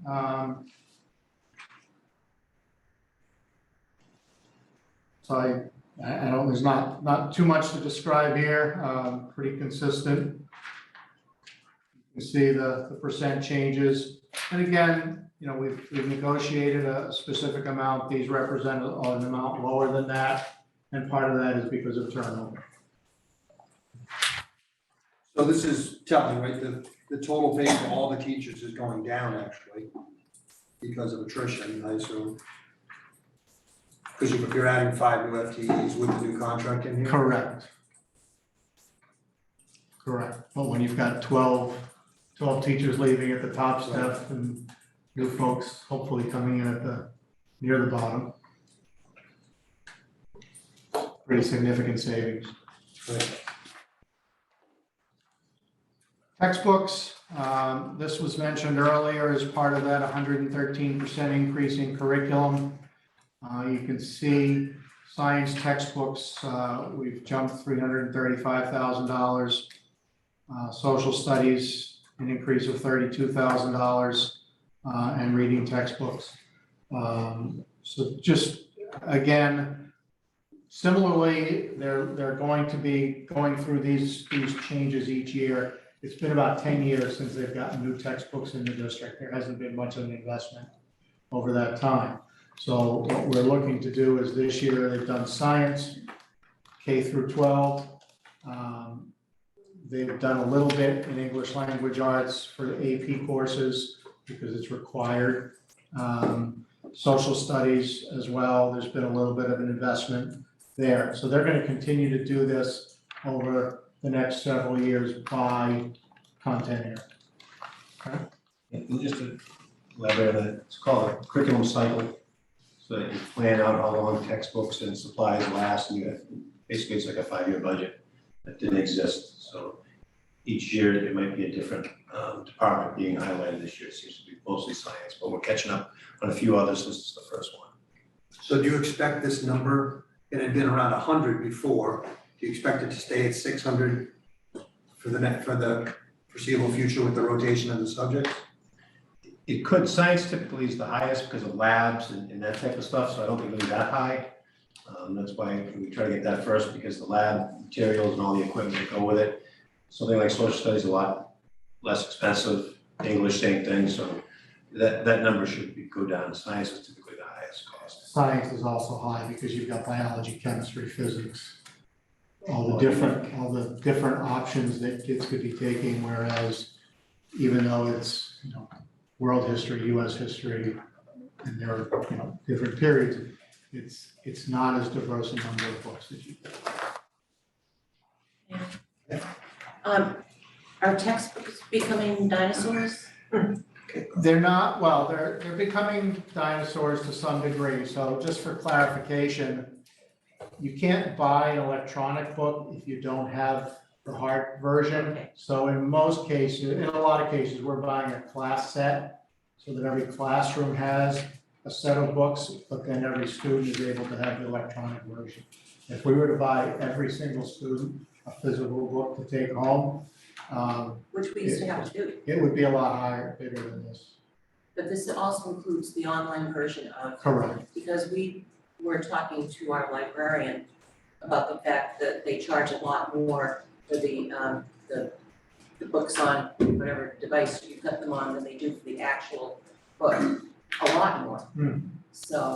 So I don't, there's not too much to describe here, pretty consistent. You can see the percent changes. And again, we've negotiated a specific amount. These represent an amount lower than that. And part of that is because of turnover. So this is telling, right, the total pay for all the teachers is going down actually. because of attrition, I assume. Because you're adding 5 new FTEs with the new contract in here? Correct. Correct. But when you've got 12 teachers leaving at the top step and new folks hopefully coming in at near the bottom. Pretty significant savings. Right. Textbooks, this was mentioned earlier as part of that 113% increase in curriculum. You can see science textbooks, we've jumped $335,000. Social studies, an increase of $32,000, and reading textbooks. So just, again, similarly, they're going to be going through these changes each year. It's been about 10 years since they've gotten new textbooks in the district. There hasn't been much of an investment over that time. So what we're looking to do is this year, they've done science, K through 12. They've done a little bit in English language arts for AP courses because it's required. Social studies as well, there's been a little bit of an investment there. So they're going to continue to do this over the next several years by content area. Okay. And just to elaborate on that, it's called a curriculum cycle. So that you plan out how long textbooks and supplies last, and you have, basically it's like a 5-year budget that didn't exist. So each year it might be a different department being highlighted. This year it seems to be mostly science, but we're catching up on a few others. This is the first one. So do you expect this number, it had been around 100 before, do you expect it to stay at 600 for the foreseeable future with the rotation of the subjects? It could. Science typically is the highest because of labs and that type of stuff, so I don't think it'll be that high. That's why we try to get that first, because the lab materials and all the equipment that go with it. Something like social studies is a lot less expensive. English, same thing, so that number should go down. Science is typically the highest cost. Science is also high because you've got biology, chemistry, physics, all the different options that kids could be taking, whereas even though it's, world history, US history, and there are, different periods, it's not as diverse a number of books as you get. Are textbooks becoming dinosaurs? They're not, well, they're becoming dinosaurs to some degree. So just for clarification, you can't buy an electronic book if you don't have the hard version. Okay. So in most cases, in a lot of cases, we're buying a class set so that every classroom has a set of books, but then every student is able to have the electronic version. If we were to buy every single student a physical book to take home, Which we used to have to do. it would be a lot higher, bigger than this. But this also includes the online version of. Correct. Because we were talking to our librarian about the fact that they charge a lot more for the books on whatever device you cut them on than they do for the actual book, a lot more. So,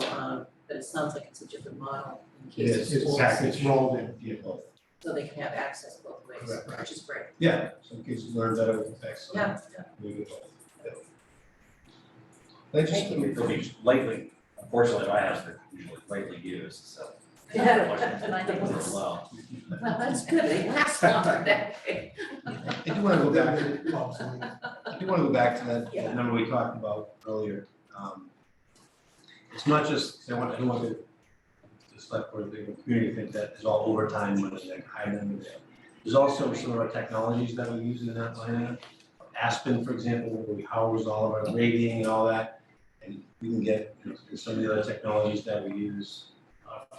but it sounds like it's a different model in case of schools. It's rolled in. Yeah, both. So they can have access both ways, Correct. which is great. Yeah, some kids learn better with text. So Yeah. we do both. They just They'll be lightly, unfortunately, my house, they're usually lightly used, so. Yeah. Well. Well, that's good, they last longer that way. I do want to go back to that number we talked about earlier. It's not just, I don't want the select board, the community to think that is all overtime money, like high number there. There's also some of our technologies that we use in that line item. Aspen, for example, where we house all of our rating and all that. And we can get some of the other technologies that we use,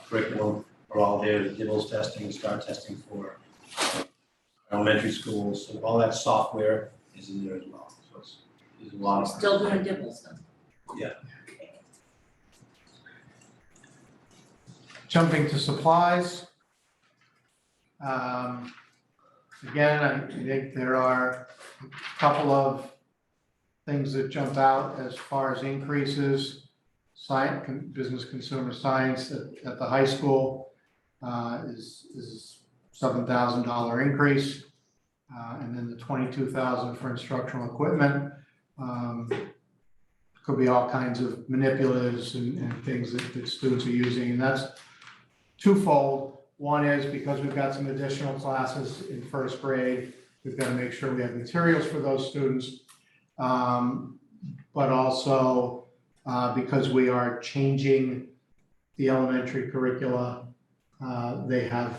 curriculum are all there, the DIBELS testing, STAR testing for elementary schools. So all that software is in there as well. So there's a lot of. Still doing DIBELS then? Yeah. Jumping to supplies. Again, I think there are a couple of things that jump out as far as increases. Science, business consumer science at the high school is $7,000 increase, and then the $22,000 for instructional equipment. could be all kinds of manipulatives and things that students are using, and that's twofold. One is because we've got some additional classes in first grade, we've got to make sure we have materials for those students. But also because we are changing the elementary curricula, they have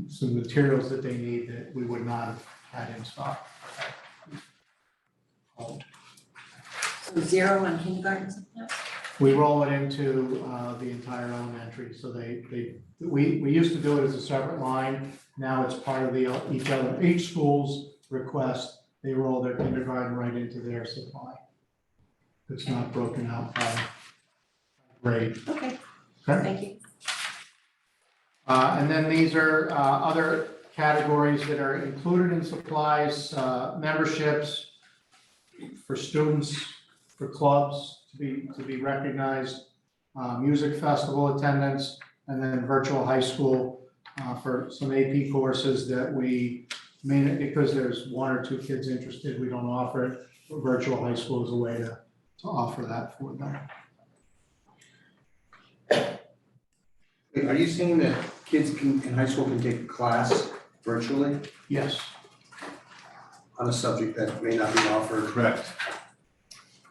some materials that they need that we would not have had in stock. So 0 on kindergarten sometimes? We roll it into the entire elementary, so we used to do it as a separate line. Now it's part of each school's request. They roll their kindergarten right into their supply. It's not broken out by grade. Okay, Okay. thank you. And then these are other categories that are included in supplies, memberships for students, for clubs to be recognized, music festival attendance, and then virtual high school for some AP courses that we may, because there's 1 or 2 kids interested, we don't offer it. Virtual high school is a way to offer that for them. Are you saying that kids in high school can take a class virtually Yes. on a subject that may not be offered? Correct.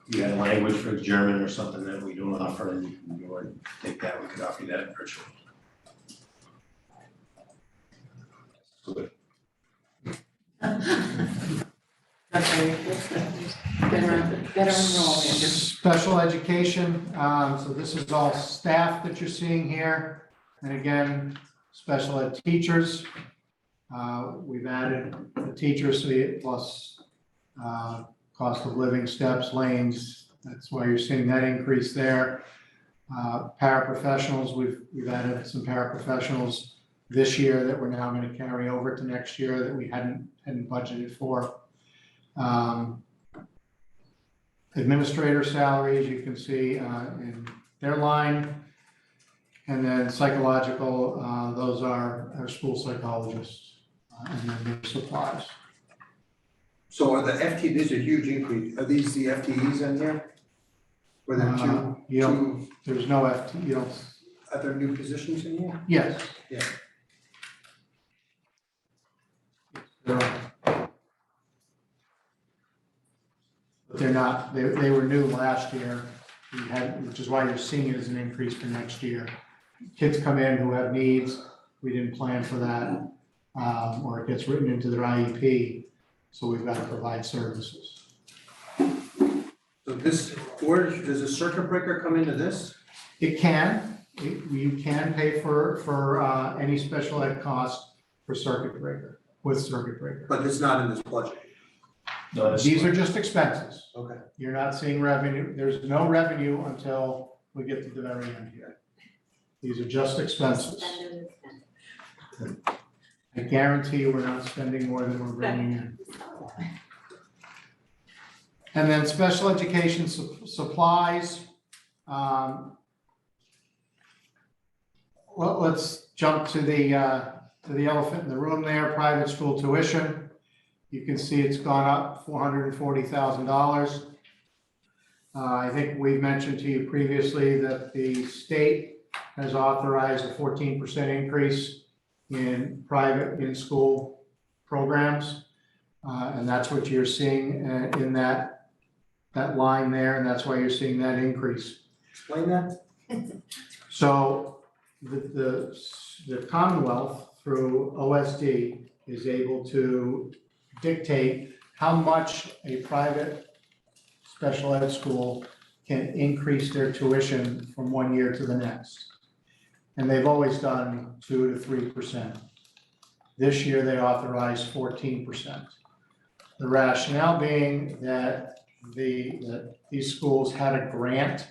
You had a language for German or something that we don't offer, and you would take that, we could offer you that virtually. Good. Better enrollment. Special education, so this is all staff that you're seeing here. And again, special ed teachers. We've added the teachers plus cost of living steps, lanes. That's why you're seeing that increase there. Paraprofessionals, we've added some paraprofessionals this year that we're now going to carry over to next year that we hadn't budgeted for. Administrator salaries, you can see in their line. And then psychological, those are our school psychologists, and then their supplies. So are the these are huge increase, are these the FTEs in here? Were there There's no FT, you don't. Are there new positions in here? Yes. Yeah. There are. But they're not, they were new last year, which is why you're seeing it as an increase for next year. Kids come in who have needs, we didn't plan for that, or it gets written into their IEP, so we've got to provide services. So this, where does a circuit breaker come into this? It can, you can pay for any special ed cost for circuit breaker, with circuit breaker. But it's not in this budget. No, These are just expenses. Okay. You're not seeing revenue, there's no revenue until we get to the very end here. These are just expenses. I guarantee you we're not spending more than we're bringing in. And then special education supplies. Well, let's jump to the elephant in the room there, private school tuition. You can see it's gone up $440,000. I think we've mentioned to you previously that the state has authorized a 14% increase in private in-school programs. And that's what you're seeing in that line there, and that's why you're seeing that increase. Explain that. So the Commonwealth through OSD is able to dictate how much a private special ed school can increase their tuition from one year to the next. And they've always done 2 to 3%. This year they authorized 14%. The rationale being that these schools had a grant.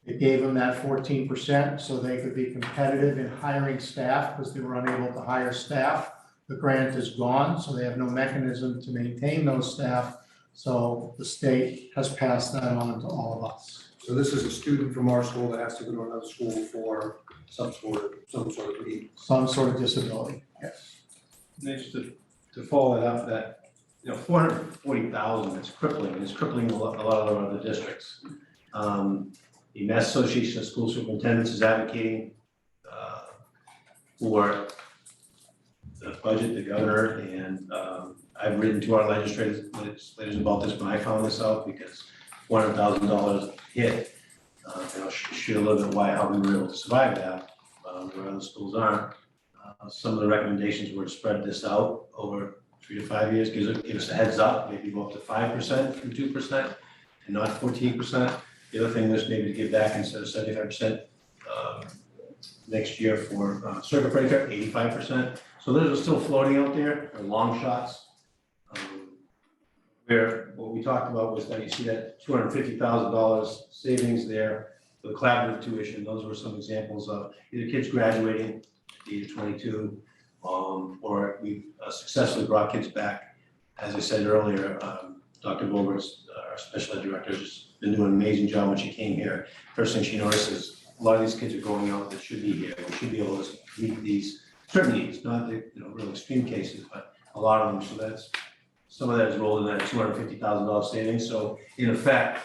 It gave them that 14% so they could be competitive in hiring staff because they were unable to hire staff. The grant is gone, so they have no mechanism to maintain those staff. So the state has passed that on to all of us. So this is a student from our school that has to go to another school for some sort of need. Some sort of disability, yes. And just to follow that up, $440,000, it's crippling, it's crippling a lot of other districts. The Mass Association of School Superintendents is advocating for the budget, the governor, and I've written to our legislators about this when I found this out, because $400,000 hit, share a little bit how we were able to survive that, where other schools aren't. Some of the recommendations were to spread this out over 3 to 5 years, give us a heads up, maybe go up to 5% from 2% and not 14%. The other thing was maybe to give back instead of 75% next year for circuit breaker, 85%. So those are still floating out there, they're long shots. Where what we talked about was that you see that $250,000 savings there for the collaborative tuition. Those were some examples of either kids graduating at the age of 22, or we've successfully brought kids back. As I said earlier, Dr. Bowers, our special ed director, has been doing an amazing job when she came here. First thing she noticed is a lot of these kids are going out that should be here. We should be able to meet these certain needs, not the real extreme cases, but a lot of them. So that's some of that is rolled in that $250,000 savings. So in effect,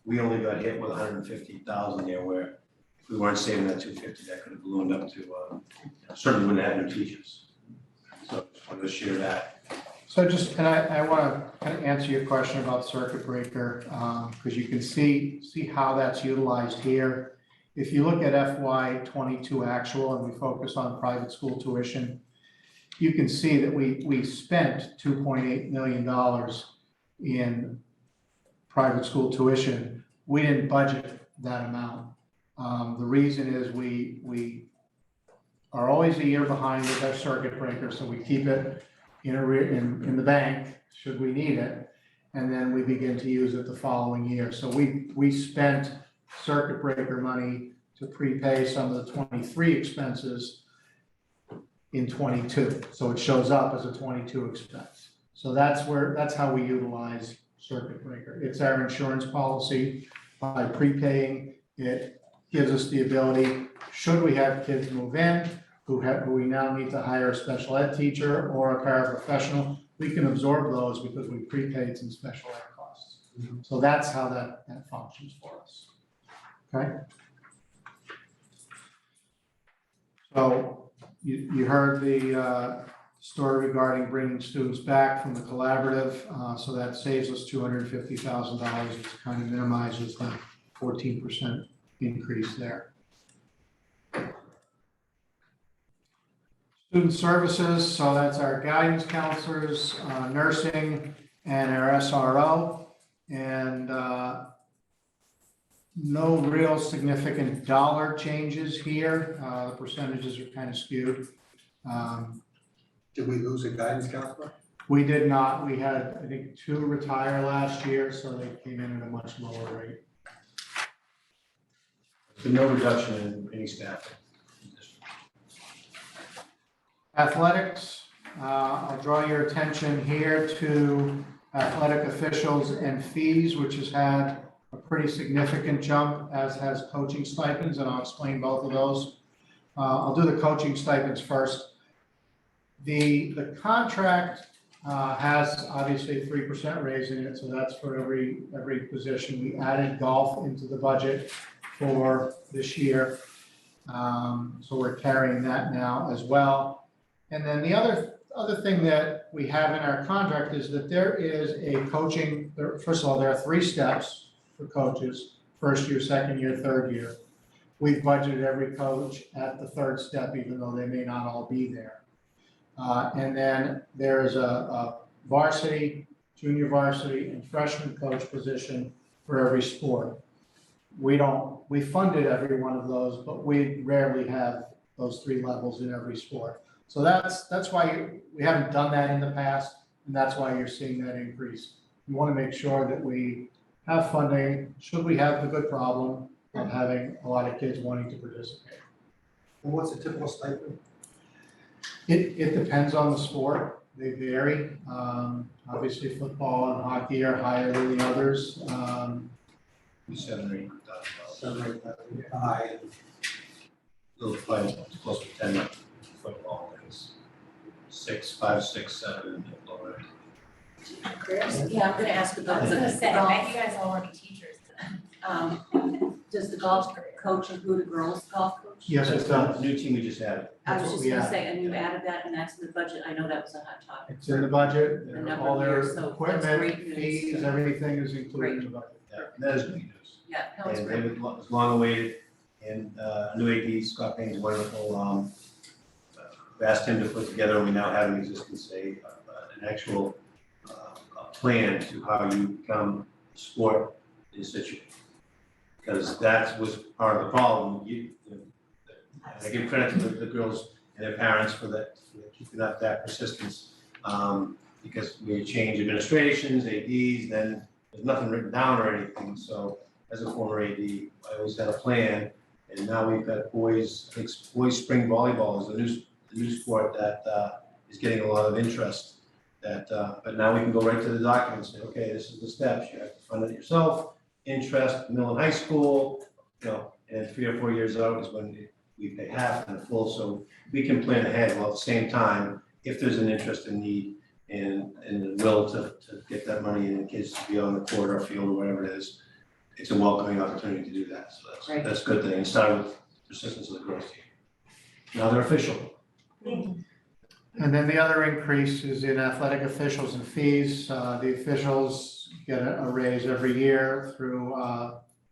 we only got hit with $150,000 there, where if we weren't saving that $250,000, that could have ballooned up to certainly wouldn't have no teachers. So just wanted to share that. So I want to kind of answer your question about circuit breaker, because you can see how that's utilized here. If you look at FY '22 actual and we focus on private school tuition, you can see that we spent $2.8 million in private school tuition. We didn't budget that amount. The reason is we are always a year behind with our circuit breaker, so we keep it in the bank should we need it, and then we begin to use it the following year. So we spent circuit breaker money to prepay some of the 23 expenses in 22. So it shows up as a 22 expense. So that's how we utilize circuit breaker. It's our insurance policy. By prepaying, it gives us the ability, should we have kids move in, who we now need to hire a special ed teacher or a paraprofessional, we can absorb those because we prepaid some special ed costs. So that's how that functions for us. Okay. So you heard the story regarding bringing students back from the collaborative, so that saves us $250,000, which kind of minimizes the 14% increase there. Student services, so that's our guidance counselors, nursing, and our SRO, and no real significant dollar changes here. The percentages are kind of skewed. Did we lose a guidance counselor? We did not. We had, I think, 2 retire last year, so they came in at a much lower rate. So no reduction in any staff. Athletics, I'll draw your attention here to athletic officials and fees, which has had a pretty significant jump, as has coaching stipends, and I'll explain both of those. I'll do the coaching stipends first. The contract has obviously a 3% raise in it, so that's for every position. We added golf into the budget for this year, so we're carrying that now as well. And then the other thing that we have in our contract is that there is a coaching, first of all, there are 3 steps for coaches: first year, second year, third year. We've budgeted every coach at the 3rd step, even though they may not all be there. And then there is a varsity, junior varsity, and freshman coach position for every sport. We funded every one of those, but we rarely have those 3 levels in every sport. So that's why we haven't done that in the past, and that's why you're seeing that increase. We want to make sure that we have funding, should we have the good problem of having a lot of kids wanting to participate. And what's a typical stipend? It depends on the sport. They vary. Obviously, football and hockey are higher than the others. $7,000 or $8,000. High. Little fight, close to 10 football is 5, 6, 7 lower. Yeah, I'm gonna ask about I was the gonna say, I golf. bet you guys all wanna be teachers. Does the golf coach include a girls golf coach? Yes, it does. New team we just added. I was That's what just we gonna added. say, and you added that, and that's in the budget, I know that was a hot topic. It's in the budget, A number all of their years, so that's equipment, great news. fees, everything is included in the budget. Yeah, that is good news. Yeah, no, it's And great. it was long awaited, and new AD, Scott Payne's wonderful. We asked him to put together, and we now have in existence an actual plan to how you become a sport in Scituate. Because that was part of the problem. I give credit to the girls and their parents for that, for keeping up that persistence. Because we change administrations, ADs, then there's nothing written down or anything. So as a former AD, I always had a plan. And now we've got boys, I think boys spring volleyball is the new sport that is getting a lot of interest. But now we can go right to the document and say, okay, this is the steps. You have to fund it yourself, interest, middle and high school, and 3 or 4 years out is when we pay half and the full. So we can plan ahead, while at the same time, if there's an interest and need and the will to get that money in, kids to be on the court or field or whatever it is, it's a welcoming opportunity to do that. So that's a good thing. It started with persistence of the girls team. Now they're official. And then the other increase is in athletic officials and fees. The officials get a raise every year through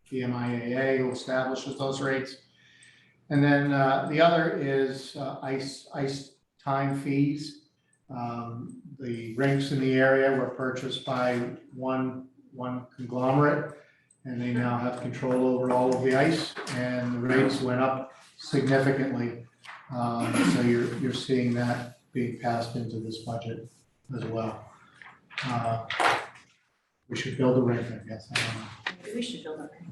the MIAA, who establishes those rates. And then the other is ice time fees. The rinks in the area were purchased by one conglomerate, and they now have control over all of the ice, and the rates went up significantly. So you're seeing that being passed into this budget as well. We should build a rink, I guess, I don't know. Maybe we should build a rink.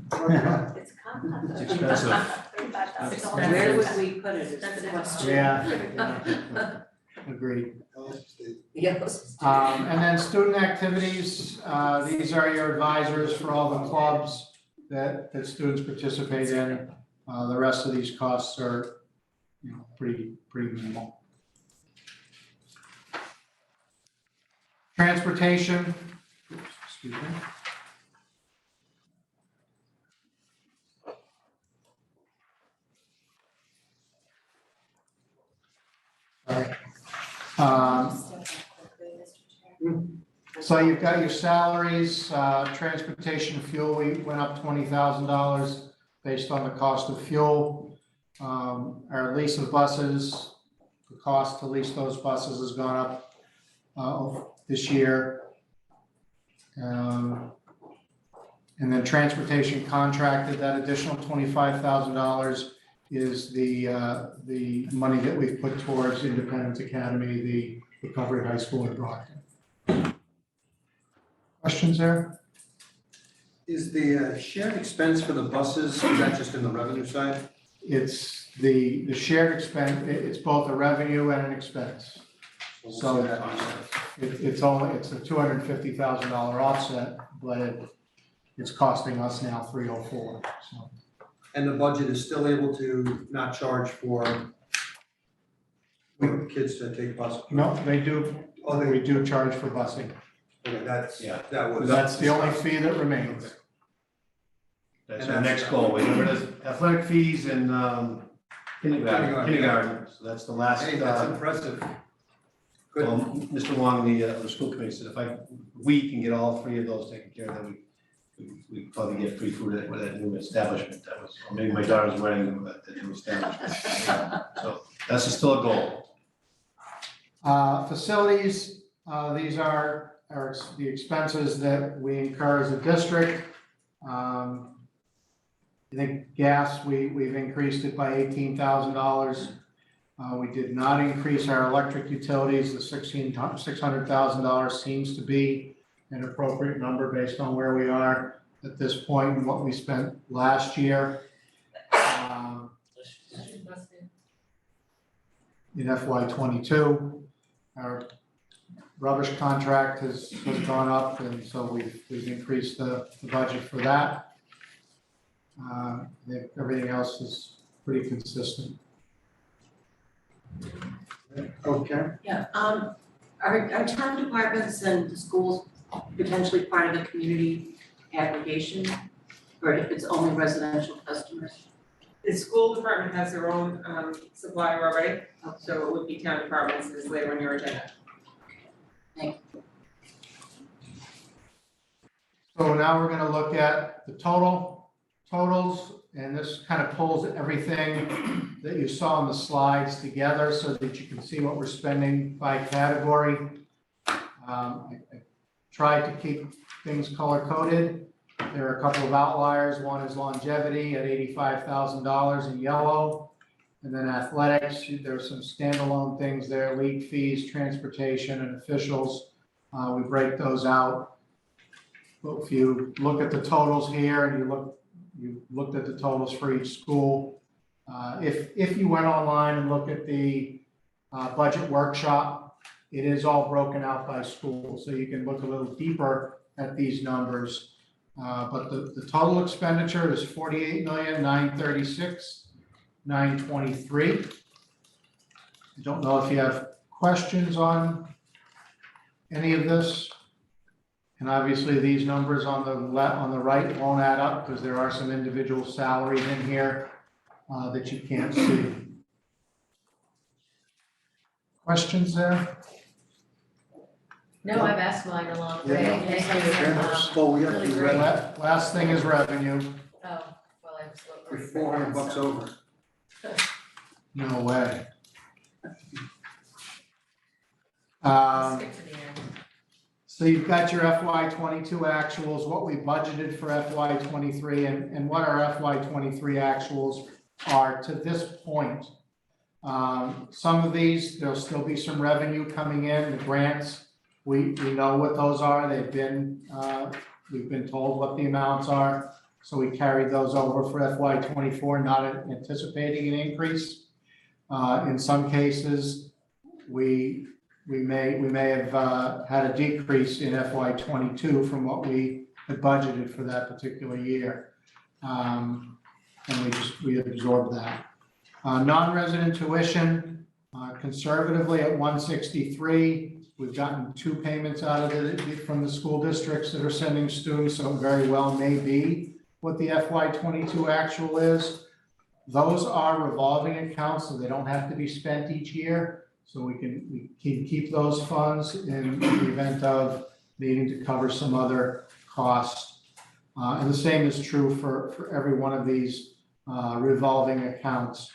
It's It's expensive. $35,000. Where would we put it is the question. Yeah. Agreed. Yes. And then student activities, these are your advisors for all the clubs that students participate in. The rest of these costs are, pretty minimal. Transportation, excuse me. Sorry. So you've got your salaries, transportation, fuel, we went up $20,000 based on the cost of fuel. Our lease of buses, the cost to lease those buses has gone up this year. And then transportation contracted, that additional $25,000 is the money that we've put towards Independence Academy, the recovery high school in Brockton. Questions there? Is the shared expense for the buses, is that just in the revenue side? It's the shared expense, it's both a revenue and an expense. So it's a $250,000 offset, but it's costing us now $304,000, so. And the budget is still able to not charge for kids to take buses? No, they do, we do charge for busing. Okay, that was. That's the only fee that remains. That's our next goal. Remember, there's athletic fees and kindergarten. So that's the last. Hey, that's impressive. Good. Well, Mr. Wong, the school committee said if we can get all 3 of those taken care of, then we probably get free food at that new establishment. That was, or maybe my daughter's wedding at the new establishment. So that's still a goal. Facilities, these are the expenses that we incur as a district. I think gas, we've increased it by $18,000. We did not increase our electric utilities. The $600,000 seems to be an appropriate number based on where we are at this point and what we spent last year. In FY22, our rubbish contract has gone up, and so we've increased the budget for that. I think everything else is pretty consistent. Okay. Yeah, Are town departments and schools potentially part of the community aggregation? Or if it's only residential customers? The school department has their own supplier already, so it would be town departments is later on your agenda. So now we're gonna look at the totals, and this kind of pulls everything that you saw on the slides together so that you can see what we're spending by category. I tried to keep things color coded. There are a couple of outliers. One is longevity at $85,000 in yellow. And then athletics, there are some standalone things there, league fees, transportation, and officials. We break those out. But if you look at the totals here and you looked at the totals for each school. If you went online and look at the budget workshop, it is all broken out by school, so you can look a little deeper at these numbers. But the total expenditure is $48,936,923. I don't know if you have questions on any of this. And obviously, these numbers on the right won't add up because there are some individual salaries in here that you can't see. Questions there? No, I've asked mine along the way. Yeah. Thank you. Oh, we have Really to great. Last thing is revenue. Oh, well, I was. We're $400 over. No way. Stick to the end. So you've got your FY '22 actuals, what we budgeted for FY '23, and what our FY '23 actuals are to this point. Some of these, there'll still be some revenue coming in, the grants. We know what those are. They've been, we've been told what the amounts are. So we carried those over for FY '24, not anticipating an increase. In some cases, we may have had a decrease in FY '22 from what we had budgeted for that particular year. And we absorbed that. Non-resident tuition, conservatively at 163. We've gotten 2 payments out of it from the school districts that are sending students, so it very well may be what the FY '22 actual is. Those are revolving accounts, so they don't have to be spent each year. So we can keep those funds in the event of needing to cover some other costs. And the same is true for every one of these revolving accounts.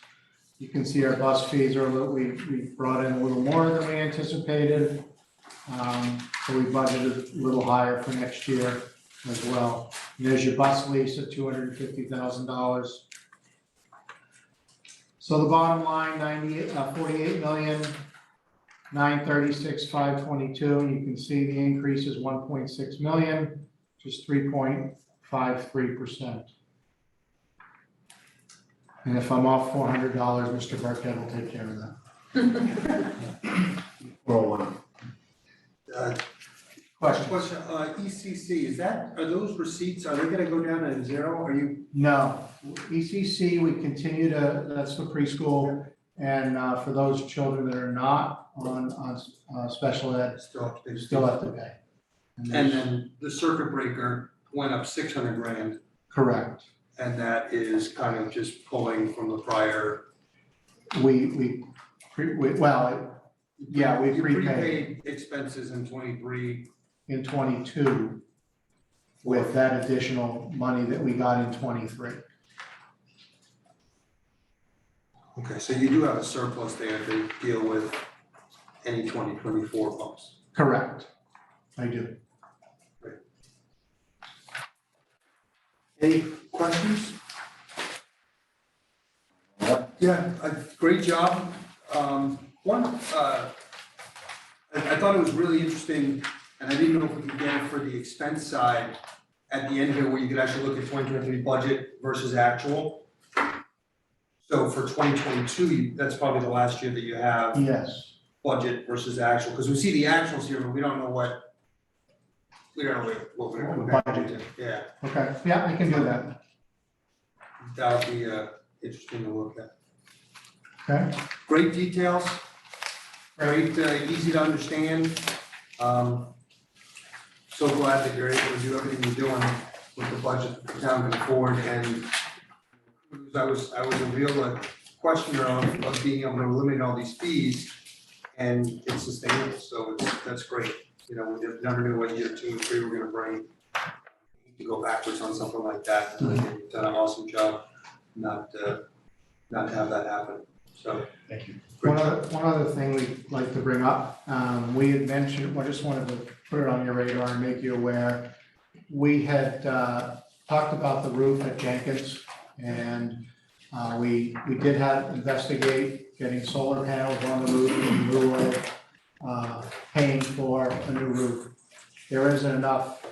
You can see our bus fees are we brought in a little more than we anticipated. So we budgeted a little higher for next year as well. And there's your bus lease at $250,000. So the bottom line, 48,936,522. You can see the increase is 1.6 million, which is 3.53%. And if I'm off $400, Mr. Burkhead will take care of that. Roll on. Question, ECC, are those receipts, are they gonna go down to zero? Are you? No, ECC, we continue to, that's for preschool, and for those children that are not on special ed, still have to pay. And then the circuit breaker went up 600 grand. Correct. And that is kind of just pulling from the prior. We prepaid. Prepaid expenses in 23. In 22 with that additional money that we got in 23. Okay, so you do have a surplus there to deal with any 2024 bumps. Correct, I do. Great. Any questions? Yeah, great job. I thought it was really interesting, and I didn't know if we could get it for the expense side at the end here, where you could actually look at 2023 budget versus actual. So for 2022, that's probably the last year that you have. Yes. Budget versus actual, because we see the actuals here, but we don't know what we're budgeted. Yeah. Okay, yeah, I can do that. That would be interesting to look at. Okay. Great details. great, easy to understand. So glad that you're able to do everything you're doing with the budget that the town can afford, and I was a real questioner of being able to eliminate all these fees, and it's sustainable, so that's great. You know, we never knew what year 2 and 3 were gonna bring. To go backwards on something like that, and you've done an awesome job not to have that happen, so. Thank you. One other thing we'd like to bring up, we had mentioned, I just wanted to put it on your radar and make you aware. We had talked about the roof at Jenkins, and we did investigate getting solar panels on the roof in lieu of paying for a new roof. There isn't enough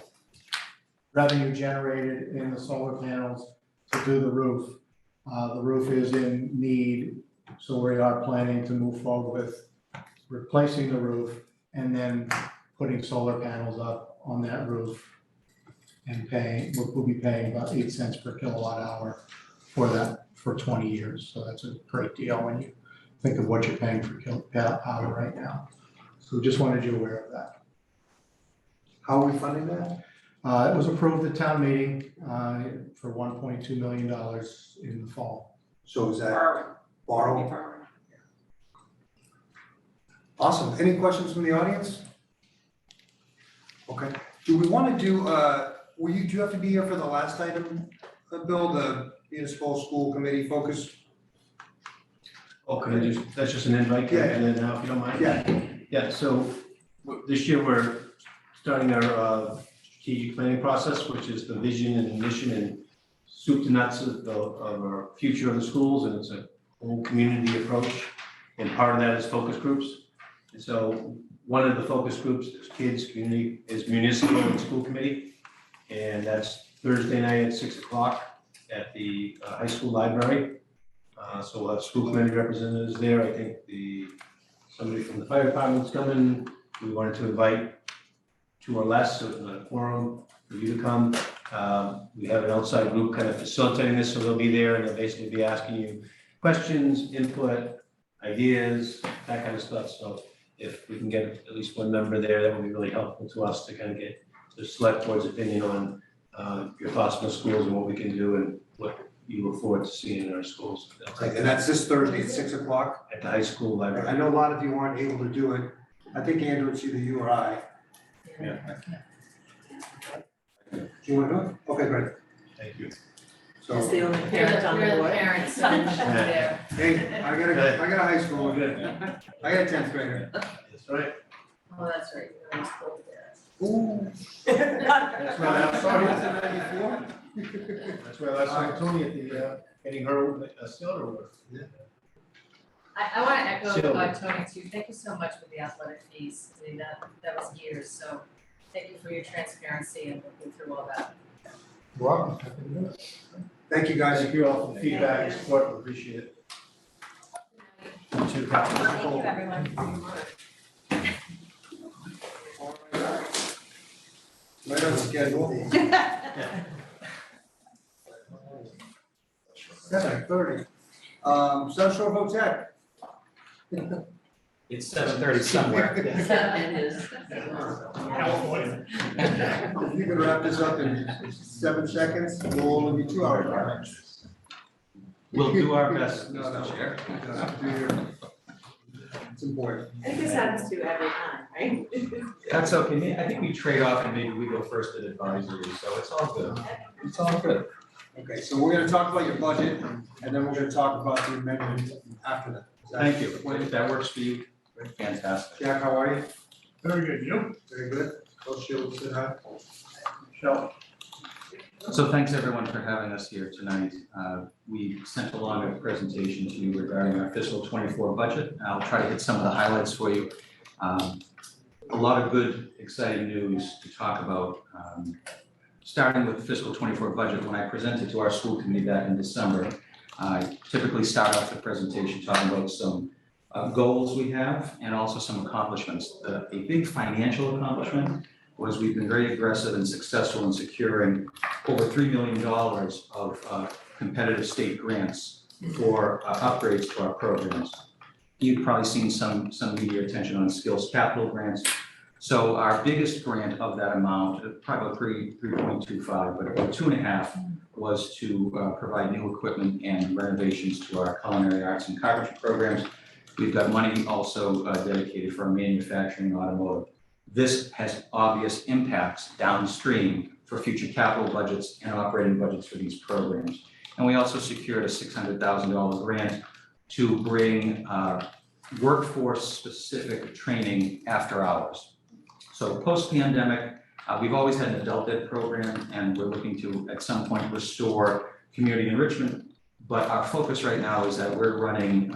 revenue generated in the solar panels to do the roof. The roof is in need, so we are planning to move forward with replacing the roof and then putting solar panels up on that roof and we'll be paying about 8 cents per kilowatt hour for that for 20 years. So that's a great deal when you think of what you're paying for kilowatt hour right now. So just wanted you aware of that. How are we funding that? It was approved at town meeting for $1.2 million in the fall. So is that borrow? Awesome. Any questions from the audience? Okay. Do we want to do, do you have to be here for the last item, Bill, the municipal school committee focus? Okay, that's just an invite, Yeah. and then now, if you don't mind. Yeah. Yeah, so this year we're starting our strategic planning process, which is the vision and mission and soup to nuts of our future of the schools, and it's a whole community approach. And part of that is focus groups. And so one of the focus groups is kids, community, is municipal and school committee. And that's Thursday night at 6 o'clock at the high school library. So we'll have school committee representatives there. I think somebody from the fire department's coming. We wanted to invite 2 or less, so it's not a quorum for you to come. We have an outside group kind of facilitating this, so they'll be there and they'll basically be asking you questions, input, ideas, that kind of stuff. So if we can get at least one member there, that would be really helpful to us to kind of get the select board's opinion on your thoughts on the schools and what we can do and what you look forward to seeing in our schools. Okay, and that's this Thursday at 6 o'clock? At the high school library. I know a lot of you aren't able to do it. I think Andrew, it's either you or I. Yeah. Do you want to do it? Okay, great. Thank you. So, As the only parent on the We're the board. parents there. hey, I got a high school, good. I got a 10th grader. That's right. Oh, that's right, you're in school there. Ooh. That's why I Sorry, was that's a 94. That's where I saw Tony at the, getting her a silver award. I want to echo Silver. Tony too, thank you so much for the athletic fees, I mean, that was years, so thank you for your transparency and looking through all that. Welcome. Thank you, guys. Thank you all for the feedback and support, we appreciate it. Thank you, everyone. Right on schedule. 7:30. South Shore Hotel. It's 7:30 somewhere. It is. California. If you could wrap this up in 7 seconds, we'll only be 2 hours. We'll do our best, No, Mr. Chair. It's important. I think this happens to you every time, right? That's okay. I think we trade off and maybe we go first at advisory, so it's all good. It's all good. Okay, so we're gonna talk about your budget, and then we're gonna talk about the amendment after that. Is that- Thank you. If that works for you, fantastic. Jack, how are you? Very good, you? Very good. Coach Shields, said hi. Michelle? So thanks everyone for having us here tonight. We sent along a presentation to you regarding our fiscal '24 budget. I'll try to hit some of the highlights for you. A lot of good, exciting news to talk about. Starting with the fiscal '24 budget, when I presented to our school committee back in December, I typically start off the presentation talking about some goals we have and also some accomplishments. A big financial accomplishment was we've been very aggressive and successful in securing over $3 million of competitive state grants for upgrades to our programs. you've probably seen some media attention on skills capital grants. So our biggest grant of that amount, probably 3.25, but about 2.5 was to provide new equipment and renovations to our culinary arts and carpentry programs. We've got money also dedicated for manufacturing and automotive. This has obvious impacts downstream for future capital budgets and operating budgets for these programs. And we also secured a $600,000 grant to bring workforce-specific training after hours. So post-pandemic, we've always had an adult ed program, and we're looking to, at some point, restore community enrichment. But our focus right now is that we're running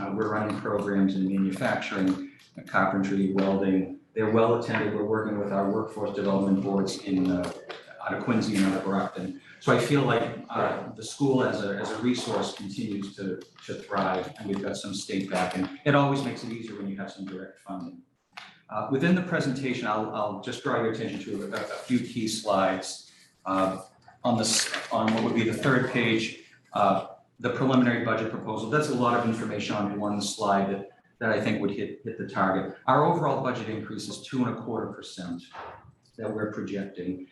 programs in manufacturing, carpentry, welding. They're well attended. We're working with our workforce development boards out of Quincy and out of Brockton. So I feel like the school as a resource continues to thrive, and we've got some state backing. It always makes it easier when you have some direct funding. Within the presentation, I'll just draw your attention to a few key slides. On what would be the third page, the preliminary budget proposal. That's a lot of information on one slide that I think would hit the target. Our overall budget increase is 2.25% that we're projecting.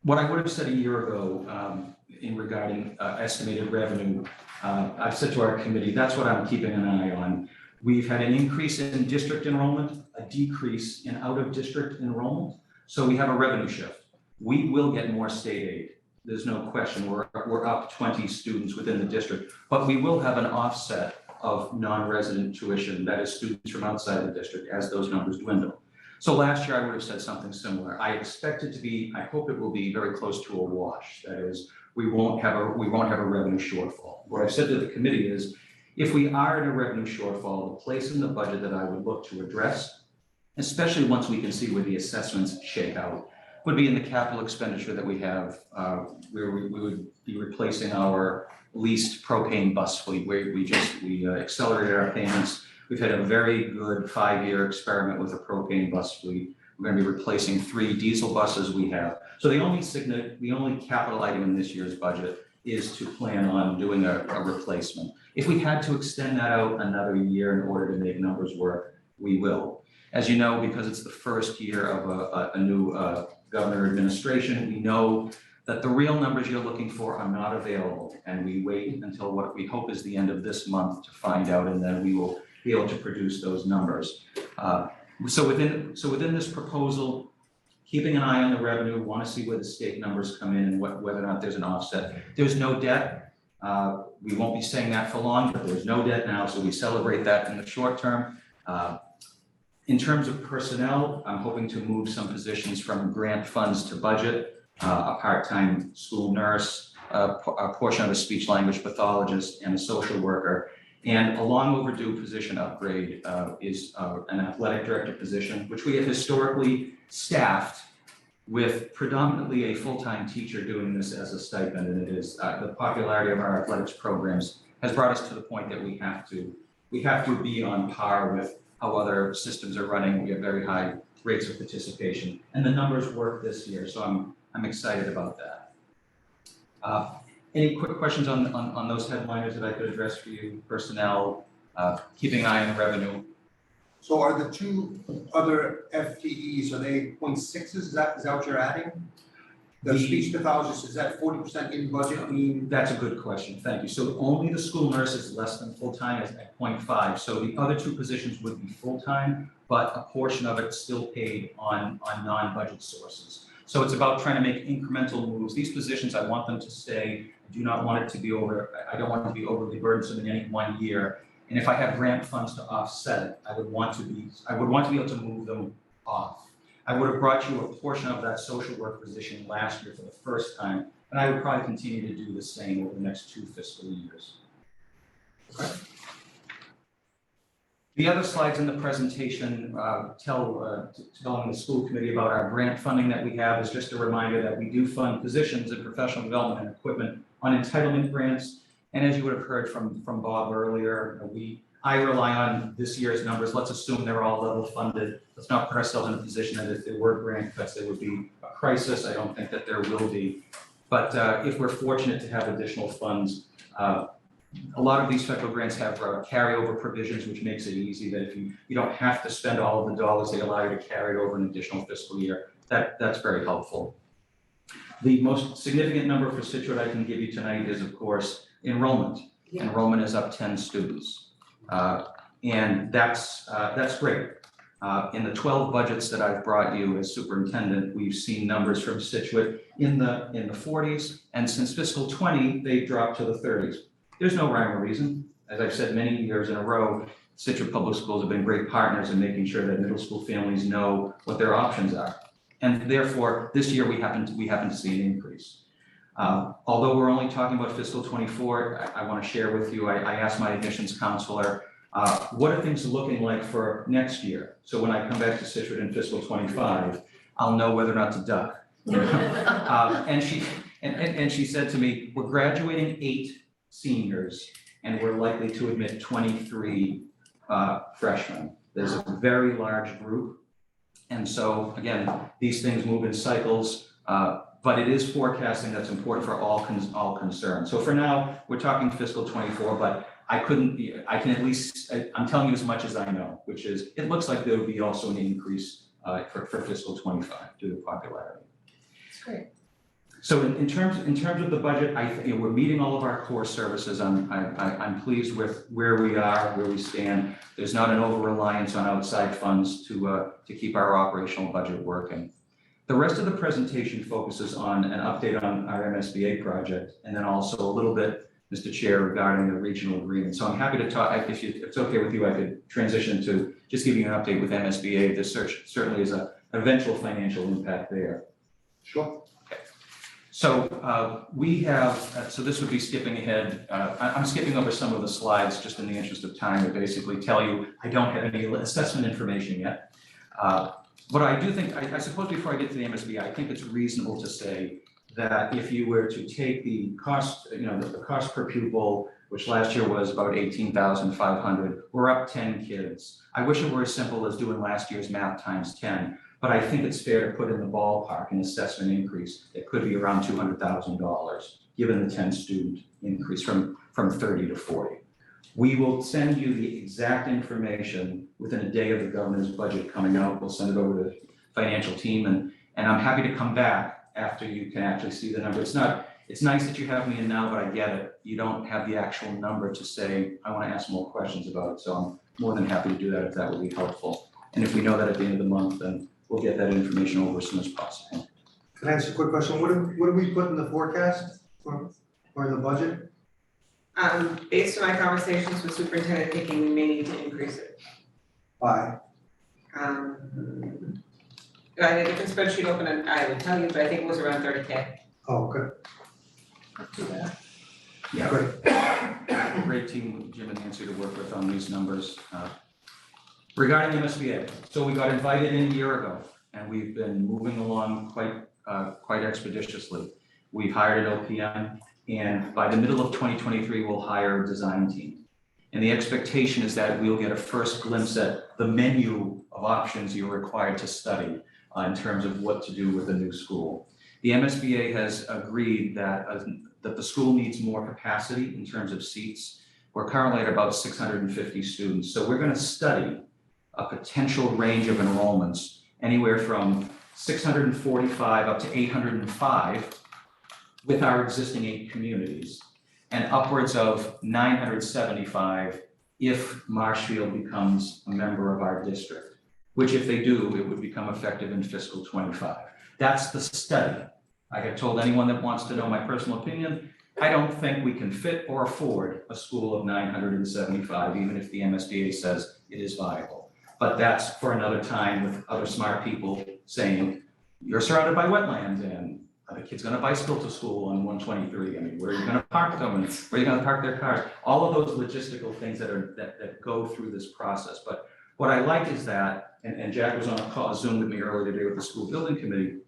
What I would have said a year ago in regarding estimated revenue, I've said to our committee, that's what I'm keeping an eye on. We've had an increase in district enrollment, a decrease in out-of-district enrollment. So we have a revenue shift. We will get more state aid. There's no question. We're up 20 students within the district, but we will have an offset of non-resident tuition, that is students from outside the district, as those numbers dwindle. So last year I would have said something similar. I expect it to be, I hope it will be very close to a wash. That is, we won't have a revenue shortfall. What I've said to the committee is, if we are in a revenue shortfall, the place in the budget that I would look to address, especially once we can see where the assessments shake out, would be in the capital expenditure that we have, where we would be replacing our leased propane bus fleet, where we accelerated our payments. We've had a very good 5-year experiment with a propane bus fleet. We're going to be replacing 3 diesel buses we have. So the only capital item in this year's budget is to plan on doing a replacement. If we had to extend that out another year in order to make numbers work, we will. As you know, because it's the first year of a new governor administration, we know that the real numbers you're looking for are not available. And we wait until what we hope is the end of this month to find out, and then we will be able to produce those numbers. So within this proposal, keeping an eye on the revenue, want to see where the state numbers come in and whether or not there's an offset. There's no debt. We won't be saying that for long, but there's no debt now, so we celebrate that in the short term. In terms of personnel, I'm hoping to move some positions from grant funds to budget, a part-time school nurse, a portion of a speech language pathologist, and a social worker. And a long overdue position upgrade is an athletic director position, which we have historically staffed with predominantly a full-time teacher doing this as a stipend. And it is the popularity of our athletics programs has brought us to the point that we have to be on par with how other systems are running. We have very high rates of participation, and the numbers work this year, so I'm excited about that. Any quick questions on those headliners that I could address for you? Personnel, keeping an eye on revenue. So are the 2 other FTEs, are they 0.6s? Is that what you're adding? The speech pathologist, is that 40% in budget mean? That's a good question, thank you. So only the school nurse is less than full-time at 0.5. So the other 2 positions would be full-time, but a portion of it still paid on non-budget sources. So it's about trying to make incremental moves. These positions, I want them to stay. I do not want it to be I don't want it to be overly burdensome in any one year. And if I have grant funds to offset it, I would want to be able to move them off. I would have brought you a portion of that social work position last year for the first time, and I would probably continue to do the same over the next 2 fiscal years. Okay. The other slides in the presentation telling the school committee about our grant funding that we have is just a reminder that we do fund positions in professional development and equipment on entitlement grants. And as you would have heard from Bob earlier, I rely on this year's numbers. Let's assume they're all level funded. Let's not put ourselves in a position that if there were grant cuts, there would be a crisis. I don't think that there will be. But if we're fortunate to have additional funds, a lot of these federal grants have carryover provisions, which makes it easy that if you don't have to spend all of the dollars, they allow you to carry it over an additional fiscal year. That's very helpful. The most significant number for Scituate I can give you tonight is, of course, enrollment. Yeah. Enrollment is up 10 students. And that's great. In the 12 budgets that I've brought you as superintendent, we've seen numbers from Scituate in the 40s, and since fiscal 20, they've dropped to the 30s. There's no rhyme or reason. As I've said many years in a row, Scituate Public Schools have been great partners in making sure that middle school families know what their options are. And therefore, this year we happen to see an increase. Although we're only talking about fiscal 24, I want to share with you, I asked my admissions counselor, what are things looking like for next year? So when I come back to Scituate in fiscal 25, I'll know whether or not to duck. And she said to me, we're graduating 8 seniors and we're likely to admit 23 freshmen. There's a very large group. And so again, these things move in cycles, but it is forecasting that's important for all concerned. So for now, we're talking fiscal 24, but I can at least, I'm telling you as much as I know, which is, it looks like there will be also an increase for fiscal 25 due to popularity. That's great. So in terms of the budget, we're meeting all of our core services. I'm pleased with where we are, where we stand. There's not an over-reliance on outside funds to keep our operational budget working. The rest of the presentation focuses on an update on our MSBA project, and then also a little bit, Mr. Chair, regarding the regional agreement. So I'm happy to talk, if it's okay with you, I could transition to just giving you an update with MSBA. This certainly is an eventual financial impact there. Sure. So we have, so this would be skipping ahead. I'm skipping over some of the slides just in the interest of time to basically tell you I don't have any assessment information yet. But I do think, I suppose before I get to the MSBA, I think it's reasonable to say that if you were to take the cost, the cost per pupil, which last year was about 18,500, we're up 10 kids. I wish it were as simple as doing last year's math times 10. But I think it's fair to put in the ballpark an assessment increase that could be around $200,000, given the 10 student increase from 30 to 40. We will send you the exact information within a day of the governor's budget coming out. We'll send it over to the financial team, and I'm happy to come back after you can actually see the number. It's nice that you have me in now, but I get it. You don't have the actual number to say, I want to ask more questions about it. So I'm more than happy to do that if that would be helpful. And if we know that at the end of the month, then we'll get that information over as soon as possible. Can I ask a quick question? What do we put in the forecast for the budget? Based on my conversations with superintendent, thinking we may need to increase it. By? I had a different spreadsheet open and I would tell you, but I think it was around 30K. Oh, good. Not too bad. Yeah, Great. Great team, Jim and Nancy, to work with on these numbers. Regarding MSBA, so we got invited in a year ago, and we've been moving along quite expeditiously. We've hired an OPM, and by the middle of 2023, we'll hire a design team. And the expectation is that we'll get a first glimpse at the menu of options you're required to study in terms of what to do with the new school. The MSBA has agreed that the school needs more capacity in terms of seats. We're currently at about 650 students, so we're going to study a potential range of enrollments anywhere from 645 up to 805 with our existing 8 communities, and upwards of 975 if Marshfield becomes a member of our district, which if they do, it would become effective in fiscal 25. That's the study. I have told anyone that wants to know my personal opinion, I don't think we can fit or afford a school of 975, even if the MSBA says it is viable. But that's for another time with other smart people saying, you're surrounded by wetlands and are the kids gonna bicycle to school on 123? I mean, where are you gonna park them and where are you gonna park their cars? All of those logistical things that go through this process. But what I like is that, and Jack was on a Zoom with me earlier today with the school building committee,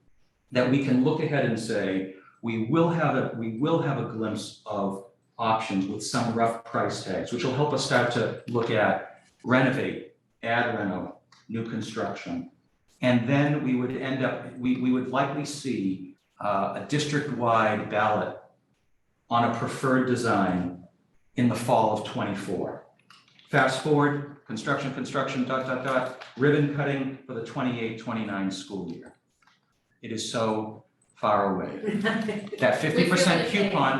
that we can look ahead and say, we will have a glimpse of options with some rough price tags, which will help us start to look at renovate, add reno, new construction. And then we would end up, we would likely see a district-wide ballot on a preferred design in the fall of '24. Fast forward, construction, ribbon cutting for the 28-29 school year. It is so far away. That 50% coupon,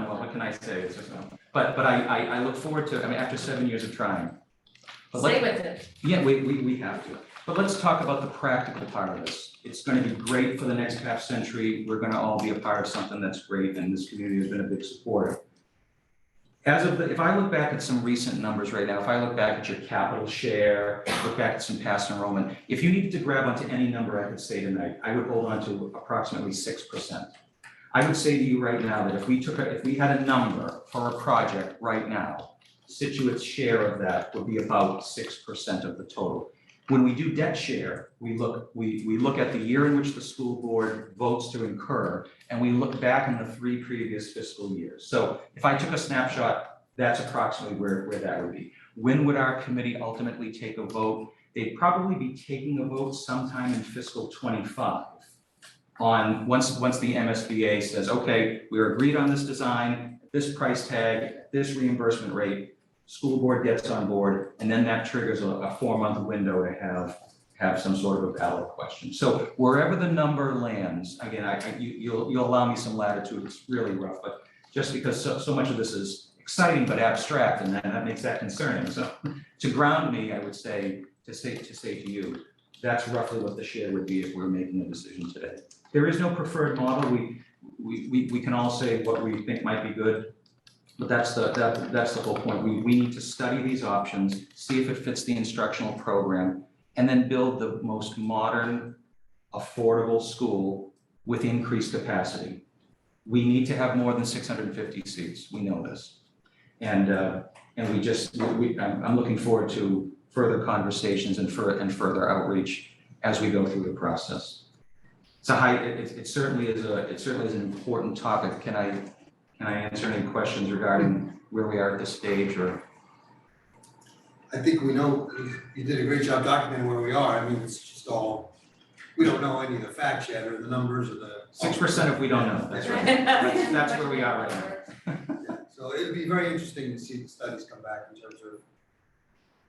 well, what can I say? It's just, but I look forward to, I mean, after 7 years of trying. But Stay with it. yeah, we have to. But let's talk about the practical part of this. It's going to be great for the next half century. We're going to all be a part of something that's great, and this community has been a big supporter. If I look back at some recent numbers right now, if I look back at your capital share, look back at some past enrollment, if you needed to grab onto any number I could say tonight, I would hold on to approximately 6%. I would say to you right now that if we had a number for a project right now, Scituate's share of that would be about 6% of the total. When we do debt share, we look at the year in which the school board votes to incur, and we look back in the 3 previous fiscal years. So if I took a snapshot, that's approximately where that would be. When would our committee ultimately take a vote? They'd probably be taking a vote sometime in fiscal '25 on once the MSBA says, okay, we're agreed on this design, this price tag, this reimbursement rate. School board gets on board, and then that triggers a 4-month window to have some sort of a ballot question. So wherever the number lands, again, you'll allow me some latitude. It's really rough, but just because so much of this is exciting but abstract, and then that makes that concerning. So to ground me, I would say to you, that's roughly what the share would be if we're making a decision today. There is no preferred model. We can all say what we think might be good. But that's the whole point. We need to study these options, see if it fits the instructional program, and then build the most modern, affordable school with increased capacity. We need to have more than 650 seats. We know this, and I'm looking forward to further conversations and further outreach as we go through the process. It certainly is an important topic. Can I answer any questions regarding where we are at this stage, or? I think we know, you did a great job documenting where we are. I mean, it's just all, we don't know any of the facts yet, or the numbers, or the. 6% if we don't know, that's right. That's where we are right now. Yeah, so it'll be very interesting to see the studies come back in terms of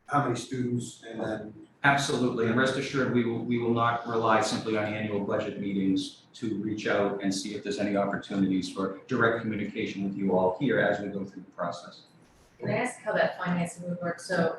how many students, and then. Absolutely, and rest assured, we will not rely simply on annual budget meetings to reach out and see if there's any opportunities for direct communication with you all here as we go through the process. Can I ask how that financing would work? So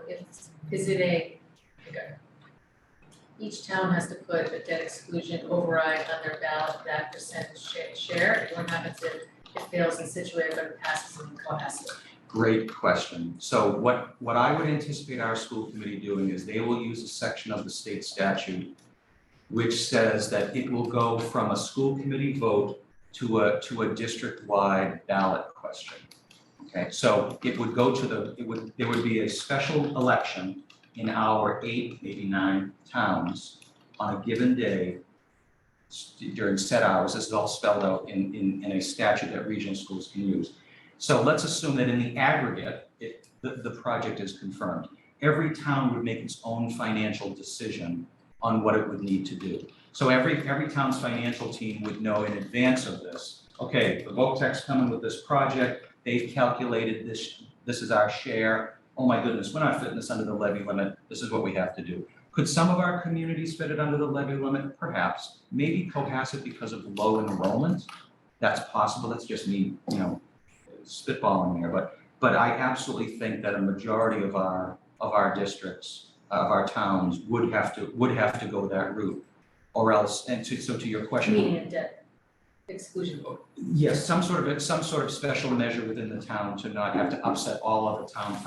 each town has to put a debt exclusion override on their ballot, that percentage share, what happens if it fails in Scituate but it passes in Cohasset? Great question. So what I would anticipate our school committee doing is they will use a section of the state statute which says that it will go from a school committee vote to a district-wide ballot question. Okay, so it would go to there would be a special election in our 8, maybe 9 towns on a given day during set hours. This is all spelled out in a statute that regional schools can use. So let's assume that in the aggregate, the project is confirmed. Every town would make its own financial decision on what it would need to do. So every town's financial team would know in advance of this, okay, the VOTEC's coming with this project, they've calculated this is our share. Oh my goodness, we're not fitting this under the levy limit, this is what we have to do. Could some of our communities fit it under the levy limit? Perhaps. Maybe Cohasset because of low enrollment. That's possible, that's just me, spitballing there, but I absolutely think that a majority of our districts, of our towns would have to go that route, or else. And so to your question, Meaning a debt exclusion vote. yes, some sort of special measure within the town to not have to upset all of the town's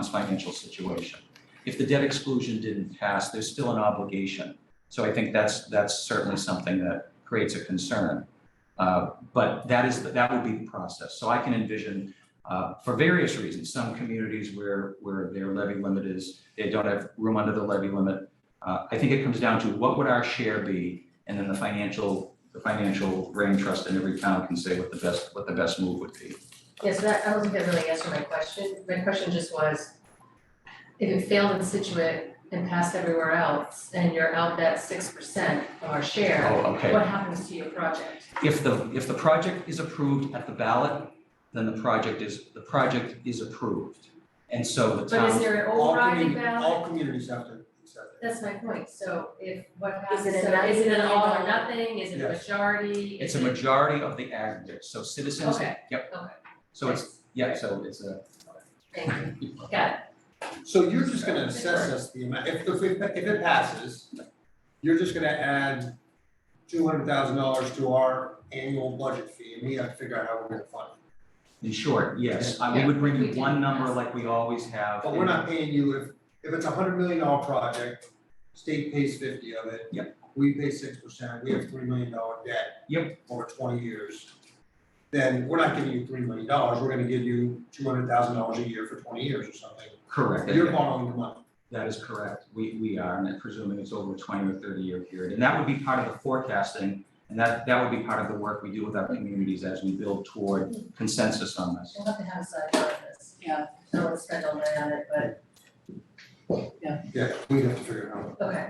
financial situation. If the debt exclusion didn't pass, there's still an obligation. So I think that's certainly something that creates a concern. But that would be the process. So I can envision, for various reasons, some communities where their levy limit is, they don't have room under the levy limit. I think it comes down to what would our share be, and then the financial brain trust in every town can say what the best move would be. Yes, I don't think that really answered my question. My question just was, if it failed in Scituate and passed everywhere else, and you're out that 6% of our share, Oh, okay. what happens to your project? If the project is approved at the ballot, then the project is approved. And so the But is town, there an All overriding community- ballot? all communities have to accept it. That's my point, so if what Is happens, it a so is it an $90 all or million? nothing, is it a Yes. majority, it's is a it? majority of the aggregate, so citizens, Okay. yep, Okay, so it's, yeah, so it's a, thank you, got it. So you're just gonna assess us the amount, if it passes, you're just gonna add $200,000 to our annual budget fee, and we have to figure out how we're gonna fund it. in short, yes, we would bring you one number like we always have. But we're not paying you if it's $100 million project, state pays 50 of it. Yep. We pay 6%, we have $3 million debt. Yep. Over 20 years. Then we're not giving you $3 million, we're gonna give you $200,000 a year for 20 years or something. Correct. You're borrowing the money. That is correct. We are, and presuming it's over a 20 or 30-year period. And that would be part of the forecasting, and that would be part of the work we do with our communities as we build toward consensus on this. We'll have to have a side on this. Yeah. I don't want to spend all night on it, but, Yeah, we have to figure it out. okay.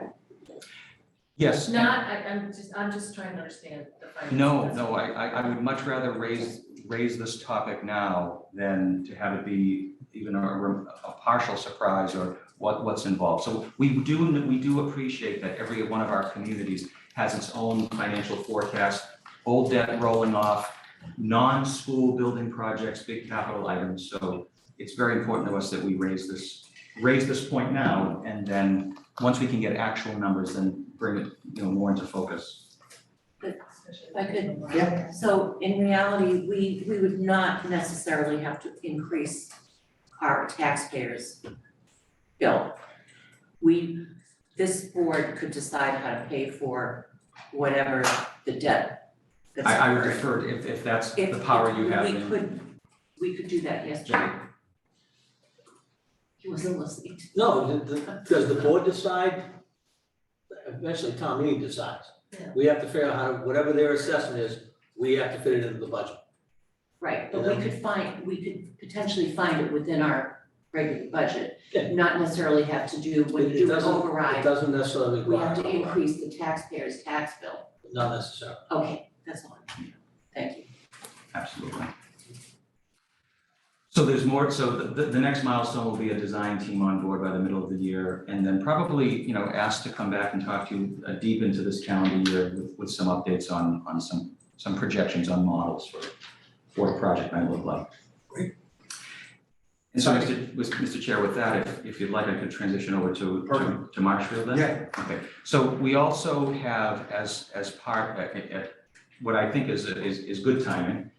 Yes. Not, I'm just trying to understand the finances. No, I would much rather raise this topic now than to have it be even a partial surprise or what's involved. So we do appreciate that every one of our communities has its own financial forecast, old debt rolling off, non-school building projects, big capital items. So it's very important to us that we raise this point now, and then once we can get actual numbers, then bring it, more into focus. If I could, Yeah. so in reality, we would not necessarily have to increase our taxpayers' bill. This board could decide how to pay for whatever the debt that's I would incurred. defer if that's the power you have. We could do that, yes, John. He wasn't listening. No, does the board decide? Eventually, town meeting decides. Yeah. We have to figure out how, whatever their assessment is, we have to fit it into the budget. Right, but we could potentially find it within our regular budget, Yeah. not necessarily have to do, when It you do an doesn't- It override, doesn't necessarily we have to require, increase the taxpayers' tax bill. not necessarily. Okay, that's all. Thank you. Absolutely. So there's more, so the next milestone will be a design team on board by the middle of the year, and then probably, asked to come back and talk to you deep into this calendar year with some updates on some projections on models for what the project might look like. Great. And so, Mr. Chair, with that, if you'd like, I could transition over to Marshfield then? Yeah. Okay, so we also have as part, what I think is good timing,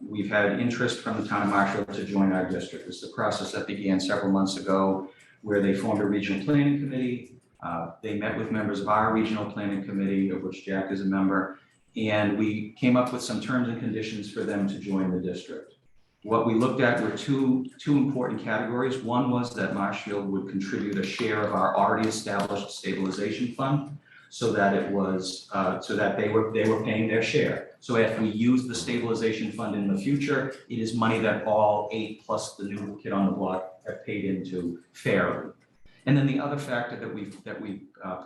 we've had interest from the town of Marshfield to join our district. This is a process that began several months ago where they formed a regional planning committee. They met with members of our regional planning committee, of which Jack is a member, and we came up with some terms and conditions for them to join the district. What we looked at were two important categories. One was that Marshfield would contribute a share of our already established stabilization fund, so that it was, so that they were paying their share. So if we use the stabilization fund in the future, it is money that all 8 plus the new kid on the block have paid into fairly. And then the other factor that we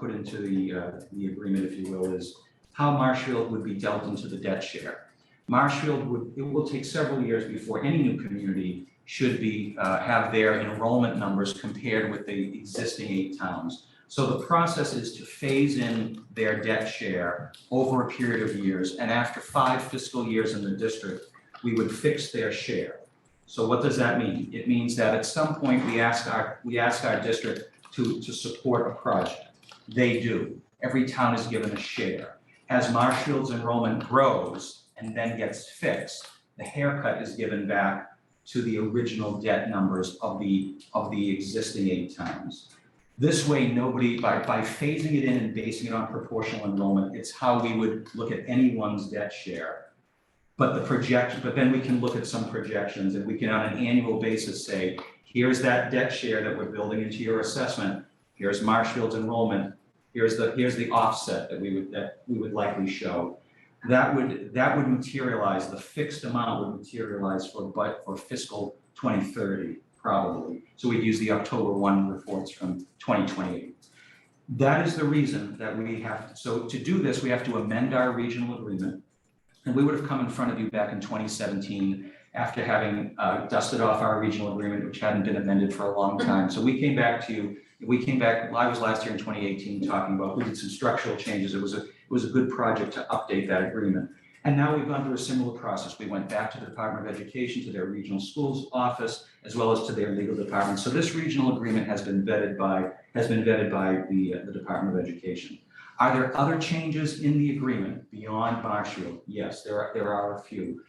put into the agreement, if you will, is how Marshfield would be dealt into the debt share. Marshfield it will take several years before any new community should be, have their enrollment numbers compared with the existing 8 towns. So the process is to phase in their debt share over a period of years, and after 5 fiscal years in the district, we would fix their share. So what does that mean? It means that at some point we ask our district to support a project. They do. Every town is given a share. As Marshfield's enrollment grows and then gets fixed, the haircut is given back to the original debt numbers of the existing 8 towns. This way, by phasing it in and basing it on proportional enrollment, it's how we would look at anyone's debt share. But then we can look at some projections, and we can on an annual basis say, here's that debt share that we're building into your assessment, here's Marshfield's enrollment, here's the offset that we would likely show. That would materialize, the fixed amount would materialize for fiscal 2030. Probably. So we'd use the October 1 reports from 2028. That is the reason that we have to, so to do this, we have to amend our regional agreement. And we would have come in front of you back in 2017 after having dusted off our regional agreement, which hadn't been amended for a long time. So we came back, I was last year in 2018 talking about, we did some structural changes. It was a good project to update that agreement. And now we've gone through a similar process. We went back to the Department of Education, to their regional schools office, as well as to their legal department. So this regional agreement has been vetted by the Department of Education. Are there other changes in the agreement beyond Marshfield? Yes, there are a few.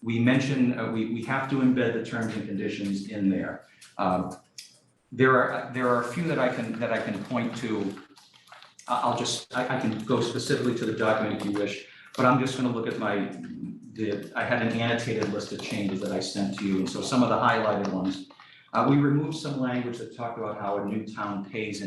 We mentioned we have to embed the terms and conditions in there. There are a few that I can point to. I can go specifically to the document if you wish, but I'm just going to look at I had an annotated list of changes that I sent to you, and so some of the highlighted ones. We removed some language that talked about how a new town pays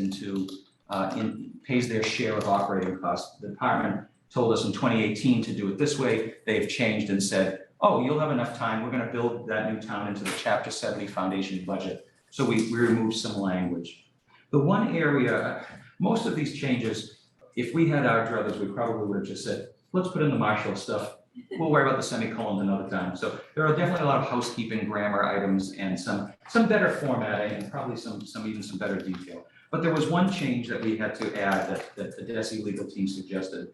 their share of operating costs. The department told us in 2018 to do it this way. They've changed and said, oh, you'll have enough time. We're going to build that new town into the Chapter 70 foundation budget. So we removed some language. The one area, most of these changes, if we had our druthers, we probably would have just said, let's put in the Marshall stuff. We'll worry about the semicolons another time. So there are definitely a lot of housekeeping grammar items and some better formatting and probably some better detail. But there was one change that we had to add that the DESE legal team suggested.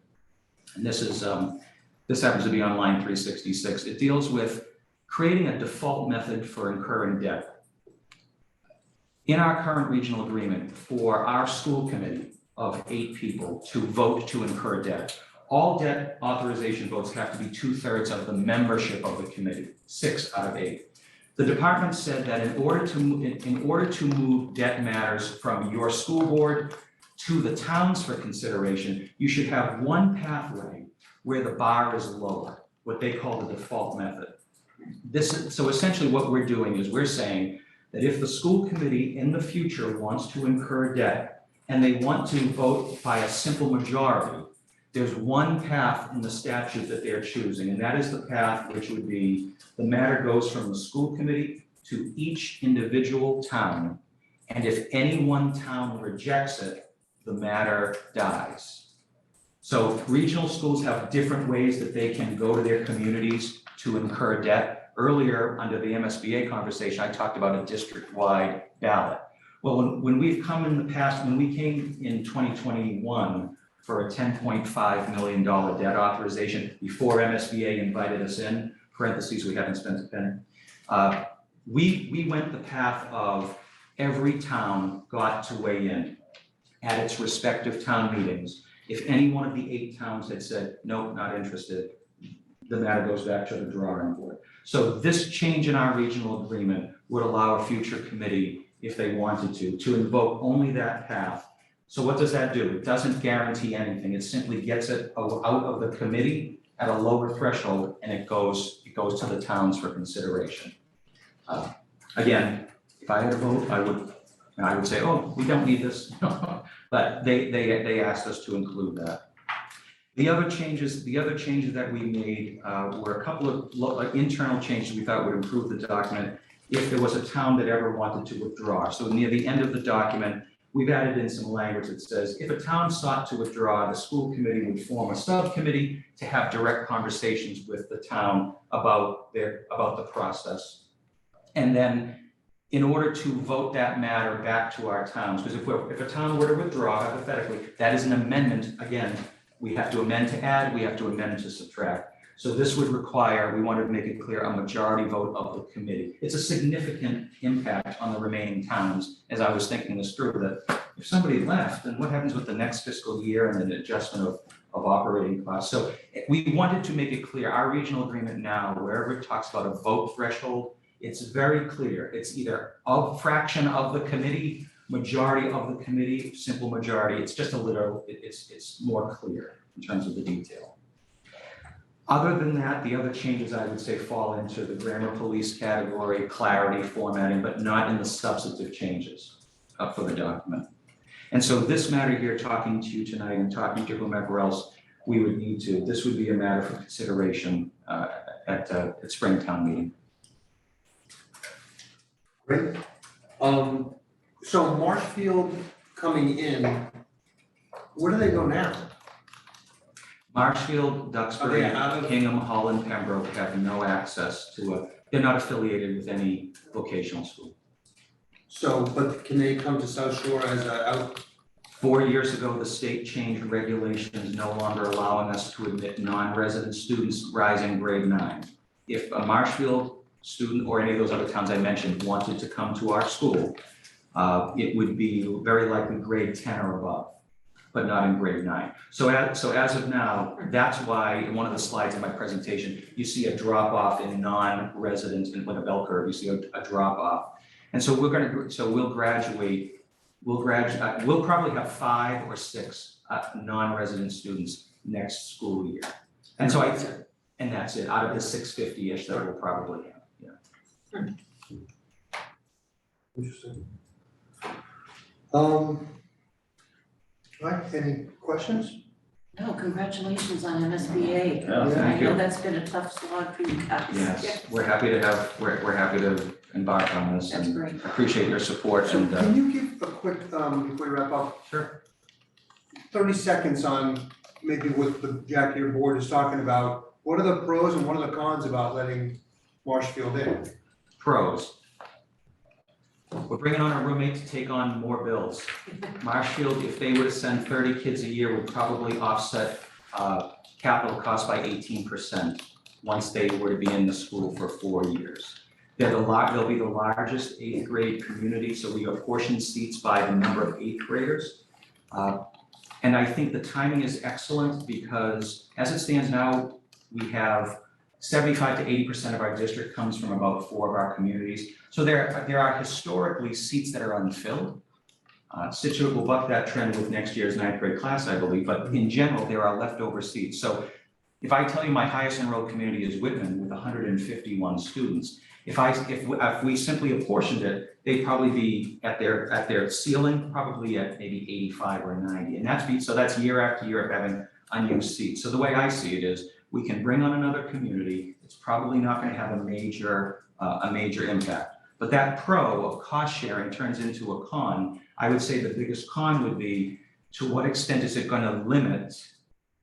And this happens to be on line 366. It deals with creating a default method for incurring debt. In our current regional agreement, for our school committee of 8 people to vote to incur debt, all debt authorization votes have to be 2/3 of the membership of the committee, 6 out of 8. The department said that in order to move debt matters from your school board to the towns for consideration, you should have one pathway where the bar is lower, what they call the default method. So essentially what we're doing is we're saying that if the school committee in the future wants to incur debt and they want to vote by a simple majority, there's one path in the statute that they're choosing, and that is the path which would be the matter goes from the school committee to each individual town, and if any one town rejects it, the matter dies. So regional schools have different ways that they can go to their communities to incur debt. Earlier, under the MSBA conversation, I talked about a district-wide ballot. Well, when we've come in the past, when we came in 2021 for a $10.5 million debt authorization before MSBA invited us in, parentheses, we haven't spent a penny. We went the path of every town got to weigh in at its respective town meetings. If any one of the 8 towns had said, nope, not interested, the matter goes back to the drawing board. So this change in our regional agreement would allow a future committee, if they wanted to invoke only that path. So what does that do? It doesn't guarantee anything. It simply gets it out of the committee at a lower threshold, and it goes to the towns for consideration. Again, if I had a vote, I would say, oh, we don't need this. But they asked us to include that. The other changes that we made were a couple of internal changes we thought would improve the document if there was a town that ever wanted to withdraw. So near the end of the document, we've added in some language that says, if a town sought to withdraw, the school committee would form a subcommittee to have direct conversations with the town about the process. And then in order to vote that matter back to our towns, because if a town were to withdraw, hypothetically, that is an amendment. Again, we have to amend to add, we have to amend to subtract. So this would require, we wanted to make it clear, a majority vote of the committee. It's a significant impact on the remaining towns, as I was thinking this through, that if somebody left, then what happens with the next fiscal year and the adjustment of operating costs? So we wanted to make it clear, our regional agreement now, wherever it talks about a vote threshold, it's very clear. It's either a fraction of the committee, majority of the committee, simple majority. It's just a little, it's more clear in terms of the detail. Other than that, the other changes I would say fall into the grammar police category, clarity, formatting, but not in the substantive changes for the document. And so this matter here, talking to you tonight and talking to whomever else we would need to, this would be a matter for consideration at Springtown meeting. Great. So Marshfield coming in, where do they go now? Marshfield, Duxbury, Are they out of- Hingham, Holland, Pembroke have no access to they're not affiliated with any vocational school. So, but can they come to South Shore as a out? 4 years ago, the state changed regulations, no longer allowing us to admit non-resident students rising grade 9. If a Marshfield student or any of those other towns I mentioned wanted to come to our school, it would be very likely grade 10 or above, but not in grade 9. So as of now, that's why in one of the slides in my presentation, you see a drop off in non-residents and with a bell curve, you see a drop off. And so we'll graduate, we'll probably have 5 or 6 non-resident students next school year. And so and that's it, out of the 650-ish that we'll probably have, yeah. Interesting. Right, any questions? No, congratulations on MSBA. Yeah, thank I know you. that's been a tough slog for you guys. Yes, we're happy to embark on this That's and great. appreciate your support So and can you give a quick, before we wrap up? Sure. 30 seconds on maybe what the Jackie, your board is talking about. What are the pros and what are the cons about letting Marshfield in? Pros. We're bringing on a roommate to take on more bills. Marshfield, if they were to send 30 kids a year, would probably offset capital costs by 18% once they were to be in the school for 4 years. They'll be the largest 8th grade community, so we apportion seats by the number of 8th graders. And I think the timing is excellent because as it stands now, we have 75 to 80% of our district comes from about 4 of our communities. So there are historically seats that are unfilled. Scituate will buck that trend with next year's 9th grade class, I believe, but in general, there are leftover seats. So if I tell you my highest enrolled community is Whitman with 151 students, if we simply apportioned it, they'd probably be at their ceiling, probably at maybe 85 or 90. And that's year after year of having unused seats. So the way I see it is we can bring on another community. It's probably not going to have a major impact. But that pro of cost sharing turns into a con. I would say the biggest con would be to what extent is it going to limit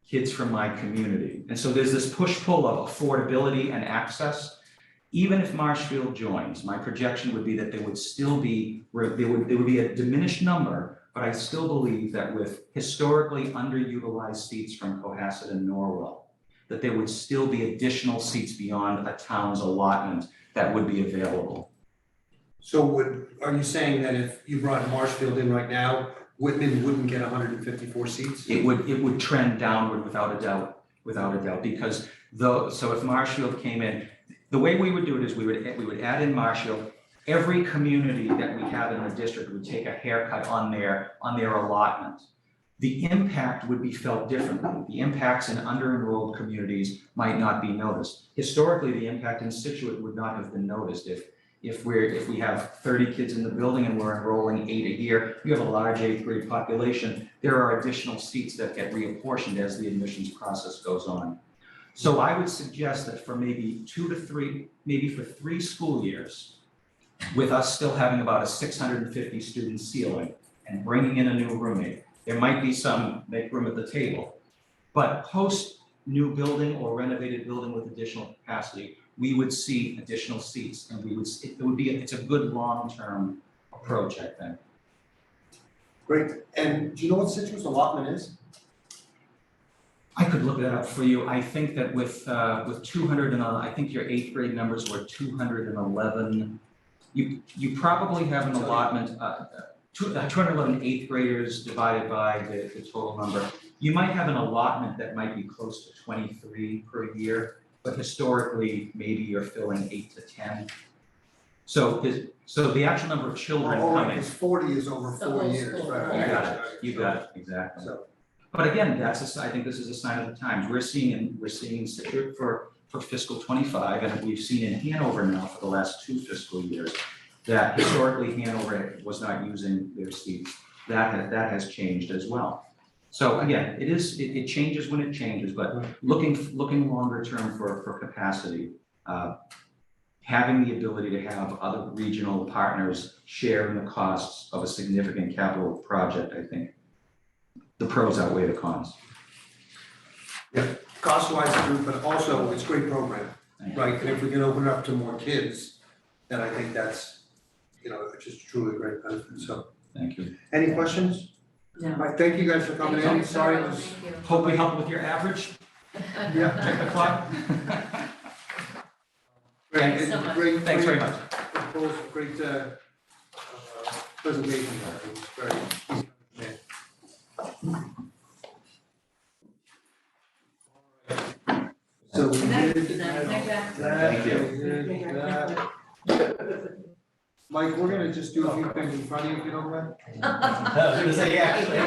kids from my community? And so there's this push-pull of affordability and access. Even if Marshfield joins, my projection would be that there would still be, there would be a diminished number, but I still believe that with historically underutilized seats from Cohasset and Norwell, that there would still be additional seats beyond a town's allotment that would be available. So are you saying that if you brought Marshfield in right now, Whitman wouldn't get 154 seats? It would trend downward without a doubt, because so if Marshfield came in, the way we would do it is we would add in Marshfield. Every community that we have in the district would take a haircut on their allotment. The impact would be felt differently. The impacts in under-enrolled communities might not be noticed. Historically, the impact in Scituate would not have been noticed. If we have 30 kids in the building and we're enrolling 8 a year, we have a large 8th grade population. There are additional seats that get reapportioned as the admissions process goes on. So I would suggest that for maybe 2 to 3, maybe for 3 school years, with us still having about a 650 student ceiling and bringing in a new roommate, there might be some make room at the table. But post new building or renovated building with additional capacity, we would see additional seats and it's a good long-term approach, I think. Great. And do you know what Scituate's allotment is? I could look that up for you. I think that with 200 and I think your 8th grade numbers were 211. You probably have an allotment, 211 8th graders divided by the total number. You might have an allotment that might be close to 23 per year, but historically, maybe you're filling 8 to 10. So the actual number of children coming. Because 40 is over 4 years, right? You got it, exactly. But again, I think this is a sign of the times. We're seeing in Scituate for fiscal 25, and we've seen in Hanover now for the last 2 fiscal years, that historically Hanover was not using their seats. That has changed as well. So again, it changes when it changes, but looking longer term for capacity, having the ability to have other regional partners share in the costs of a significant capital project, I think the pros outweigh the cons. Cost-wise, but also it's a great program, right? And if we can open it up to more kids, then I think that's, it's just truly a great benefit, so. Thank you. Any questions? No. All right, thank you guys for coming in, sorry it was. Thank you. Hope we helped with your average. Yeah. Check the clock. Great, Thanks so and much. great, Thanks very much. Great, presentation, it was very easy to understand. So we did that. Thank you. we did that. Mike, we're gonna just do a few things in front of you, if you don't mind. I was gonna say, actually.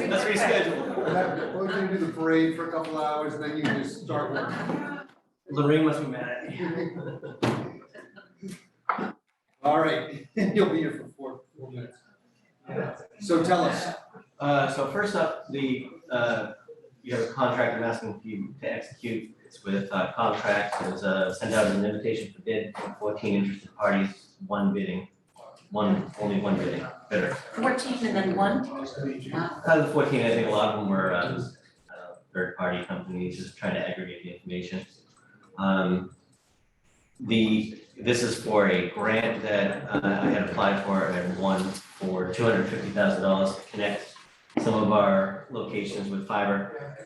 Let's reschedule. We're gonna do the parade for a couple hours, and then you can just start working. Lorraine must be mad at me. All right, you'll be here for 4 minutes. So tell us. So first up, you have a contract I'm asking you to execute. It's with contract. It was sent out as an invitation for bid, 14 interested parties, only one bidder. 14 and then 1? Out of the 14, I think a lot of them were third-party companies just trying to aggregate the information. This is for a grant that I had applied for and won for $250,000 to connect some of our locations with fiber.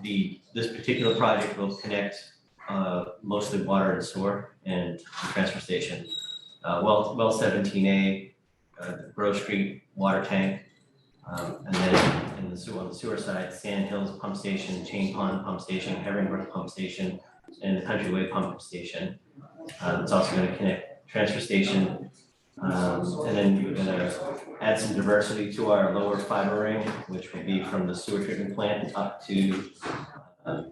This particular project will connect mostly water and sewer and the transfer station. Well 17A, Grove Street water tank, and then on the sewer side, Sand Hills Pump Station, Chain Pond Pump Station, Herringbrook Pump Station, and the Countryway Pump Station. It's also going to connect transfer station, and then we're going to add some diversity to our lower fiber ring, which will be from the sewer treatment plant up to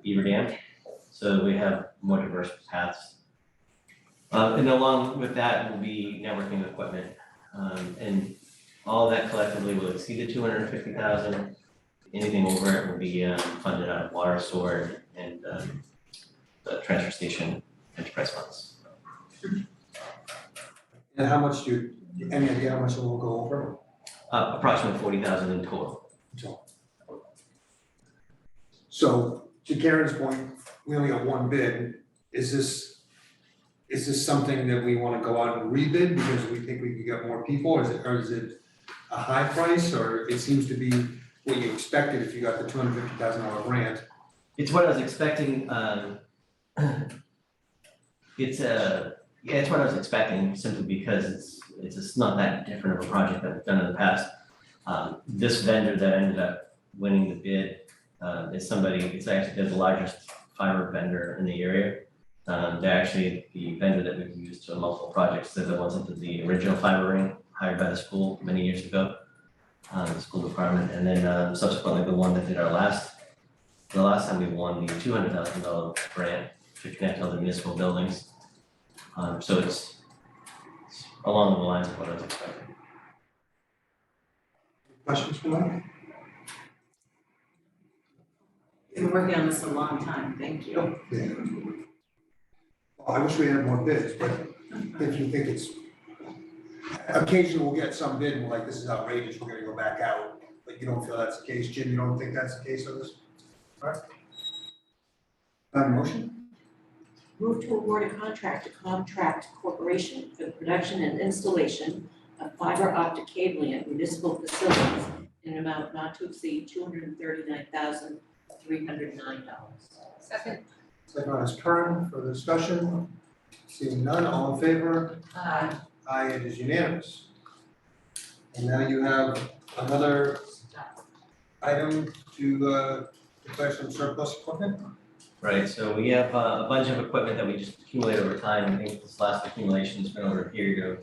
Beaver Dam, so we have more diverse paths. And along with that will be networking equipment, and all of that collectively will exceed the $250,000. Anything over it will be funded out of water, sewer, and the transfer station enterprise funds. And how much any idea how much it will go over? Approximately 40,000 in total. So to Karen's point, we only got one bid. Is this something that we want to go out and rebid because we think we can get more people, or is it a high price, or it seems to be what you expected if you got the $250,000 grant? It's what I was expecting. It's what I was expecting, simply because it's not that different of a project that we've done in the past. This vendor that ended up winning the bid is they're the largest fiber vendor in the area. They're actually the vendor that we've used on multiple projects. They're the ones that did the original fiber ring hired by the school many years ago, the school department, and then subsequently the one that did the last time we won the $200,000 grant to connect all the municipal buildings. So it's along the lines of what I was expecting. Questions for Mike? You've been working on this a long time, thank you. Yeah. Well, I wish we had more bids, but if you think it's, occasionally we'll get some bid, and we're like, this is outrageous, we're gonna go back out, but you don't feel that's the case. Jim, you don't think that's the case on this? All right. Motion? Move to award a contract to Comtract Corporation for the production and installation of fiber optic cabling at municipal facilities in an amount not to exceed $239,309. Second. Second on his turn for the discussion. Seeing none, all in favor? Aye. Aye, it is unanimous. And now you have another item to declare some surplus equipment. Right, so we have a bunch of equipment that we just accumulate over time. I think this last accumulation has been over a period of a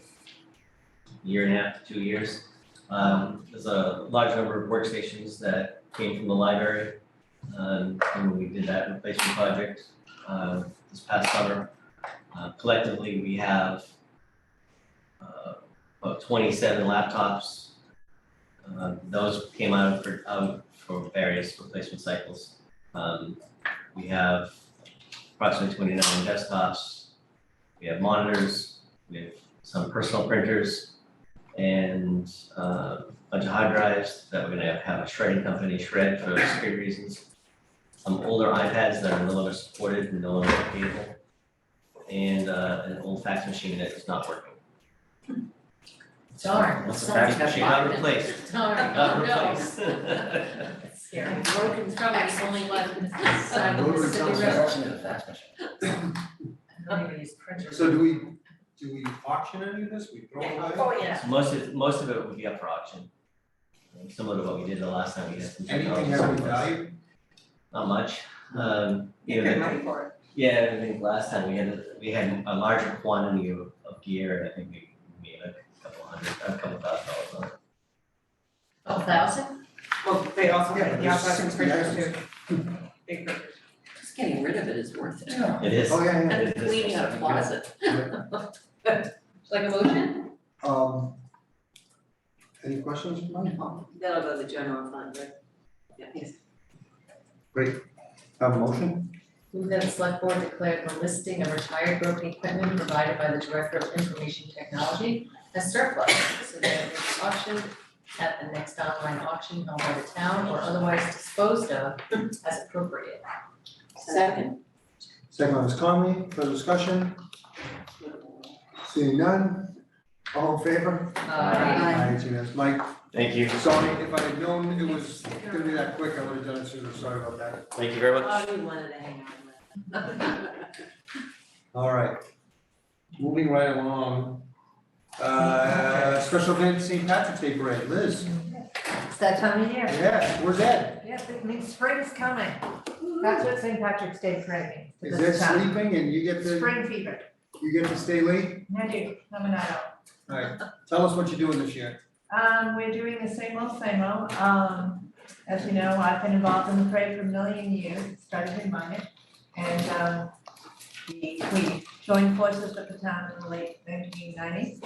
year and a half to 2 years. There's a large number of workstations that came from the library when we did that replacement project this past summer. Collectively, we have about 27 laptops. Those came out for various replacement cycles. We have approximately 29 desktops. We have monitors. We have some personal printers and a bunch of hard drives that we're going to have a shredding company shred for security reasons. some older iPads that are no longer supported and no longer available, and an old fax machine that is not working. Darn. What's the fax machine? Got replaced. Darn, Got oh no. replaced. That's scary. Broken, it's probably the only one side of the Rotary city sounds river. Actually, the fax machine. I don't even use printers. So do we auction any of this? We throw it away? Oh, yeah. So most of it would be up for auction. Similar to what we did the last time we had some Anything technology. has any value? Not much. You get money for it. Yeah, I think last time we had a larger quantity of gear, and I think we made a couple $1,000 on it. 1,000? Well, they also Yeah, have but the there's outside 60 printers items. too. Big printers. Just getting rid of it is worth it. It is. Oh, yeah, yeah. And It is. cleaning a closet. Like a motion? Any questions from me? That'll go to the general fund, right? Yeah. Yes. Great. Have a motion? Move that the select board declare the listing of retired broken equipment provided by the Director of Information Technology as surplus, so that it is auctioned at the next online auction held by the town or otherwise disposed of as appropriate. Second. Second by Ms. Conley, further discussion? Seeing none, all in favor? Aye, it's unanimous. Mike, Thank you. sorry, if I had known it was gonna be that quick, I would have done it sooner, sorry about that. Thank you very much. Oh, we wanted to hang on with. All right, moving right along. Special event St. Patrick's Day Parade, Liz, It's that time of year. yes, where's Ed? Yes, it means spring is coming. That's what St. Patrick's Day parade means. Is to Ed this town. sleeping and you get to, Spring fever. you get to stay late? I do, I'm a night owl. All right, tell us what you're doing this year. We're doing the same old, same old. As you know, I've been involved in the parade for a million years. It started in Minot. And, we joined forces with the town in the late 1990s.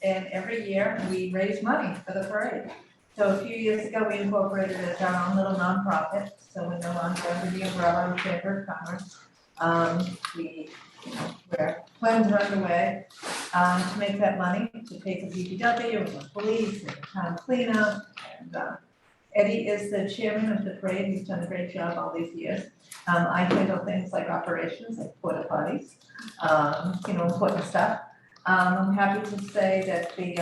And every year we raise money for the parade. So a few years ago, we incorporated it as our own little nonprofit. So we're no longer under the umbrella of Chamber of Commerce. We're plans are underway to make that money, to pay for DPW and the police and town cleanup. And Eddie is the chairman of the parade, he's done a great job all these years. I handle things like operations, like porta potties, important stuff. I'm happy to say that the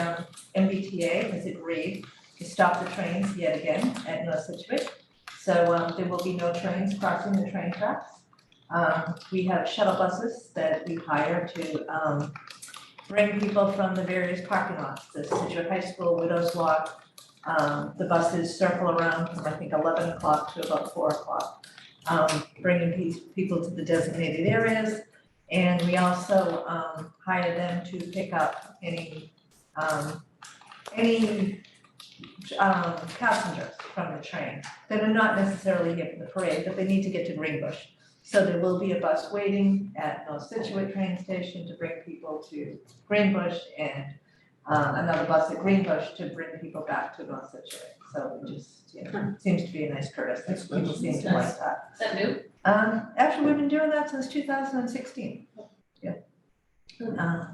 MBTA has agreed to stop the trains yet again at North Scituate. So there will be no trains crossing the train tracks. We have shuttle buses that we hire to bring people from the various parking lots, the Scituate High School, Widows Walk. The buses circle around from I think 11 o'clock to about 4 o'clock, bringing people to the designated areas. And we also hire them to pick up any passengers from the train that are not necessarily here for the parade, but they need to get to Greenbush. So there will be a bus waiting at North Scituate train station to bring people to Greenbush and another bus at Greenbush to bring people back to North Scituate. So it just, seems to be a nice courtesy. People seem to like that. Is that new? Actually, we've been doing that since 2016. Yeah.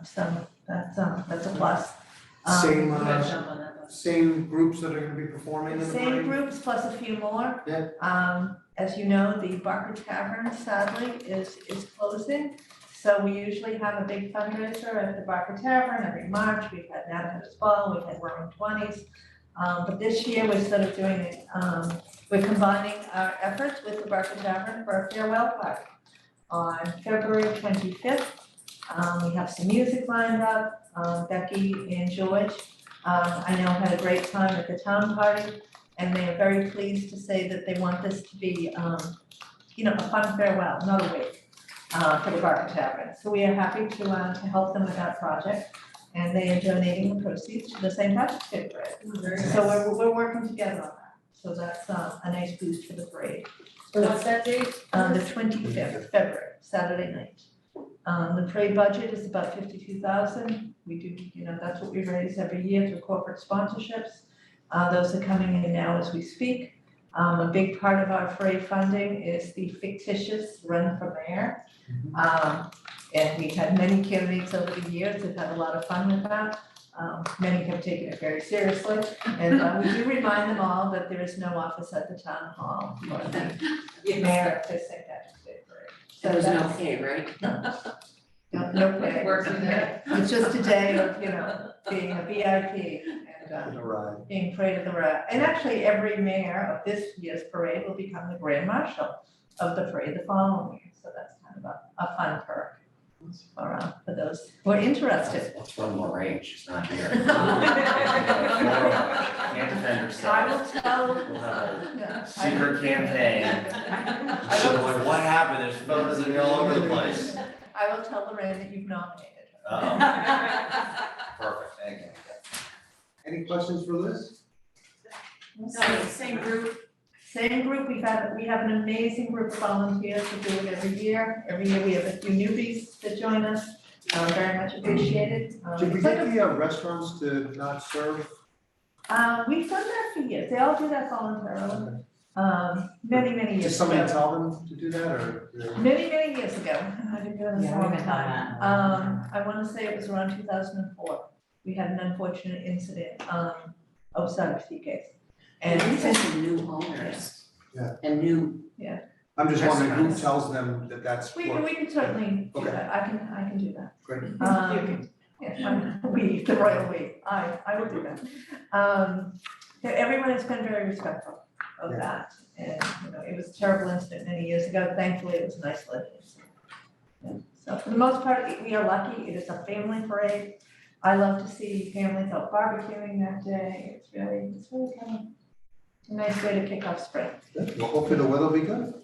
So that's a plus. Same, You gotta jump on that bus. same groups that are gonna be performing in the parade? Same groups plus a few more. Yeah. As you know, the Barker Tavern sadly is closing. So we usually have a big fundraiser at the Barker Tavern every March. We've had Nana's Ball, we've had Roaring Twenties. But this year we're sort of doing it, we're combining our efforts with the Barker Tavern for a farewell party on February 25th. We have some music lined up. Becky and George, I know had a great time at the town party. And they are very pleased to say that they want this to be, a fun farewell, not a wake, for the Barker Tavern. So we are happy to help them with that project. And they are donating the proceeds to the St. Patrick's Day Parade. Very nice. So we're working together on that. So that's a nice boost for the parade. So what's that date? The 25th, February, Saturday night. The parade budget is about 52,000. We do, that's what we raise every year through corporate sponsorships. Those are coming in now as we speak. A big part of our parade funding is the fictitious run for mayor. And we've had many candidates over the years that have had a lot of fun with that. Many have taken it very seriously, and we do remind them all that there is no office at the town hall for the mayor of the St. Patrick's Day Parade. So There's no that's- pay, right? No pay. Working there. It's just a day of, being a VIP and All right. being parade of the ride. And actually, every mayor of this year's parade will become the grand marshal of the parade the following year. So that's kind of a fun perk for those who are interested. Let's run Lorraine, she's not here. Can't defend herself. I will tell. We'll have Yeah, a secret campaign. I So will- like, what happened? There's photos of you all over the place. I will tell Lorraine that you've nominated her. Perfect, thank you. Any questions for Liz? Same group. Same group, we have an amazing group of volunteers who do it every year. Every year we have a few newbies that join us, very much appreciated. Did we It's like get the restaurants to not serve? We've done that for years, they all do that voluntarily, many years ago. Did somebody tell them to do that, or? Many years ago, I've been doing this a Yeah, long we've done time. I wanna say it was around 2004. We had an unfortunate incident, Steve case. And And these are since, some new owners. Yeah. And new. I'm just wondering who Restaurants. tells them that that's we what? can certainly do Okay. that, I can do that. Great. We, the royal we, I will do that. Everyone has been very respectful of Yeah. that, and, it was a terrible incident many years ago, thankfully it was an isolated incident. And so for the most part, we are lucky, it is a family parade. I love to see families out barbecuing that day, it's really kind of a nice way to kick off spring. Good. Well, hopefully the weather will be good.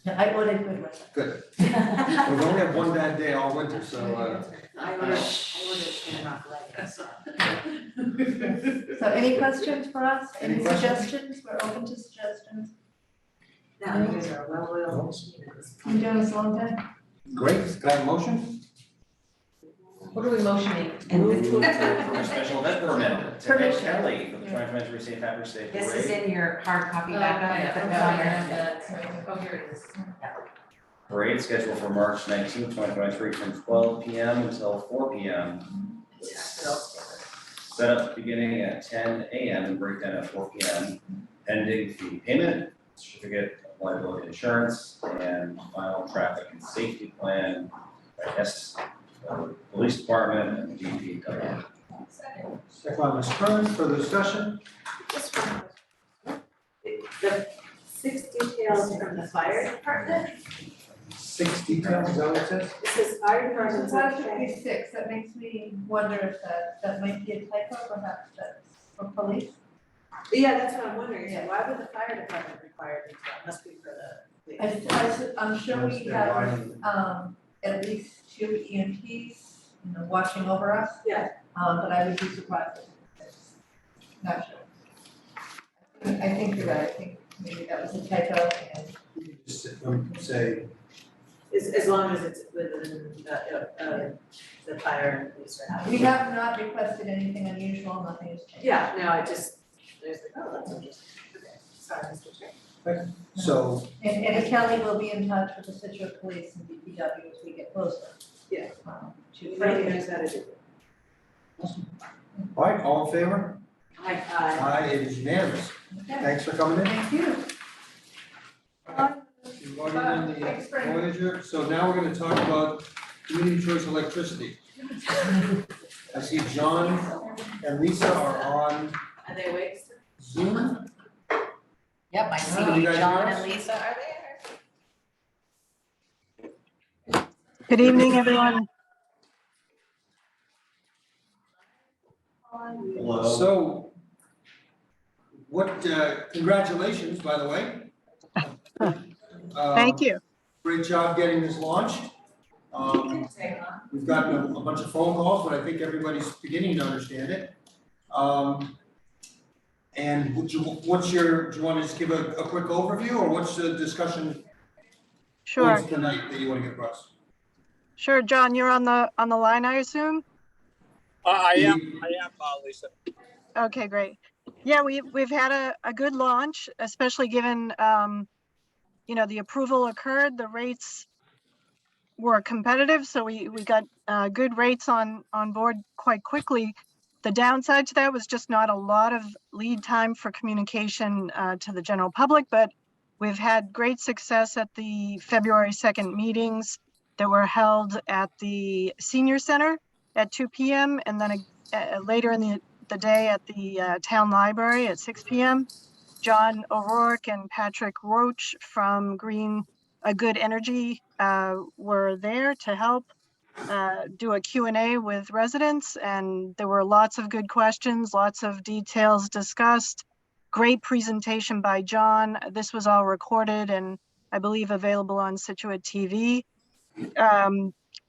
I ordered good weather. Good. We've only had one bad day all winter, so, I ordered Shamrock legs. So any questions for us, Any any questions? suggestions, we're open to suggestions. Now, you guys are well-oiled. I'm doing this a long time. great. Can I have a motion? What are we motioning? Move to approve for a special event permit to Ed Permission. Kelly for the 2023 St. Patrick's Day Parade. This is in your hard copy Oh, backup. yeah, Put I'm that on sorry, I there. have that. Oh, here it is. Parade scheduled for March 19, 2023 from 12 PM until 4 PM. Set up beginning at 10 AM and breakdown at 4 PM. Pending fee payment, certificate of liability insurance, and final traffic and safety plan by Police Department and the DPW. Second by Ms. Curran, further discussion? Just one question. The 6 details from the fire department, 6 details, is that what it says? it says fire department. It's actually 6, that makes me wonder if that might be a typo, perhaps that's for police. Yeah, that's what I'm wondering, so why would the fire department require detail, must be for the police. I'm sure we have, at least 2 EMTs, watching over us. Yeah. But I would be surprised if it's not sure. I think you're right, I think maybe that was a typo and. Just say, As long as it's within the fire and police or not. We have not requested anything unusual, nothing has changed. Yeah, no, I just, there's like, oh, that's interesting, okay, sorry, Mr. Chair. so, And Kelly will be in touch with the Scituate Police and DPW as we get closer. Yeah. To Frankie knows how to do it. all right, all in favor? Aye. Aye, it is unanimous. Okay. Thanks for coming in. Thank you. You've already done the Thanks, Frank. Voyager, so now we're gonna talk about community choice electricity. I see John and Lisa are on Are they awake? Zoom. Yep, I Can you see guys John hear us? and Lisa are there. Good evening, everyone. Hello. So, congratulations, by the way. Thank you. Great job getting this launched. We've gotten a bunch of phone calls, but I think everybody's beginning to understand it. And do you want to just give a quick overview, or what's the discussion Sure, points tonight that you want to get across? sure. John, you're on the line, I assume? I am, Lisa. Okay, great. Yeah, we've had a good launch, especially given, the approval occurred, the rates were competitive, so we got good rates on board quite quickly. The downside to that was just not a lot of lead time for communication to the general public, but we've had great success at the February 2nd meetings that were held at the senior center at 2 p.m. and then later in the day at the town library at 6 p.m. John O'Rourke and Patrick Roach from A Good Energy were there to help do a Q&A with residents, and there were lots of good questions, lots of details discussed. Great presentation by John. This was all recorded and I believe available on Scituate TV.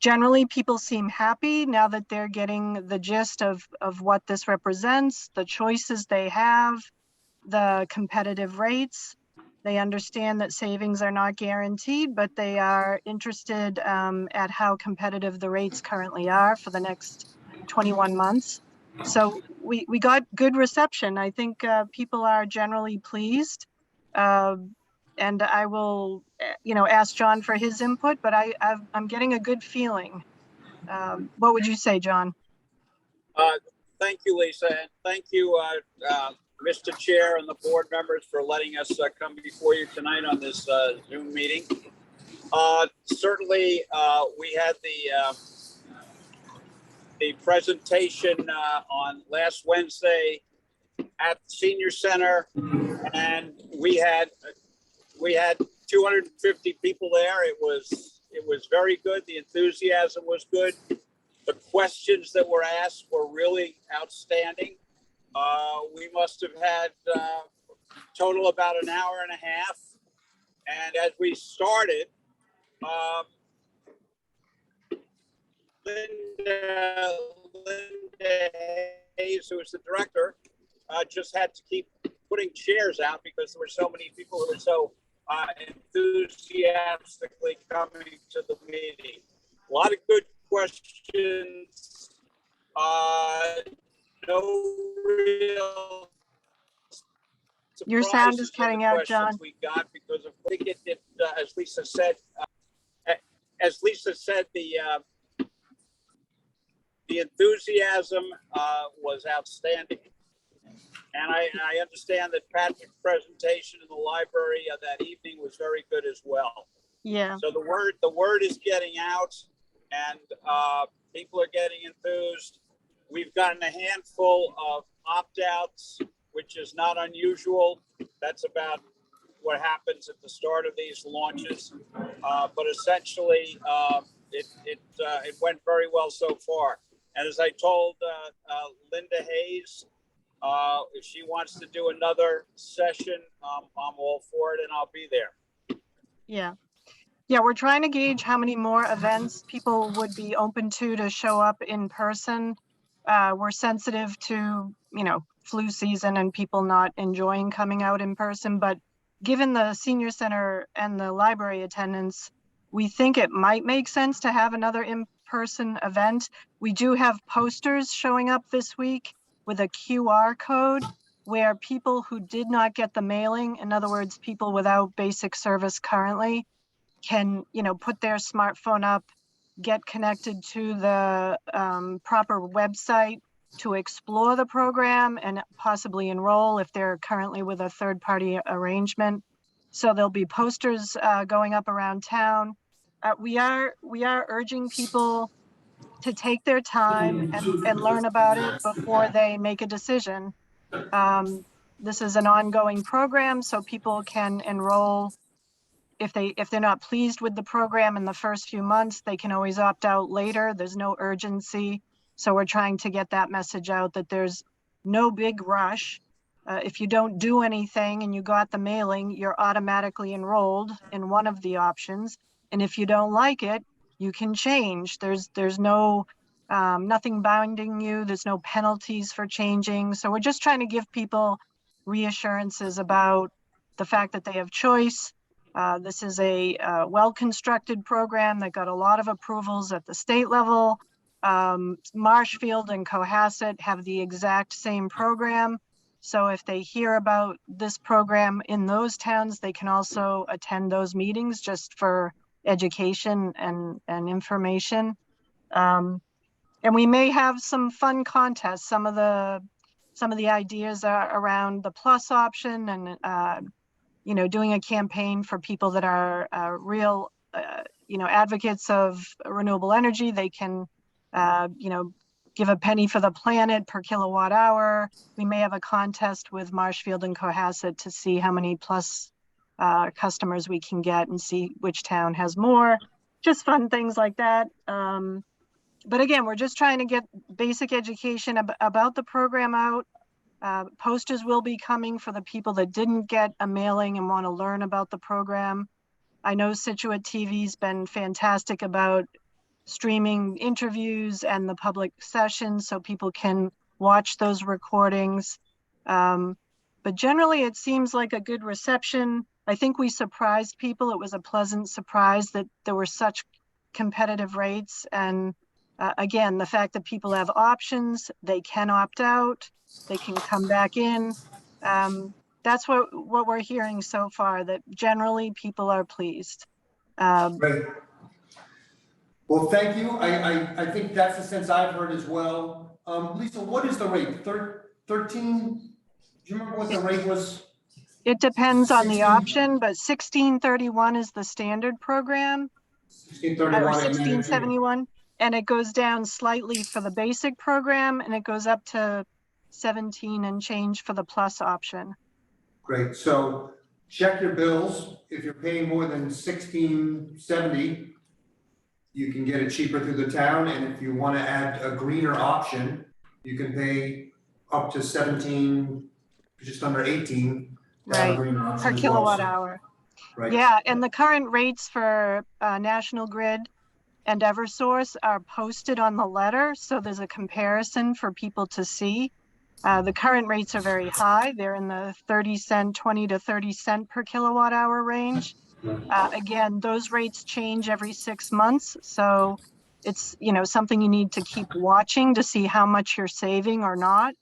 Generally, people seem happy now that they're getting the gist of what this represents, the choices they have, the competitive rates. They understand that savings are not guaranteed, but they are interested at how competitive the rates currently are for the next 21 months. So we got good reception. I think people are generally pleased. And I will, ask John for his input, but I'm getting a good feeling. What would you say, John? Thank you, Lisa, and thank you, Mr. Chair and the board members for letting us come before you tonight on this Zoom meeting. Certainly, we had the presentation on last Wednesday at the Senior Center, and we had 250 people there. It was very good. The enthusiasm was good. The questions that were asked were really outstanding. We must have had total about an hour and a half. And as we started, Linda Hayes, who was the director, just had to keep putting chairs out because there were so many people who were so enthusiastically coming to the meeting. A lot of good questions. No real Your sound is cutting out, John. we got because of, I think as Lisa said, the enthusiasm was outstanding. And I understand that Patrick's presentation in the library that evening was very good as well. Yeah. So the word is getting out, and people are getting enthused. We've gotten a handful of opt-outs, which is not unusual. That's about what happens at the start of these launches. But essentially, it went very well so far. And as I told Linda Hayes, if she wants to do another session, I'm all for it, and I'll be there. Yeah. Yeah, we're trying to gauge how many more events people would be open to show up in person. We're sensitive to, flu season and people not enjoying coming out in person. But given the senior center and the library attendance, we think it might make sense to have another in-person event. We do have posters showing up this week with a QR code where people who did not get the mailing, in other words, people without basic service currently, can, put their smartphone up, get connected to the proper website to explore the program and possibly enroll if they're currently with a third-party arrangement. So there'll be posters going up around town. We are urging people to take their time and learn about it before they make a decision. This is an ongoing program, so people can enroll. If they're not pleased with the program in the first few months, they can always opt out later. There's no urgency. So we're trying to get that message out that there's no big rush. If you don't do anything and you got the mailing, you're automatically enrolled in one of the options. And if you don't like it, you can change. There's no nothing binding you. There's no penalties for changing. So we're just trying to give people reassurances about the fact that they have choice. This is a well-constructed program that got a lot of approvals at the state level. Marshfield and Cohasset have the exact same program. So if they hear about this program in those towns, they can also attend those meetings just for education and information. And we may have some fun contests. Some of the ideas are around the plus option and, you know, doing a campaign for people that are real, you know, advocates of renewable energy. They can, you know, give a penny for the planet per kilowatt hour. We may have a contest with Marshfield and Cohasset to see how many plus customers we can get and see which town has more. Just fun things like that. But again, we're just trying to get basic education about the program out. Posters will be coming for the people that didn't get a mailing and want to learn about the program. I know Scituate TV's been fantastic about streaming interviews and the public sessions so people can watch those recordings. But generally it seems like a good reception. I think we surprised people. It was a pleasant surprise that there were such competitive rates. And again, the fact that people have options, they can opt out, they can come back in. That's what we're hearing so far, that generally people are pleased. Great. Well, thank you. I think that's the sense I've heard as well. Lisa, what is the rate? 13? Do you remember what the rate was? It depends on the 16? option, but 1631 is the standard program. 1631 Or and then 1671, and it goes down slightly for the basic program, and it goes up to 17 and change for the plus option. Great. So check your bills. If you're paying more than 1670, you can get it cheaper through the town. And if you want to add a greener option, you can pay up to 17, just under 18. Right, per kilowatt hour. Right. Yeah, and the current rates for National Grid and Eversource are posted on the letter, so there's a comparison for people to see. The current rates are very high. They're in the 20 to 30 cent per kilowatt hour range. Again, those rates change every 6 months, so it's, you know, something you need to keep watching to see how much you're saving or not.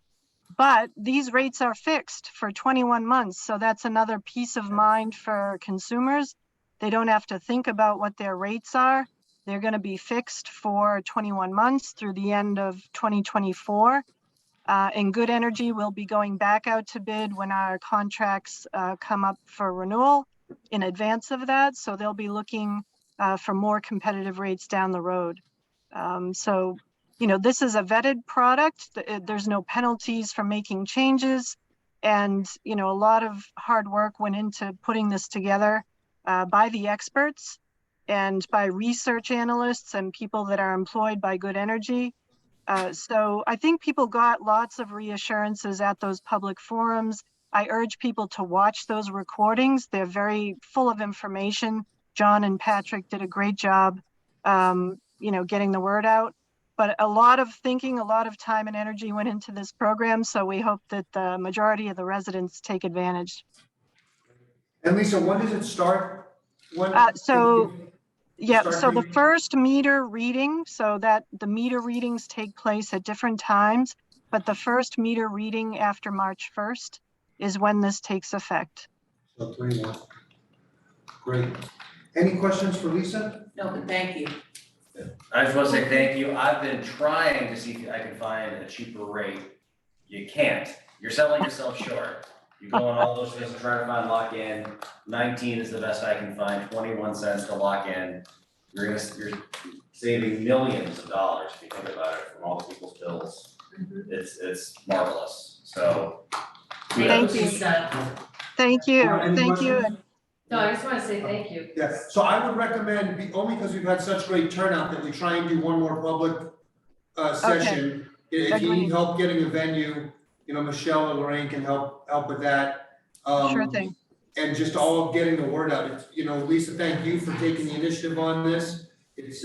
But these rates are fixed for 21 months, so that's another peace of mind for consumers. They don't have to think about what their rates are. They're going to be fixed for 21 months through the end of 2024. And Good Energy will be going back out to bid when our contracts come up for renewal in advance of that. So they'll be looking for more competitive rates down the road. So, you know, this is a vetted product. There's no penalties for making changes. And, you know, a lot of hard work went into putting this together by the experts and by research analysts and people that are employed by Good Energy. So I think people got lots of reassurances at those public forums. I urge people to watch those recordings. They're very full of information. John and Patrick did a great job, you know, getting the word out. But a lot of thinking, a lot of time and energy went into this program. So we hope that the majority of the residents take advantage. And Lisa, when does it start? When? Yeah, so the first meter reading, so that the meter readings take place at different times, but the first meter reading after March 1st is when this takes effect. So 21. Great. Any questions for Lisa? No, but thank you. I just want to say thank you. I've been trying to see if I can find a cheaper rate. You can't. You're selling yourself short. You go on all those things to try to find lock in. 19 is the best I can find, 21 cents to lock in. You're saving millions of dollars if you think about it from all the people's bills. It's marvelous. So Thank you. Thank you. Thank you. No, I just wanna say thank you. Yes, so I would recommend, only because we've had such great turnout, that we try and do one more public session. If you need help getting a venue, you know, Michelle or Lorraine can help with that. Sure thing. And just all getting the word out. It's, you know, Lisa, thank you for taking the initiative on this. It's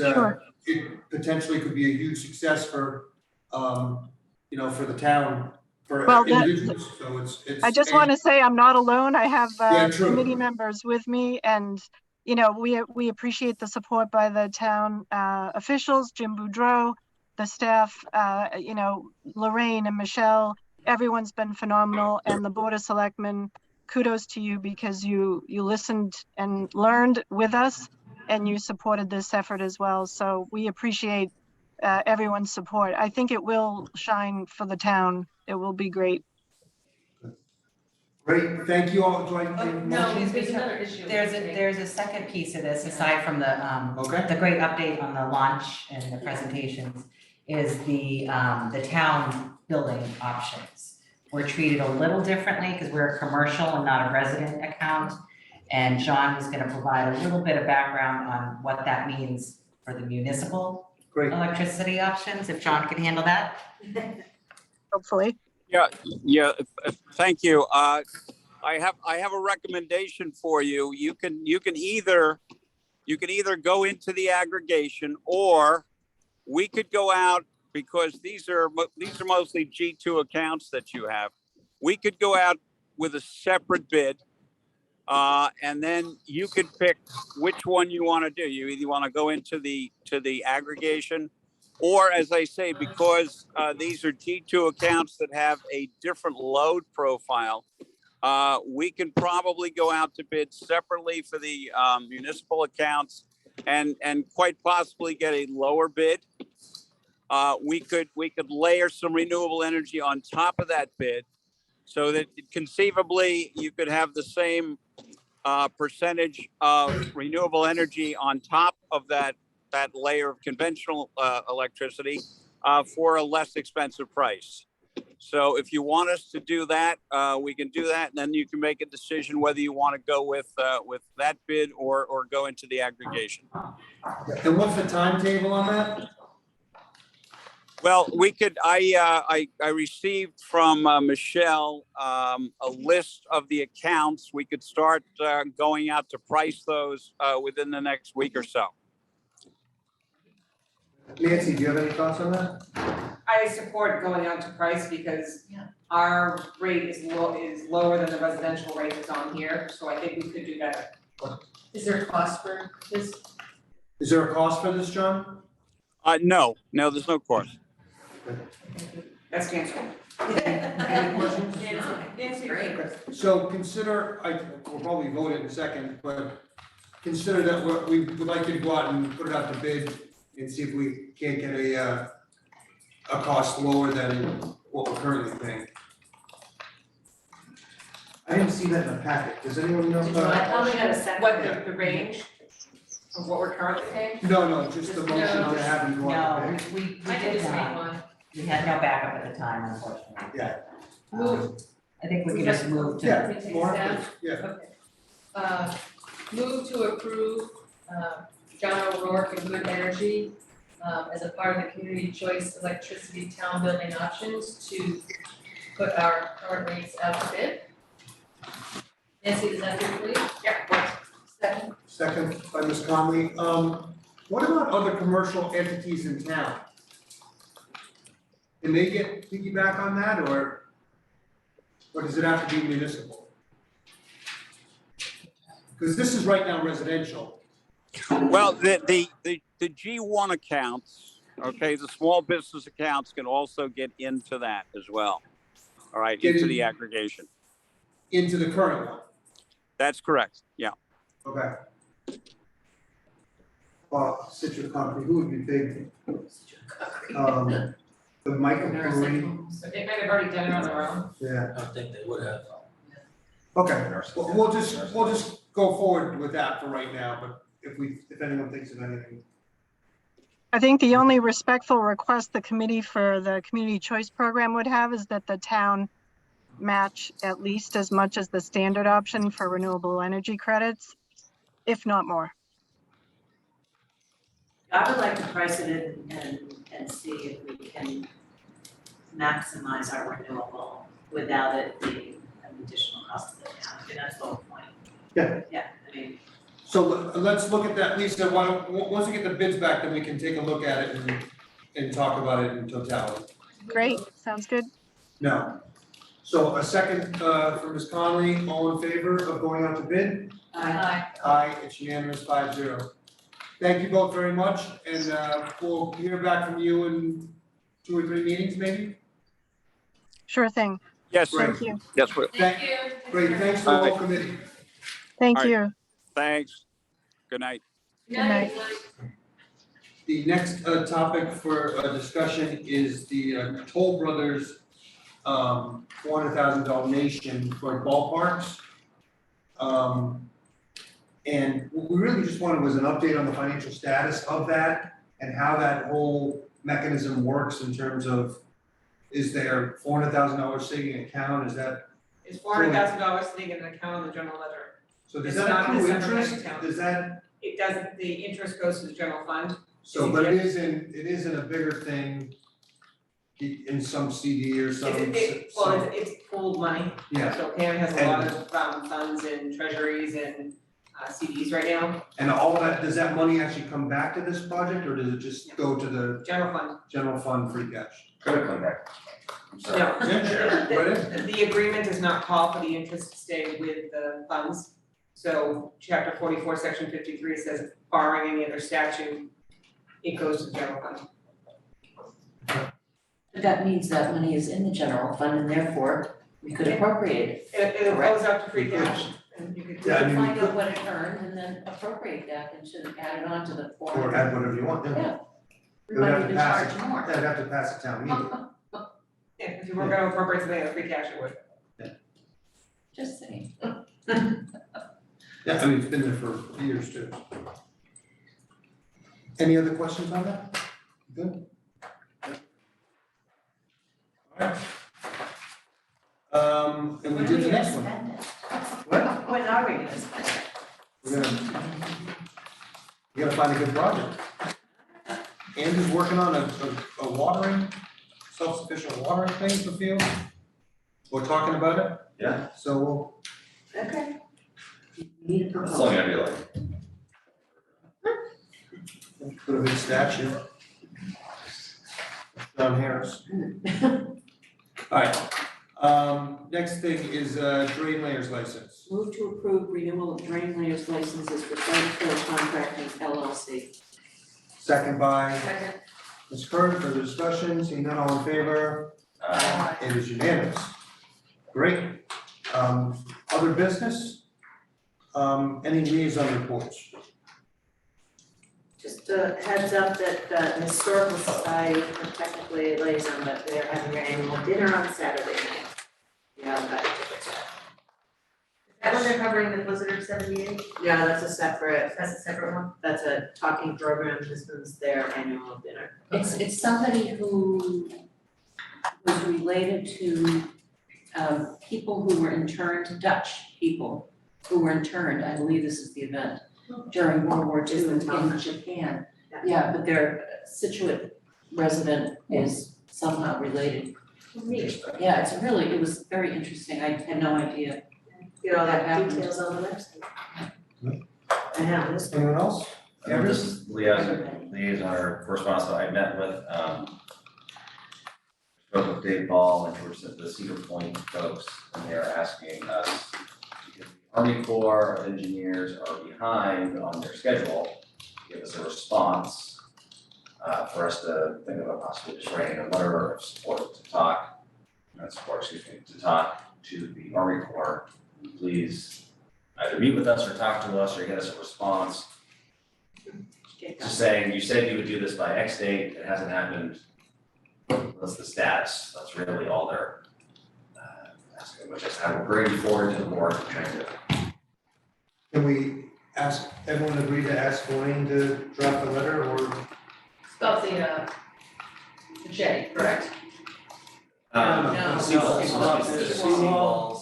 it potentially could be a huge success for you know, for the town, for individuals. So it's I just want to say I'm not alone. I have committee members with me, and you know, we appreciate the support by the town officials, Jim Boudreau, the staff, you know, Lorraine and Michelle. Everyone's been phenomenal, and the Board of Selectmen, kudos to you, because you listened and learned with us, and you supported this effort as well. So we appreciate everyone's support. I think it will shine for the town. It will be great. Great, thank you all. Do I need a No, motion? There's another issue. there's a second piece of this, aside from Okay. the great update on the launch and the presentations, is the town building options. We're treated a little differently because we're a commercial and not a resident account. And John is gonna provide a little bit of background on what that means for the municipal Great. electricity options, if John can handle that. Hopefully. Yeah, thank you. I have a recommendation for you. You can either go into the aggregation, or we could go out, because these are mostly G2 accounts that you have. We could go out with a separate bid, and then you could pick which one you want to do. You either want to go into the aggregation, or, as I say, because these are G2 accounts that have a different load profile, we can probably go out to bid separately for the municipal accounts, and quite possibly get a lower bid. We could layer some renewable energy on top of that bid, so that conceivably you could have the same percentage of renewable energy on top of that layer of conventional electricity for a less expensive price. So if you want us to do that, we can do that, and then you can make a decision whether you want to go with that bid or go into the aggregation. And what's the timetable on that? Well, we could. I received from Michelle a list of the accounts. We could start going out to price those within the next week or so. Nancy, do you have any thoughts on that? I support going out to price because our rate is lower than the residential rate that's on here, so I think we could do better. Is there a cost for this? Is there a cost for this, John? No, there's no cost. That's the answer. Any questions? Nancy, Great. So consider, we'll probably vote it in a second, but consider that we would like you to go out and put it out to bid and see if we can't get a cost lower than what we're currently paying. I didn't see that in the packet. Does anyone know? I only got a second. What the range of what we're currently paying? No, just the motion to have you go out to No, bid. we I can did just make not. one. We had no backup at the time, unfortunately. Yeah. I think we can just move to. Yeah, Take more, it down? yeah. Okay. Move to approve John O'Rourke and Good Energy as a part of the community choice electricity town building options to put our current rates out to bid. Nancy, does that do for you? Yeah. Second. Second by Ms. Conley. What about other commercial entities in town? Can they get piggyback on that, or does it have to be municipal? Because this is right now residential. Well, the G1 accounts, okay, the small business accounts can also get into that as well. All right, into the aggregation. Into the current one? That's correct, yeah. Okay. Scituate Concrete, who would be big? The microbrewery, So they might have already done it on their own. yeah. I think they would have. Okay, well, we'll just go forward with that for right now, but if anyone thinks of anything. I think the only respectful request the committee for the community choice program would have is that the town match at least as much as the standard option for renewable energy credits, if not more. I would like to price it in and see if we can maximize our renewable without it being an additional cost to the town. I mean, that's the whole point. Yeah. Yeah, I mean, So let's look at that, Lisa, once we get the bids back, then we can take a look at it and talk about it in totality. Great, sounds good. No. So a second for Ms. Conley, all in favor of going out to bid? Aye. Aye, it's unanimous 5-0. Thank you both very much, and we'll hear back from you in 2 or 3 meetings, maybe? Sure thing. Yes, Thank you. yes, Thank you. Great, thanks to the whole committee. Thank All right. you. thanks. Good night. Good night. The next topic for discussion is the Toll Brothers $400,000 donation for ballparks. And what we really just wanted was an update on the financial status of that and how that whole mechanism works in terms of, is there $400,000 sitting in an account, is that? It's $400,000 sitting in an account on the general ledger. So does It's that not a accrue separate bank interest? account. Does that? It doesn't, the interest goes to the general fund. So, but it is in a bigger thing, in some CD or some. It's pooled money. Yeah. So Pam has a lot of funds in treasuries and CDs right now. And all that, does that money actually come back to this project, or does it just go to the general fund free cash? Could come back. No, Yeah, sure. the agreement does not call for the interest to stay with the funds. So chapter 44, section 53 says barring any other statute, it goes to the general fund. But that means that money is in the general fund and therefore we could appropriate it. It goes out to free cash. And you could We could find out what it earned and then appropriate that and should add it on to the form. Or add whatever you want, Yeah. We We would might have to even pass charge it, more. they'd have to pass a town meeting. Yeah, if you were gonna appropriate something out of free cash, it would. Just saying. Yeah, I mean, it's been there for years too. Any other questions on that? Good? Alright. And we did the next one. What? When are we gonna spend it? We gotta find a good project. Andy's working on a watering, self-sufficient watering thing for the field. We're talking about it. Yeah. So we'll. Okay. Need a It's proposal. only gonna be like. Put a big statue. John Harris. Alright, next thing is drain layers license. Move to approve renewal of drain layers licenses for Scituate Contracting LLC. Second by Ms. Curran, further discussion, seeing none, all in favor? It is unanimous. Great. Other business? Any liaison reports? Just a heads up that the Historical Society, are technically a liaison, but they're having their annual dinner on Saturday night. Yeah, I've got tickets. Is that when they're covering the Blizzard of 78? Yeah, that's a separate one? That's a talking program, this was their annual dinner. It's somebody who was related to people who were interned, Dutch people who were interned, I believe this is the event, during World War II in Japan. Yeah, but their Scituate resident is somehow related. Yeah, it was very interesting, I had no idea. Get all that happened. details on the website. I have this. Anyone else? This is liaison or correspondence that I met with, spoke with Dave Ball and George said the Cedar Point folks, and they're asking us, because the Army Corps of Engineers are behind on their schedule, to give us a response, for us to think about possibly just writing a letter of support to talk, to talk to the Army Corps. Please either meet with us or talk to us or get us a response. Just saying, you said you would do this by X date, it hasn't happened. What's the status? That's really all they're asking, which is how we're bringing forward to the board and trying to. Can we ask, everyone agree to ask Blaine to draft a letter or? Spelled the J, correct? Seawalls.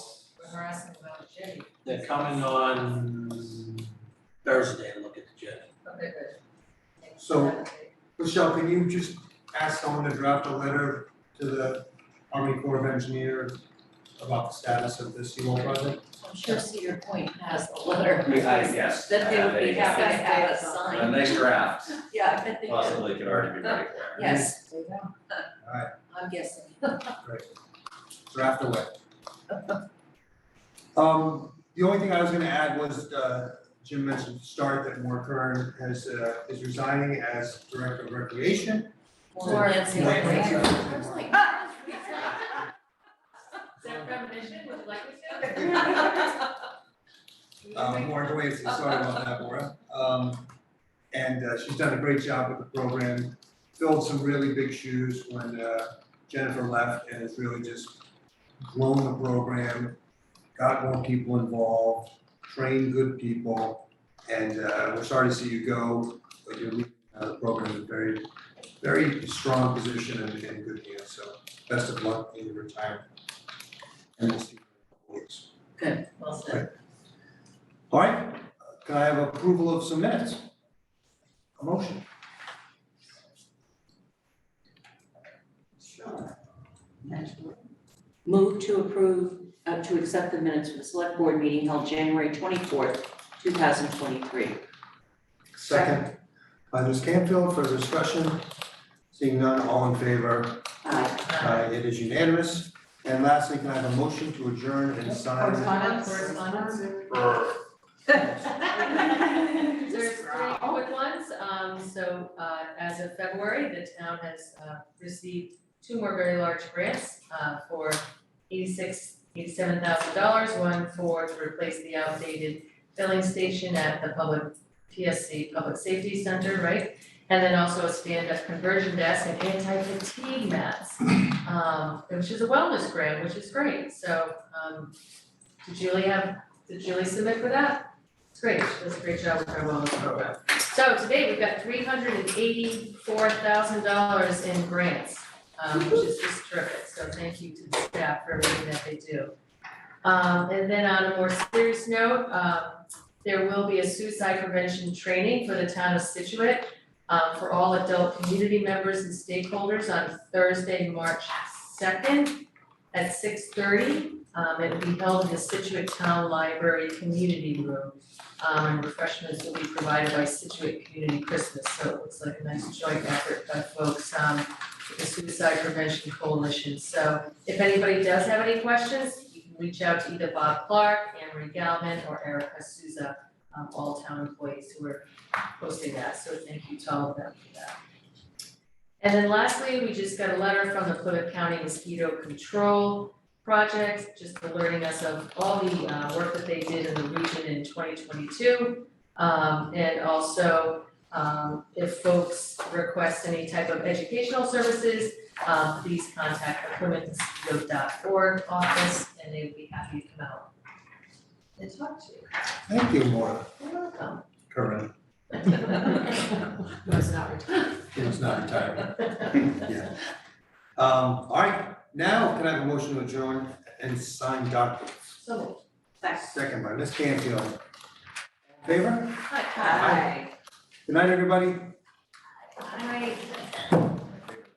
We're asking about J. They're coming on Thursday to look at the jet. Okay, good. So, Michelle, can you just ask someone to draft a letter to the Army Corps of Engineers about the status of the seawall project? I'm sure Cedar Point has a letter. Yes. That they would be happy to have us sign. A nice draft, Yeah, I bet they do. possibly could already be ready for it. Yes. There you go. Alright, I'm guessing. great. Draft away. The only thing I was gonna add was, Jim mentioned at the start that Maura Kern is resigning as Director of Recreation. Lawrence. Is that premonition with likely to? Maura Dwayne, sorry about that, Maura. And she's done a great job with the program, filled some really big shoes when Jennifer left, and has really just grown the program, got more people involved, trained good people, and we're sorry to see you go, but you're leaving the program in a very, very strong position and in good hands, so best of luck in your retirement. And we'll see you in a couple weeks. Good, well said. All right, can I have approval of some minutes? A motion? Sure. Move to approve, to accept the minutes for the select board meeting held January 24th, 2023. Second. By Ms. Canfield, further discussion? Seeing none, all in favor? Aye. It is unanimous. And lastly, can I have a motion to adjourn and sign? Correspondence? There's three quick ones. As of February, the town has received two more very large grants for $87,000. One to replace the outdated filling station at the PSC, Public Safety Center, right? And then also a stand-up conversion desk and anti-fatigue mats, which is a wellness grant, which is great. So, did Julie submit for that? It's great, she does a great job with our wellness program. So today we've got $384,000 in grants, which is just terrific. So thank you to the staff for everything that they do. And then on a more serious note, there will be a suicide prevention training for the town of Scituate for all adult community members and stakeholders on Thursday, March 2nd at 6:30. It will be held in the Scituate Town Library Community Room. And refreshments will be provided by Scituate Community Christmas. So it looks like a nice joint effort by folks with the Suicide Prevention Coalition. So if anybody does have any questions, you can reach out to either Bob Clark, Anne-Marie Galvin, or Erica Souza, all town employees who are posting that. So thank you to all of them for that. And then lastly, we just got a letter from the Plymouth County Mosquito Control Project, just alerting us of all the work that they did in the region in 2022. And also, if folks request any type of educational services, please contact the PlymouthMosquito.org office, and they would be happy to come out and talk to you. Thank you, Maura. You're welcome. Corinne. No, it's not retired. It's not retired. Yeah. All right, now can I have a motion to adjourn and sign documents? So, Second by Ms. Canfield. All in favor? hi. Good night, everybody. Hi.